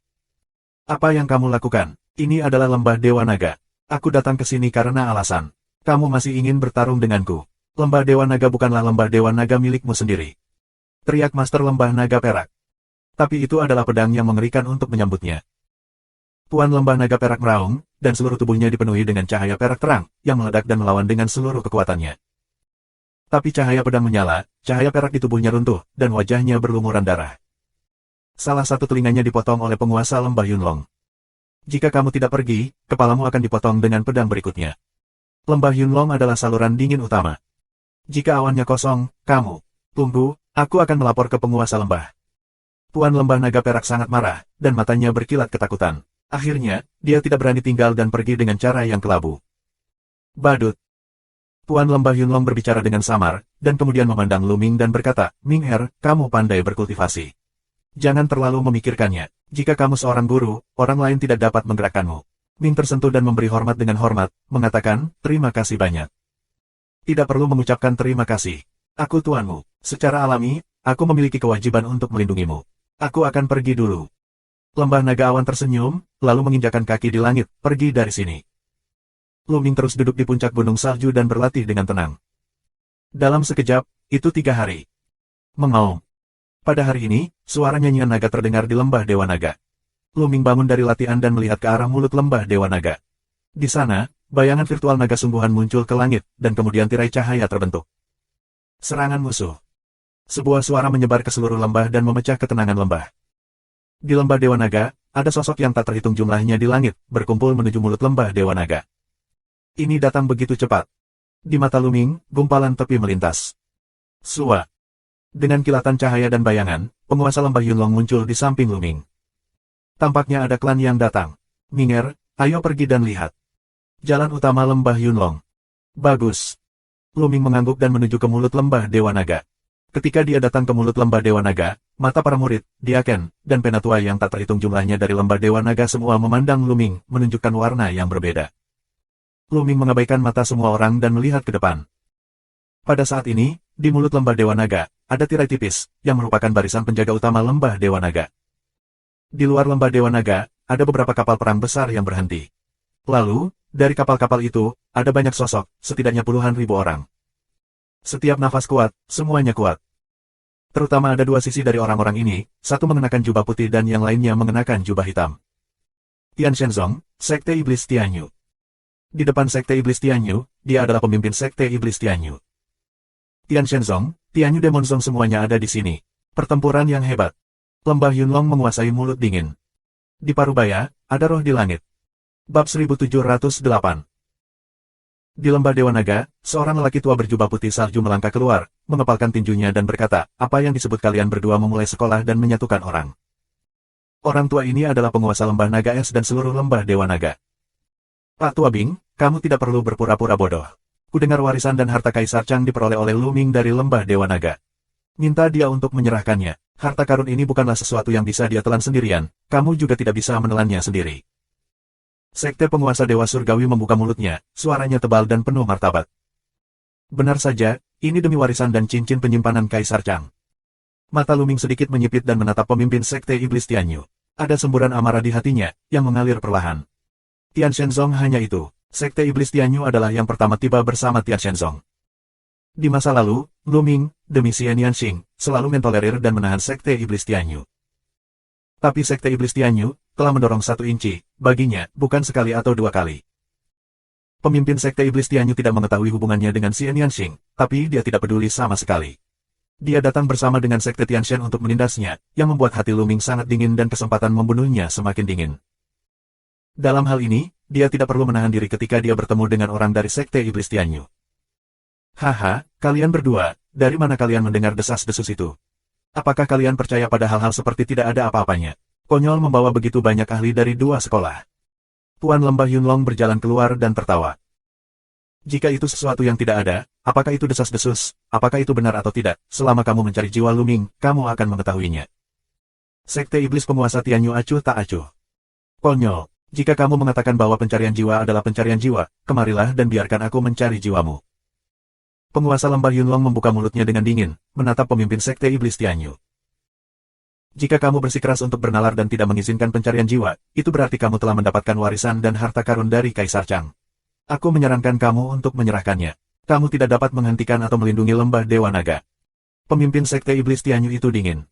Apa yang kamu lakukan? Ini adalah lembah Dewa Naga. Aku datang ke sini karena alasan. Kamu masih ingin bertarung denganku. Lembah Dewa Naga bukanlah lembah Dewa Naga milikmu sendiri. Teriak Master Lembah Naga Perak. Tapi itu adalah pedang yang mengerikan untuk menyambutnya. Tuan Lembah Naga Perak meraung, dan seluruh tubuhnya dipenuhi dengan cahaya perak terang, yang meledak dan melawan dengan seluruh kekuatannya. Tapi cahaya pedang menyala, cahaya perak di tubuhnya runtuh, dan wajahnya berlumuran darah. Salah satu telinganya dipotong oleh penguasa lembah Yunlong. Jika kamu tidak pergi, kepalamu akan dipotong dengan pedang berikutnya. Lembah Yunlong adalah saluran dingin utama. Jika awannya kosong, kamu, tunggu, aku akan melapor ke penguasa lembah. Tuan Lembah Naga Perak sangat marah, dan matanya berkilat ketakutan. Akhirnya, dia tidak berani tinggal dan pergi dengan cara yang kelabu. Badut. Tuan Lembah Yunlong berbicara dengan samar, dan kemudian memandang Lu Ming dan berkata, Ming-er, kamu pandai berkultivasi. Jangan terlalu memikirkannya. Jika kamu seorang guru, orang lain tidak dapat menggerakkanmu. Ming tersentuh dan memberi hormat dengan hormat, mengatakan, terima kasih banyak. Tidak perlu mengucapkan terima kasih. Aku tuanmu. Secara alami, aku memiliki kewajiban untuk melindungimu. Aku akan pergi dulu. Lembah Naga Awan tersenyum, lalu menginjakkan kaki di langit, pergi dari sini. Lu Ming terus duduk di puncak gunung salju dan berlatih dengan tenang. Dalam sekejap, itu 3 hari. Mengaum. Pada hari ini, suara nyanyian naga terdengar di lembah Dewa Naga. Lu Ming bangun dari latihan dan melihat ke arah mulut lembah Dewa Naga. Di sana, bayangan virtual naga sungguhan muncul ke langit, dan kemudian tirai cahaya terbentuk. Serangan musuh. Sebuah suara menyebar ke seluruh lembah dan memecah ketenangan lembah. Di lembah Dewa Naga, ada sosok yang tak terhitung jumlahnya di langit, berkumpul menuju mulut lembah Dewa Naga. Ini datang begitu cepat. Di mata Lu Ming, gumpalan tepi melintas. Sua. Dengan kilatan cahaya dan bayangan, penguasa lembah Yunlong muncul di samping Lu Ming. Tampaknya ada klan yang datang. Ming-er, ayo pergi dan lihat. Jalan utama lembah Yunlong. Bagus. Lu Ming mengangguk dan menuju ke mulut lembah Dewa Naga. Ketika dia datang ke mulut lembah Dewa Naga, mata para murid, diaken, dan penatua yang tak terhitung jumlahnya dari lembah Dewa Naga semua memandang Lu Ming, menunjukkan warna yang berbeda. Lu Ming mengabaikan mata semua orang dan melihat ke depan. Pada saat ini, di mulut lembah Dewa Naga, ada tirai tipis, yang merupakan barisan penjaga utama lembah Dewa Naga. Di luar lembah Dewa Naga, ada beberapa kapal perang besar yang berhenti. Lalu, dari kapal-kapal itu, ada banyak sosok, setidaknya puluhan ribu orang. Setiap nafas kuat, semuanya kuat. Terutama ada 2 sisi dari orang-orang ini, satu mengenakan jubah putih dan yang lainnya mengenakan jubah hitam. Tian Shenzong, Sekte Iblis Tianyu. Di depan Sekte Iblis Tianyu, dia adalah pemimpin Sekte Iblis Tianyu. Tian Shenzong, Tianyu Demonzong semuanya ada di sini. Pertempuran yang hebat. Lembah Yunlong menguasai mulut dingin. Di Parubaya, ada roh di langit. Bab 1708. Di lembah Dewa Naga, seorang lelaki tua berjubah putih salju melangkah keluar, mengepalkan tinjunya dan berkata, apa yang disebut kalian berdua memulai sekolah dan menyatukan orang. Orang tua ini adalah penguasa lembah Naga Es dan seluruh lembah Dewa Naga. Pak Tua Bing, kamu tidak perlu berpura-pura bodoh. Kudengar warisan dan harta Kaisar Chang diperoleh oleh Lu Ming dari lembah Dewa Naga. Minta dia untuk menyerahkannya. Harta karun ini bukanlah sesuatu yang bisa dia telan sendirian, kamu juga tidak bisa menelannya sendiri. Sekte penguasa Dewa Surgawi membuka mulutnya, suaranya tebal dan penuh martabat. Benar saja, ini demi warisan dan cincin penyimpanan Kaisar Chang. Mata Lu Ming sedikit menyipit dan menatap pemimpin Sekte Iblis Tianyu. Ada semburan amarah di hatinya, yang mengalir perlahan. Tian Shenzong hanya itu. Sekte Iblis Tianyu adalah yang pertama tiba bersama Tian Shenzong. Di masa lalu, Lu Ming, demi Xian Yanxing, selalu mentolerir dan menahan Sekte Iblis Tianyu. Tapi Sekte Iblis Tianyu telah mendorong 1 inci, baginya, bukan sekali atau 2 kali. Pemimpin Sekte Iblis Tianyu tidak mengetahui hubungannya dengan Xian Yanxing, tapi dia tidak peduli sama sekali. Dia datang bersama dengan Sekte Tianshan untuk menindasnya, yang membuat hati Lu Ming sangat dingin dan kesempatan membunuhnya semakin dingin. Dalam hal ini, dia tidak perlu menahan diri ketika dia bertemu dengan orang dari Sekte Iblis Tianyu. Haha, kalian berdua, dari mana kalian mendengar desas-desus itu? Apakah kalian percaya pada hal-hal seperti tidak ada apa-apanya? Konyol membawa begitu banyak ahli dari 2 sekolah. Tuan Lembah Yunlong berjalan keluar dan tertawa. Jika itu sesuatu yang tidak ada, apakah itu desas-desus, apakah itu benar atau tidak, selama kamu mencari jiwa Lu Ming, kamu akan mengetahuinya. Sekte Iblis penguasa Tianyu acuh tak acuh. Konyol, jika kamu mengatakan bahwa pencarian jiwa adalah pencarian jiwa, kemarilah dan biarkan aku mencari jiwamu. Penguasa lembah Yunlong membuka mulutnya dengan dingin, menatap pemimpin Sekte Iblis Tianyu. Jika kamu bersikeras untuk bernalar dan tidak mengizinkan pencarian jiwa, itu berarti kamu telah mendapatkan warisan dan harta karun dari Kaisar Chang. Aku menyarankan kamu untuk menyerahkannya. Kamu tidak dapat menghentikan atau melindungi lembah Dewa Naga. Pemimpin Sekte Iblis Tianyu itu dingin.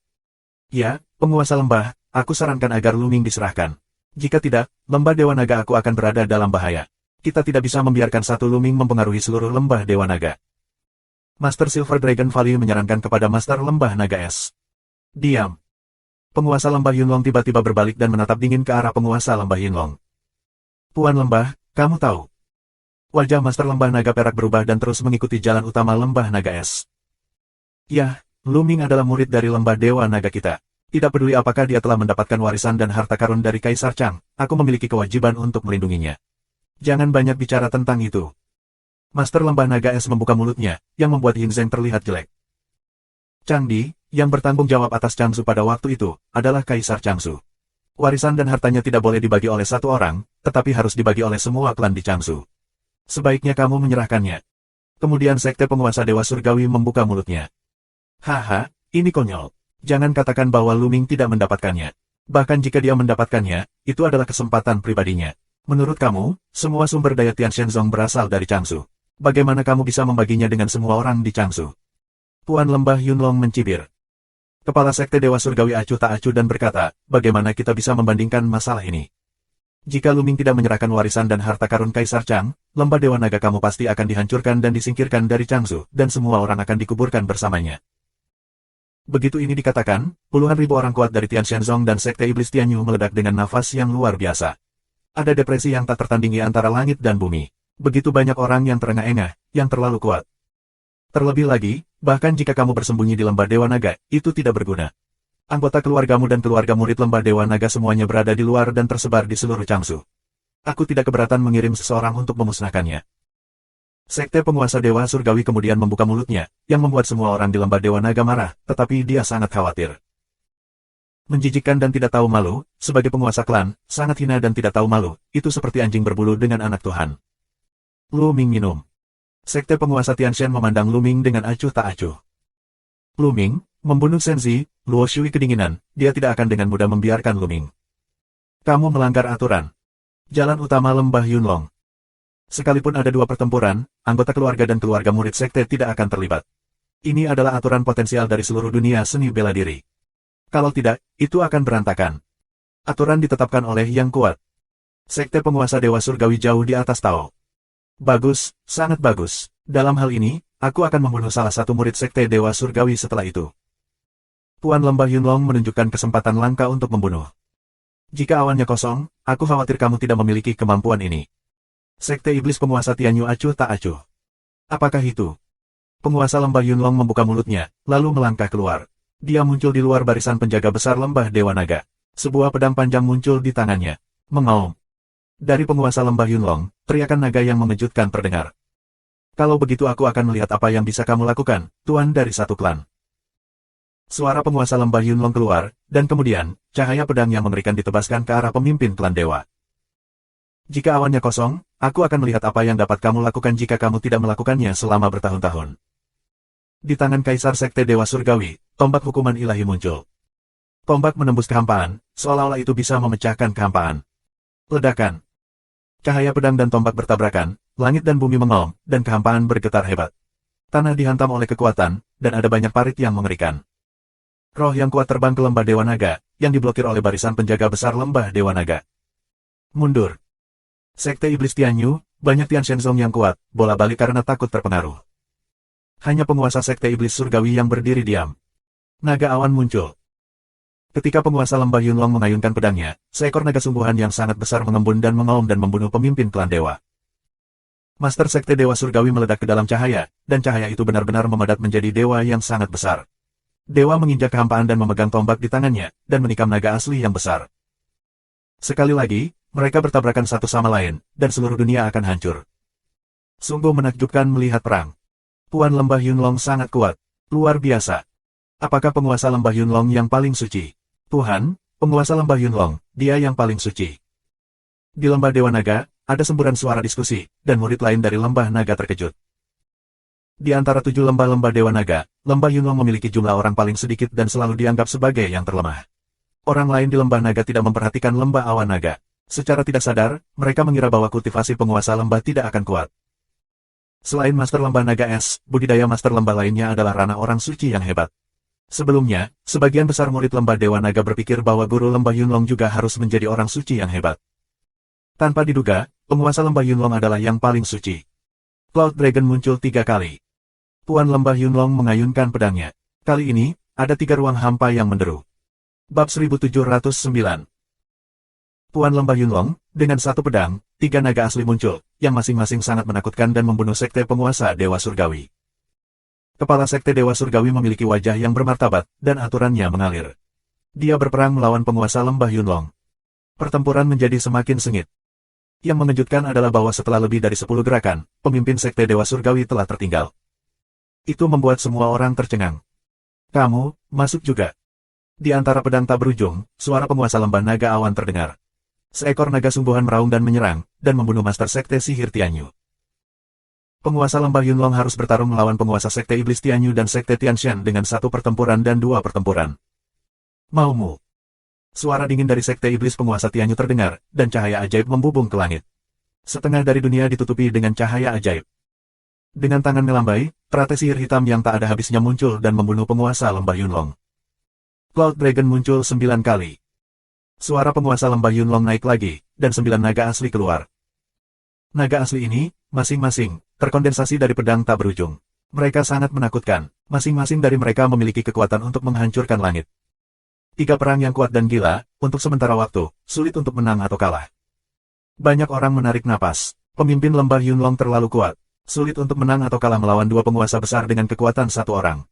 Ya, penguasa lembah, aku sarankan agar Luming diserahkan. Jika tidak, lembah Dewa Naga aku akan berada dalam bahaya. Kita tidak bisa membiarkan satu Luming mempengaruhi seluruh lembah Dewa Naga. Master Silver Dragon Valley menyarankan kepada Master Lembah Naga Es. Diam. Penguasa lembah Yunlong tiba-tiba berbalik dan menatap dingin ke arah penguasa lembah Yunlong. Puan lembah, kamu tahu. Wajah Master Lembah Naga Perak berubah dan terus mengikuti jalan utama Lembah Naga Es. Yah, Luming adalah murid dari lembah Dewa Naga kita. Tidak peduli apakah dia telah mendapatkan warisan dan harta karun dari Kaisar Chang, aku memiliki kewajiban untuk melindunginya. Jangan banyak bicara tentang itu. Master Lembah Naga Es membuka mulutnya, yang membuat Yin Zheng terlihat jelek. Chang Di, yang bertanggung jawab atas Changsu pada waktu itu, adalah Kaisar Changsu. Warisan dan hartanya tidak boleh dibagi oleh satu orang, tetapi harus dibagi oleh semua klan di Changsu. Sebaiknya kamu menyerahkannya. Kemudian Sekte Penguasa Dewa Surgawi membuka mulutnya. Haha, ini konyol. Jangan katakan bahwa Luming tidak mendapatkannya. Bahkan jika dia mendapatkannya, itu adalah kesempatan pribadinya. Menurut kamu, semua sumber daya Tian Shenzong berasal dari Changsu. Bagaimana kamu bisa membaginya dengan semua orang di Changsu? Puan Lembah Yunlong mencibir. Kepala Sekte Dewa Surgawi acuh tak acuh dan berkata, bagaimana kita bisa membandingkan masalah ini? Jika Luming tidak menyerahkan warisan dan harta karun Kaisar Chang, lembah Dewa Naga kamu pasti akan dihancurkan dan disingkirkan dari Changsu, dan semua orang akan dikuburkan bersamanya. Begitu ini dikatakan, puluhan ribu orang kuat dari Tian Shenzong dan Sekte Iblis Tianyu meledak dengan nafas yang luar biasa. Ada depresi yang tak tertandingi antara langit dan bumi. Begitu banyak orang yang terengah-engah, yang terlalu kuat. Terlebih lagi, bahkan jika kamu bersembunyi di lembah Dewa Naga, itu tidak berguna. Anggota keluargamu dan keluarga murid lembah Dewa Naga semuanya berada di luar dan tersebar di seluruh Changsu. Aku tidak keberatan mengirim seseorang untuk memusnahkannya. Sekte Penguasa Dewa Surgawi kemudian membuka mulutnya, yang membuat semua orang di lembah Dewa Naga marah, tetapi dia sangat khawatir. Menjijikkan dan tidak tahu malu, sebagai penguasa klan, sangat hina dan tidak tahu malu, itu seperti anjing berbulu dengan anak Tuhan. Luming minum. Sekte Penguasa Tianshan memandang Luming dengan acuh tak acuh. Luming, membunuh Senzi, Luo Shui kedinginan, dia tidak akan dengan mudah membiarkan Luming. Kamu melanggar aturan. Jalan utama lembah Yunlong. Sekalipun ada dua pertempuran, anggota keluarga dan keluarga murid sekte tidak akan terlibat. Ini adalah aturan potensial dari seluruh dunia seni bela diri. Kalau tidak, itu akan berantakan. Aturan ditetapkan oleh yang kuat. Sekte Penguasa Dewa Surgawi jauh di atas Tao. Bagus, sangat bagus. Dalam hal ini, aku akan membunuh salah satu murid Sekte Dewa Surgawi setelah itu. Puan Lembah Yunlong menunjukkan kesempatan langka untuk membunuh. Jika awannya kosong, aku khawatir kamu tidak memiliki kemampuan ini. Sekte Iblis Penguasa Tianyu acuh tak acuh. Apakah itu? Penguasa Lembah Yunlong membuka mulutnya, lalu melangkah keluar. Dia muncul di luar barisan penjaga besar lembah Dewa Naga. Sebuah pedang panjang muncul di tangannya. Mengaum. Dari penguasa lembah Yunlong, teriakan naga yang mengejutkan terdengar. Kalau begitu aku akan melihat apa yang bisa kamu lakukan, tuan dari satu klan. Suara penguasa lembah Yunlong keluar, dan kemudian, cahaya pedang yang mengerikan ditebaskan ke arah pemimpin klan dewa. Jika awannya kosong, aku akan melihat apa yang dapat kamu lakukan jika kamu tidak melakukannya selama bertahun-tahun. Di tangan Kaisar Sekte Dewa Surgawi, tombak hukuman ilahi muncul. Tombak menembus kehampaan, seolah-olah itu bisa memecahkan kehampaan. Ledakan. Cahaya pedang dan tombak bertabrakan, langit dan bumi mengaum, dan kehampaan bergetar hebat. Tanah dihantam oleh kekuatan, dan ada banyak parit yang mengerikan. Roh yang kuat terbang ke lembah Dewa Naga, yang diblokir oleh barisan penjaga besar lembah Dewa Naga. Mundur. Sekte Iblis Tianyu, banyak Tian Shenzong yang kuat, bola balik karena takut terpengaruh. Hanya penguasa Sekte Iblis Surgawi yang berdiri diam. Naga awan muncul. Ketika penguasa lembah Yunlong mengayunkan pedangnya, seekor naga sungguhan yang sangat besar mengembun dan mengaum dan membunuh pemimpin klan dewa. Master Sekte Dewa Surgawi meledak ke dalam cahaya, dan cahaya itu benar-benar memadat menjadi dewa yang sangat besar. Dewa menginjak kehampaan dan memegang tombak di tangannya, dan menikam naga asli yang besar. Sekali lagi, mereka bertabrakan satu sama lain, dan seluruh dunia akan hancur. Sungguh menakjubkan melihat perang. Puan Lembah Yunlong sangat kuat. Luar biasa. Apakah penguasa Lembah Yunlong yang paling suci? Tuhan, penguasa Lembah Yunlong, dia yang paling suci. Di lembah Dewa Naga, ada semburan suara diskusi, dan murid lain dari lembah naga terkejut. Di antara 7 lembah-lembah Dewa Naga, lembah Yunlong memiliki jumlah orang paling sedikit dan selalu dianggap sebagai yang terlemah. Orang lain di lembah naga tidak memperhatikan lembah awan naga. Secara tidak sadar, mereka mengira bahwa kultivasi penguasa lembah tidak akan kuat. Selain Master Lembah Naga Es, budidaya Master Lembah lainnya adalah ranah orang suci yang hebat. Sebelumnya, sebagian besar murid lembah Dewa Naga berpikir bahwa guru lembah Yunlong juga harus menjadi orang suci yang hebat. Tanpa diduga, penguasa lembah Yunlong adalah yang paling suci. Cloud Dragon muncul 3 kali. Tuan lembah Yunlong mengayunkan pedangnya. Kali ini, ada 3 ruang hampa yang menderu. Bab 1709. Tuan lembah Yunlong, dengan 1 pedang, 3 naga asli muncul, yang masing-masing sangat menakutkan dan membunuh sekte penguasa Dewa Surgawi. Kepala sekte Dewa Surgawi memiliki wajah yang bermartabat, dan aturannya mengalir. Dia berperang melawan penguasa lembah Yunlong. Pertempuran menjadi semakin sengit. Yang mengejutkan adalah bahwa setelah lebih dari 10 gerakan, pemimpin sekte Dewa Surgawi telah tertinggal. Itu membuat semua orang tercengang. Kamu, masuk juga. Di antara pedang tak berujung, suara penguasa lembah naga awan terdengar. Seekor naga sungguhan meraung dan menyerang, dan membunuh Master Sekte Sihir Tianyu. Penguasa lembah Yunlong harus bertarung melawan penguasa Sekte Iblis Tianyu dan Sekte Tianshan dengan 1 pertempuran dan 2 pertempuran. Maumu. Suara dingin dari Sekte Iblis penguasa Tianyu terdengar, dan cahaya ajaib membubung ke langit. Setengah dari dunia ditutupi dengan cahaya ajaib. Dengan tangan melambai, teratai sihir hitam yang tak ada habisnya muncul dan membunuh penguasa lembah Yunlong. Cloud Dragon muncul 9 kali. Suara penguasa lembah Yunlong naik lagi, dan 9 naga asli keluar. Naga asli ini, masing-masing, terkondensasi dari pedang tak berujung. Mereka sangat menakutkan, masing-masing dari mereka memiliki kekuatan untuk menghancurkan langit. 3 perang yang kuat dan gila, untuk sementara waktu, sulit untuk menang atau kalah. Banyak orang menarik napas, pemimpin lembah Yunlong terlalu kuat. Sulit untuk menang atau kalah melawan 2 penguasa besar dengan kekuatan 1 orang.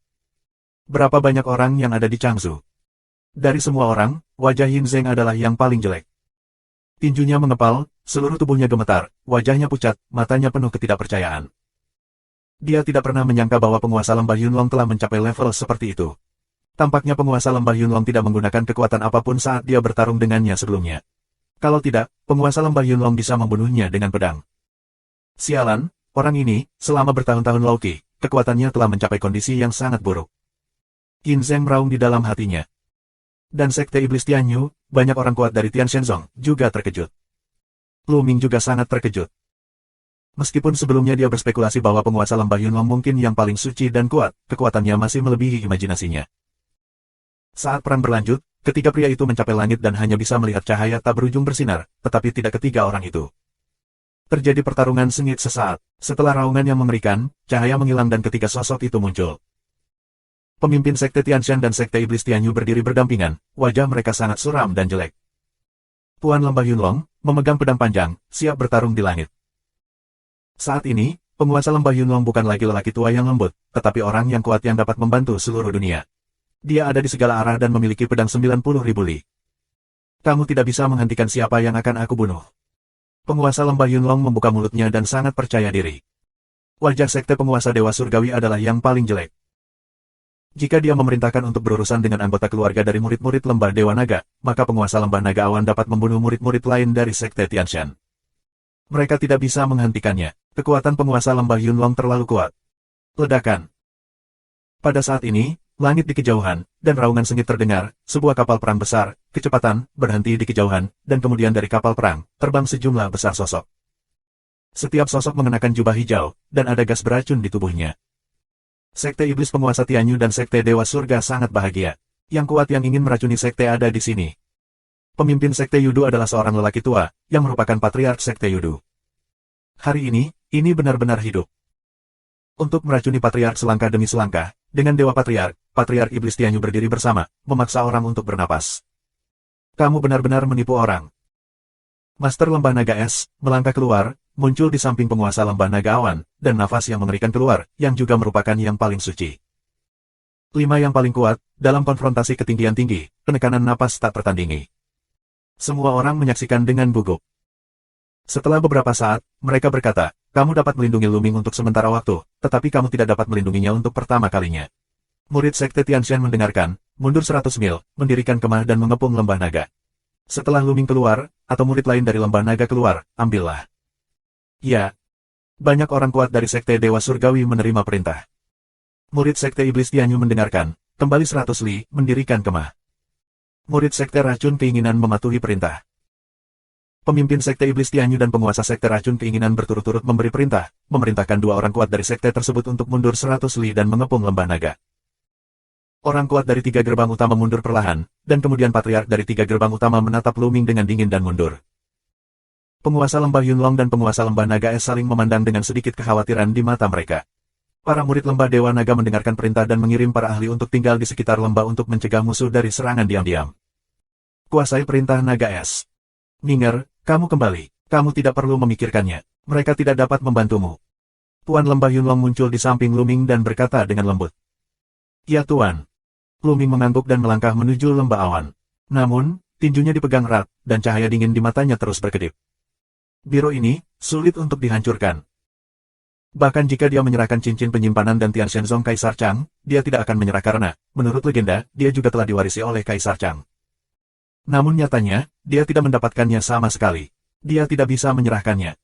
Berapa banyak orang yang ada di Changzhou? Dari semua orang, wajah Yin Zeng adalah yang paling jelek. Tinjunya mengepal, seluruh tubuhnya gemetar, wajahnya pucat, matanya penuh ketidakpercayaan. Dia tidak pernah menyangka bahwa penguasa lembah Yunlong telah mencapai level seperti itu. Tampaknya penguasa lembah Yunlong tidak menggunakan kekuatan apapun saat dia bertarung dengannya sebelumnya. Kalau tidak, penguasa lembah Yunlong bisa membunuhnya dengan pedang. Sialan. Orang ini, selama bertahun-tahun Lauki, kekuatannya telah mencapai kondisi yang sangat buruk. Yin Zeng meraung di dalam hatinya. Dan Sekte Iblis Tianyu, banyak orang kuat dari Tian Shenzong, juga terkejut. Lu Ming juga sangat terkejut. Meskipun sebelumnya dia berspekulasi bahwa penguasa lembah Yunlong mungkin yang paling suci dan kuat, kekuatannya masih melebihi imajinasinya. Saat perang berlanjut, ketiga pria itu mencapai langit dan hanya bisa melihat cahaya tak berujung bersinar, tetapi tidak ketiga orang itu. Terjadi pertarungan sengit sesaat. Setelah raungan yang mengerikan, cahaya menghilang dan ketiga sosok itu muncul. Pemimpin Sekte Tianshan dan Sekte Iblis Tianyu berdiri berdampingan, wajah mereka sangat suram dan jelek. Tuan lembah Yunlong, memegang pedang panjang, siap bertarung di langit. Saat ini, penguasa lembah Yunlong bukan lagi lelaki tua yang lembut, tetapi orang yang kuat yang dapat membantu seluruh dunia. Dia ada di segala arah dan memiliki pedang 90.000 li. Kamu tidak bisa menghentikan siapa yang akan aku bunuh. Penguasa lembah Yunlong membuka mulutnya dan sangat percaya diri. Wajah sekte penguasa Dewa Surgawi adalah yang paling jelek. Jika dia memerintahkan untuk berurusan dengan anggota keluarga dari murid-murid lembah Dewa Naga, maka penguasa lembah Naga Awan dapat membunuh murid-murid lain dari sekte Tianshan. Mereka tidak bisa menghentikannya. Kekuatan penguasa lembah Yunlong terlalu kuat. Ledakan. Pada saat ini, langit di kejauhan, dan raungan sengit terdengar, sebuah kapal perang besar, kecepatan, berhenti di kejauhan, dan kemudian dari kapal perang, terbang sejumlah besar sosok. Setiap sosok mengenakan jubah hijau, dan ada gas beracun di tubuhnya. Sekte Iblis penguasa Tianyu dan Sekte Dewa Surga sangat bahagia. Yang kuat yang ingin meracuni sekte ada di sini. Pemimpin Sekte Yudu adalah seorang lelaki tua, yang merupakan patriark Sekte Yudu. Hari ini benar-benar hidup. Untuk meracuni patriark selangkah demi selangkah, dengan Dewa Patriark, Patriark Iblis Tianyu berdiri bersama, memaksa orang untuk bernapas. Kamu benar-benar menipu orang. Master Lembah Naga Es, melangkah keluar, muncul di samping penguasa Lembah Naga Awan, dan nafas yang mengerikan keluar, yang juga merupakan yang paling suci. 5 yang paling kuat, dalam konfrontasi ketinggian tinggi, penekanan napas tak tertandingi. Semua orang menyaksikan dengan gugup. Setelah beberapa saat, mereka berkata, kamu dapat melindungi Lu Ming untuk sementara waktu, tetapi kamu tidak dapat melindunginya untuk pertama kalinya. Murid Sekte Tianshan mendengarkan, mundur 100 mil, mendirikan kemah dan mengepung lembah naga. Setelah Lu Ming keluar, atau murid lain dari lembah naga keluar, ambillah. Ya. Banyak orang kuat dari Sekte Dewa Surgawi menerima perintah. Murid Sekte Iblis Tianyu mendengarkan, kembali 100 li, mendirikan kemah. Murid Sekte Racun Keinginan mematuhi perintah. Pemimpin Sekte Iblis Tianyu dan penguasa Sekte Racun Keinginan berturut-turut memberi perintah, memerintahkan dua orang kuat dari sekte tersebut untuk mundur 100 li dan mengepung lembah naga. Orang kuat dari 3 gerbang utama mundur perlahan, dan kemudian patriark dari 3 gerbang utama menatap Luming dengan dingin dan mundur. Penguasa lembah Yunlong dan penguasa lembah naga es saling memandang dengan sedikit kekhawatiran di mata mereka. Para murid lembah Dewa Naga mendengarkan perintah dan mengirim para ahli untuk tinggal di sekitar lembah untuk mencegah musuh dari serangan diam-diam. Kuasai perintah naga es. Ninger, kamu kembali. Kamu tidak perlu memikirkannya. Mereka tidak dapat membantumu. Tuan lembah Yunlong muncul di samping Luming dan berkata dengan lembut. Ya Tuan. Luming mengangguk dan melangkah menuju lembah awan. Namun, tinjunya dipegang erat, dan cahaya dingin di matanya terus berkedip. Biro ini, sulit untuk dihancurkan. Bahkan jika dia menyerahkan cincin penyimpanan dan Tian Shenzong Kaisar Chang, dia tidak akan menyerah karena, menurut legenda, dia juga telah diwarisi oleh Kaisar Chang. Namun nyatanya, dia tidak mendapatkannya sama sekali. Dia tidak bisa menyerahkannya.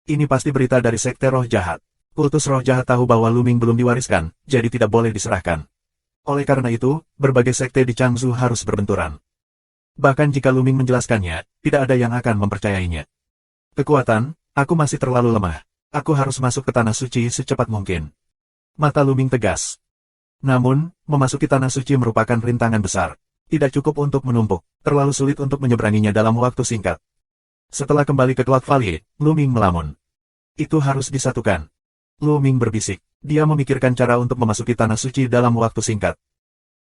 Ini pasti berita dari Sekte Roh Jahat. Kultus Roh Jahat tahu bahwa Luming belum diwariskan, jadi tidak boleh diserahkan. Oleh karena itu, berbagai sekte di Changzhou harus berbenturan. Bahkan jika Luming menjelaskannya, tidak ada yang akan mempercayainya. Kekuatan, aku masih terlalu lemah. Aku harus masuk ke Tanah Suci secepat mungkin. Mata Luming tegas. Namun, memasuki Tanah Suci merupakan rintangan besar. Tidak cukup untuk menumpuk, terlalu sulit untuk menyeberanginya dalam waktu singkat. Setelah kembali ke Cloud Valley, Luming melamun. Itu harus disatukan. Luming berbisik. Dia memikirkan cara untuk memasuki Tanah Suci dalam waktu singkat.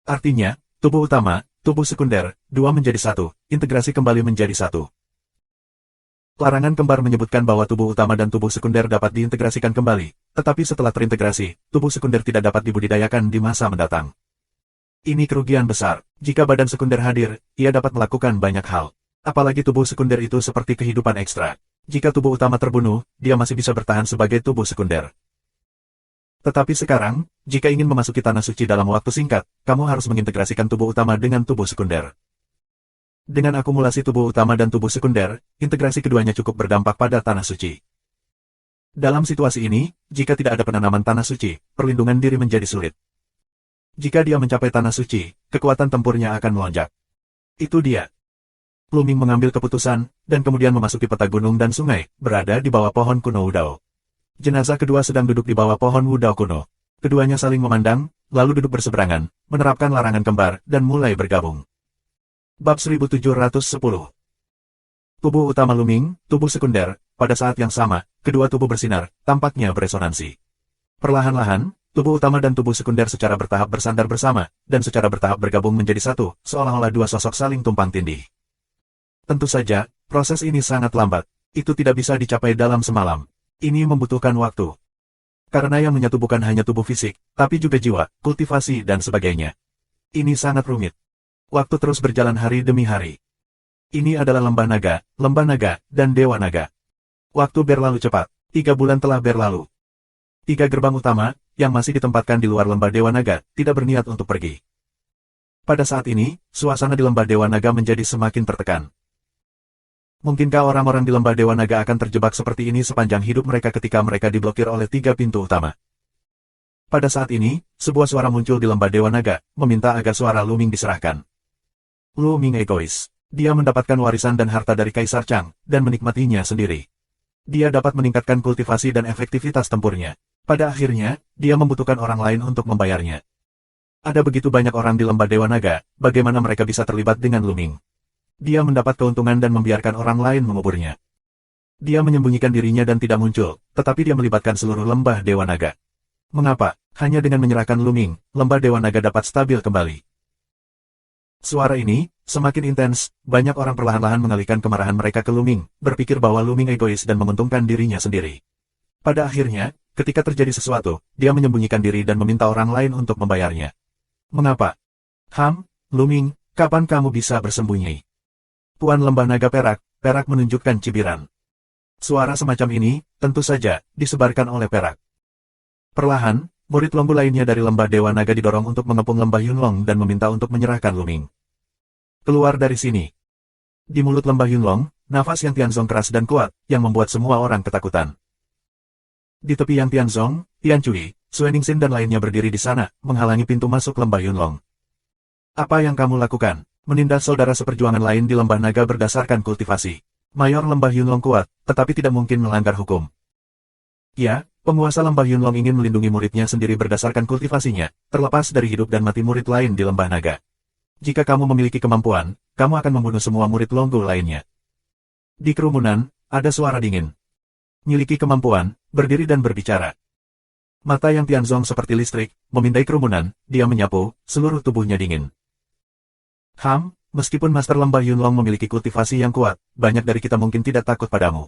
Artinya, tubuh utama, tubuh sekunder, dua menjadi satu, integrasi kembali menjadi satu. Larangan kembar menyebutkan bahwa tubuh utama dan tubuh sekunder dapat diintegrasikan kembali, tetapi setelah terintegrasi, tubuh sekunder tidak dapat dibudidayakan di masa mendatang. Ini kerugian besar. Jika badan sekunder hadir, ia dapat melakukan banyak hal. Apalagi tubuh sekunder itu seperti kehidupan ekstra. Jika tubuh utama terbunuh, dia masih bisa bertahan sebagai tubuh sekunder. Tetapi sekarang, jika ingin memasuki Tanah Suci dalam waktu singkat, kamu harus mengintegrasikan tubuh utama dengan tubuh sekunder. Dengan akumulasi tubuh utama dan tubuh sekunder, integrasi keduanya cukup berdampak pada Tanah Suci. Dalam situasi ini, jika tidak ada penanaman Tanah Suci, perlindungan diri menjadi sulit. Jika dia mencapai Tanah Suci, kekuatan tempurnya akan melonjak. Itu dia. Luming mengambil keputusan, dan kemudian memasuki peta gunung dan sungai, berada di bawah pohon kuno Wudao. Jenazah kedua sedang duduk di bawah pohon Wudao kuno. Keduanya saling memandang, lalu duduk berseberangan, menerapkan larangan kembar, dan mulai bergabung. Bab 1710. Tubuh utama Luming, tubuh sekunder, pada saat yang sama, kedua tubuh bersinar, tampaknya beresonansi. Perlahan-lahan, tubuh utama dan tubuh sekunder secara bertahap bersandar bersama, dan secara bertahap bergabung menjadi satu, seolah-olah dua sosok saling tumpang tindih. Tentu saja, proses ini sangat lambat. Itu tidak bisa dicapai dalam semalam. Ini membutuhkan waktu. Karena yang menyatu bukan hanya tubuh fisik, tapi juga jiwa, kultivasi dan sebagainya. Ini sangat rumit. Waktu terus berjalan hari demi hari. Ini adalah lembah naga, dan dewa naga. Waktu berlalu cepat. 3 bulan telah berlalu. 3 gerbang utama, yang masih ditempatkan di luar lembah dewa naga, tidak berniat untuk pergi. Pada saat ini, suasana di lembah dewa naga menjadi semakin tertekan. Mungkinkah orang-orang di lembah dewa naga akan terjebak seperti ini sepanjang hidup mereka ketika mereka diblokir oleh 3 pintu utama? Pada saat ini, sebuah suara muncul di lembah dewa naga, meminta agar suara Luming diserahkan. Luming egois. Dia mendapatkan warisan dan harta dari Kaisar Chang, dan menikmatinya sendiri. Dia dapat meningkatkan kultivasi dan efektivitas tempurnya. Pada akhirnya, dia membutuhkan orang lain untuk membayarnya. Ada begitu banyak orang di lembah dewa naga, bagaimana mereka bisa terlibat dengan Luming? Dia mendapat keuntungan dan membiarkan orang lain menguburnya. Dia menyembunyikan dirinya dan tidak muncul, tetapi dia melibatkan seluruh lembah dewa naga. Mengapa? Hanya dengan menyerahkan Luming, lembah dewa naga dapat stabil kembali. Suara ini, semakin intens, banyak orang perlahan-lahan mengalihkan kemarahan mereka ke Luming, berpikir bahwa Luming egois dan menguntungkan dirinya sendiri. Pada akhirnya, ketika terjadi sesuatu, dia menyembunyikan diri dan meminta orang lain untuk membayarnya. Mengapa? Luming, kapan kamu bisa bersembunyi? Tuan Lembah Naga Perak menunjukkan cibiran. Suara semacam ini, tentu saja, disebarkan oleh Perak. Perlahan, murid Lombu lainnya dari Lembah Dewa Naga didorong untuk mengepung Lembah Yunlong dan meminta untuk menyerahkan Luming. Keluar dari sini. Di mulut Lembah Yunlong, nafas Yang Tianzong keras dan kuat, yang membuat semua orang ketakutan. Di tepi Yang Tianzong, Tian Cui, Sue Ningxin dan lainnya berdiri di sana, menghalangi pintu masuk Lembah Yunlong. Apa yang kamu lakukan? Menindas saudara seperjuangan lain di lembah naga berdasarkan kultivasi. Mayor lembah Yunlong kuat, tetapi tidak mungkin melanggar hukum. Ya, penguasa lembah Yunlong ingin melindungi muridnya sendiri berdasarkan kultivasinya, terlepas dari hidup dan mati murid lain di lembah naga. Jika kamu memiliki kemampuan, kamu akan membunuh semua murid Longgu lainnya. Di kerumunan, ada suara dingin. Miliki kemampuan, berdiri dan berbicara. Mata yang Tianzong seperti listrik, memindai kerumunan, dia menyapu, seluruh tubuhnya dingin. Meskipun Master Lembah Yunlong memiliki kultivasi yang kuat, banyak dari kita mungkin tidak takut padamu.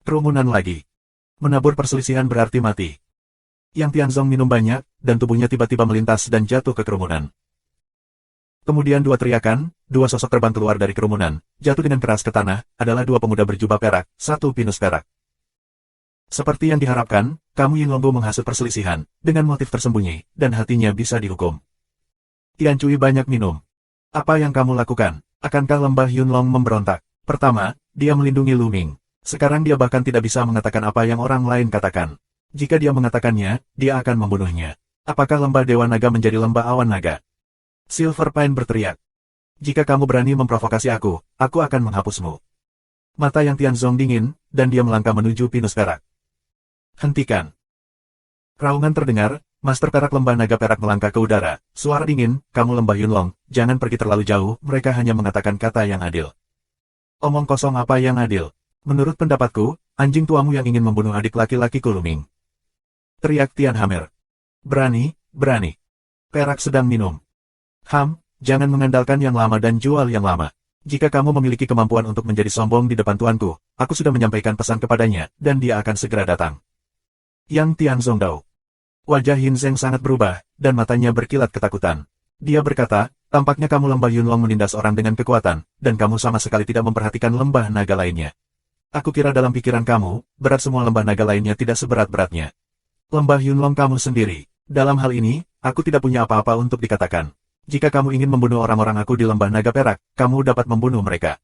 Kerumunan lagi. Menabur perselisihan berarti mati. Yang Tianzong minum banyak, dan tubuhnya tiba-tiba melintas dan jatuh ke kerumunan. Kemudian dua teriakan, dua sosok terbang keluar dari kerumunan, jatuh dengan keras ke tanah, adalah dua pemuda berjubah perak, satu pinus perak. Seperti yang diharapkan, kamu Yinlonggu menghasut perselisihan, dengan motif tersembunyi, dan hatinya bisa dihukum. Tian Cui banyak minum. Apa yang kamu lakukan? Akankah lembah Yunlong memberontak? Pertama, dia melindungi Lu Ming. Sekarang dia bahkan tidak bisa mengatakan apa yang orang lain katakan. Jika dia mengatakannya, dia akan membunuhnya. Apakah lembah Dewa Naga menjadi lembah awan naga? Silver Pine berteriak. Jika kamu berani memprovokasi aku akan menghapusmu. Mata yang Tianzong dingin, dan dia melangkah menuju pinus perak. Hentikan. Raungan terdengar, Master Perak Lembah Naga Perak melangkah ke udara. Suara dingin, kamu Lembah Yunlong, jangan pergi terlalu jauh, mereka hanya mengatakan kata yang adil. Omong kosong apa yang adil? Menurut pendapatku, anjing tuamu yang ingin membunuh adik laki-lakiku Lu Ming. Teriak Tian Hammer. Berani, berani. Perak sedang minum. Jangan mengandalkan yang lama dan jual yang lama. Jika kamu memiliki kemampuan untuk menjadi sombong di depan tuanku, aku sudah menyampaikan pesan kepadanya, dan dia akan segera datang. Yang Tianzong Dao. Wajah Yin Zeng sangat berubah, dan matanya berkilat ketakutan. Dia berkata, tampaknya kamu Lembah Yunlong menindas orang dengan kekuatan, dan kamu sama sekali tidak memperhatikan lembah naga lainnya. Aku kira dalam pikiran kamu, berat semua lembah naga lainnya tidak seberat-beratnya. Lembah Yunlong kamu sendiri. Dalam hal ini, aku tidak punya apa-apa untuk dikatakan. Jika kamu ingin membunuh orang-orang aku di lembah naga perak, kamu dapat membunuh mereka.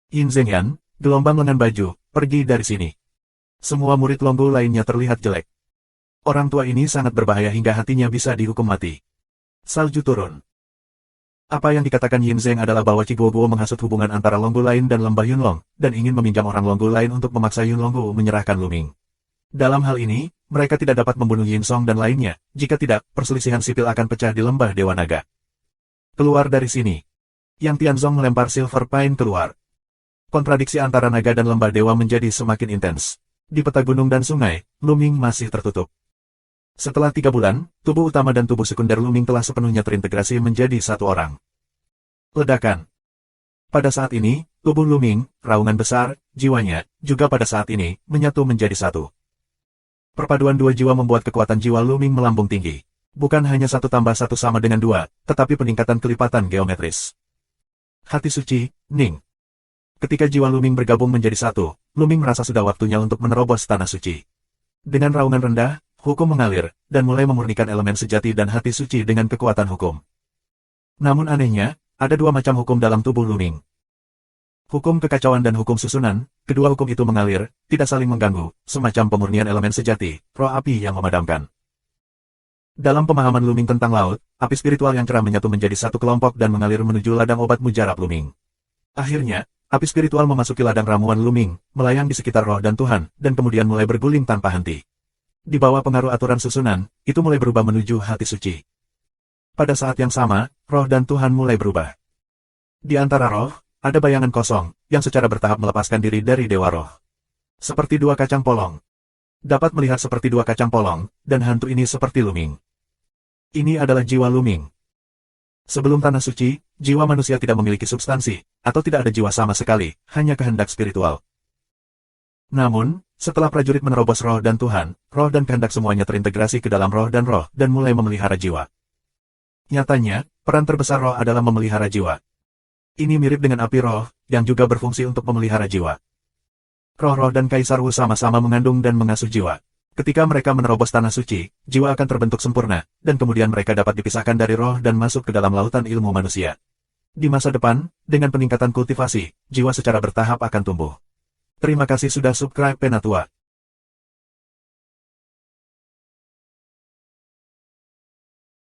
Yin Zengyan, gelombang lengan baju, pergi dari sini. Semua murid Longgu lainnya terlihat jelek. Orang tua ini sangat berbahaya hingga hatinya bisa dihukum mati. Salju turun. Apa yang dikatakan Yin Zeng adalah bahwa Ciguoguo menghasut hubungan antara Longgu lain dan lembah Yunlong, dan ingin meminjam orang Longgu lain untuk memaksa Yunlonggu menyerahkan Lu Ming. Dalam hal ini, mereka tidak dapat membunuh Yin Song dan lainnya, jika tidak, perselisihan sipil akan pecah di lembah Dewa Naga. Keluar dari sini. Yang Tianzong melempar Silver Pine keluar. Kontradiksi antara naga dan lembah dewa menjadi semakin intens. Di peta gunung dan sungai, Lu Ming masih tertutup. Setelah 3 bulan, tubuh utama dan tubuh sekunder Lu Ming telah sepenuhnya terintegrasi menjadi satu orang. Ledakan. Pada saat ini, tubuh Lu Ming, raungan besar, jiwanya, juga pada saat ini, menyatu menjadi satu. Perpaduan dua jiwa membuat kekuatan jiwa Lu Ming melambung tinggi. Bukan hanya 1 tambah 1 sama dengan 2, tetapi peningkatan kelipatan geometris. Hati suci, Ning. Ketika jiwa Lu Ming bergabung menjadi satu, Lu Ming merasa sudah waktunya untuk menerobos tanah suci. Dengan raungan rendah, hukum mengalir, dan mulai memurnikan elemen sejati dan hati suci dengan kekuatan hukum. Namun anehnya, ada 2 macam hukum dalam tubuh Lu Ming. Hukum kekacauan dan hukum susunan, kedua hukum itu mengalir, tidak saling mengganggu, semacam pemurnian elemen sejati, roh api yang memadamkan. Dalam pemahaman Lu Ming tentang laut, api spiritual yang cerah menyatu menjadi satu kelompok dan mengalir menuju ladang obat mujarab Lu Ming. Akhirnya, api spiritual memasuki ladang ramuan Lu Ming, melayang di sekitar roh dan Tuhan, dan kemudian mulai berguling tanpa henti. Di bawah pengaruh aturan susunan, itu mulai berubah menuju hati suci. Pada saat yang sama, roh dan Tuhan mulai berubah. Di antara roh, ada bayangan kosong, yang secara bertahap melepaskan diri dari Dewa Roh. Seperti 2 kacang polong. Dapat melihat seperti 2 kacang polong, dan hantu ini seperti Lu Ming. Ini adalah jiwa Lu Ming. Sebelum tanah suci, jiwa manusia tidak memiliki substansi, atau tidak ada jiwa sama sekali, hanya kehendak spiritual. Namun, setelah prajurit menerobos roh dan Tuhan, roh dan kehendak semuanya terintegrasi ke dalam roh, dan mulai memelihara jiwa. Nyatanya, peran terbesar roh adalah memelihara jiwa. Ini mirip dengan api roh, yang juga berfungsi untuk memelihara jiwa. Roh-roh dan Kaisar Wu sama-sama mengandung dan mengasuh jiwa. Ketika mereka menerobos tanah suci, jiwa akan terbentuk sempurna, dan kemudian mereka dapat dipisahkan dari roh dan masuk ke dalam lautan ilmu manusia. Di masa depan, dengan peningkatan kultivasi, jiwa secara bertahap akan tumbuh. Terima kasih sudah subscribe Penatua.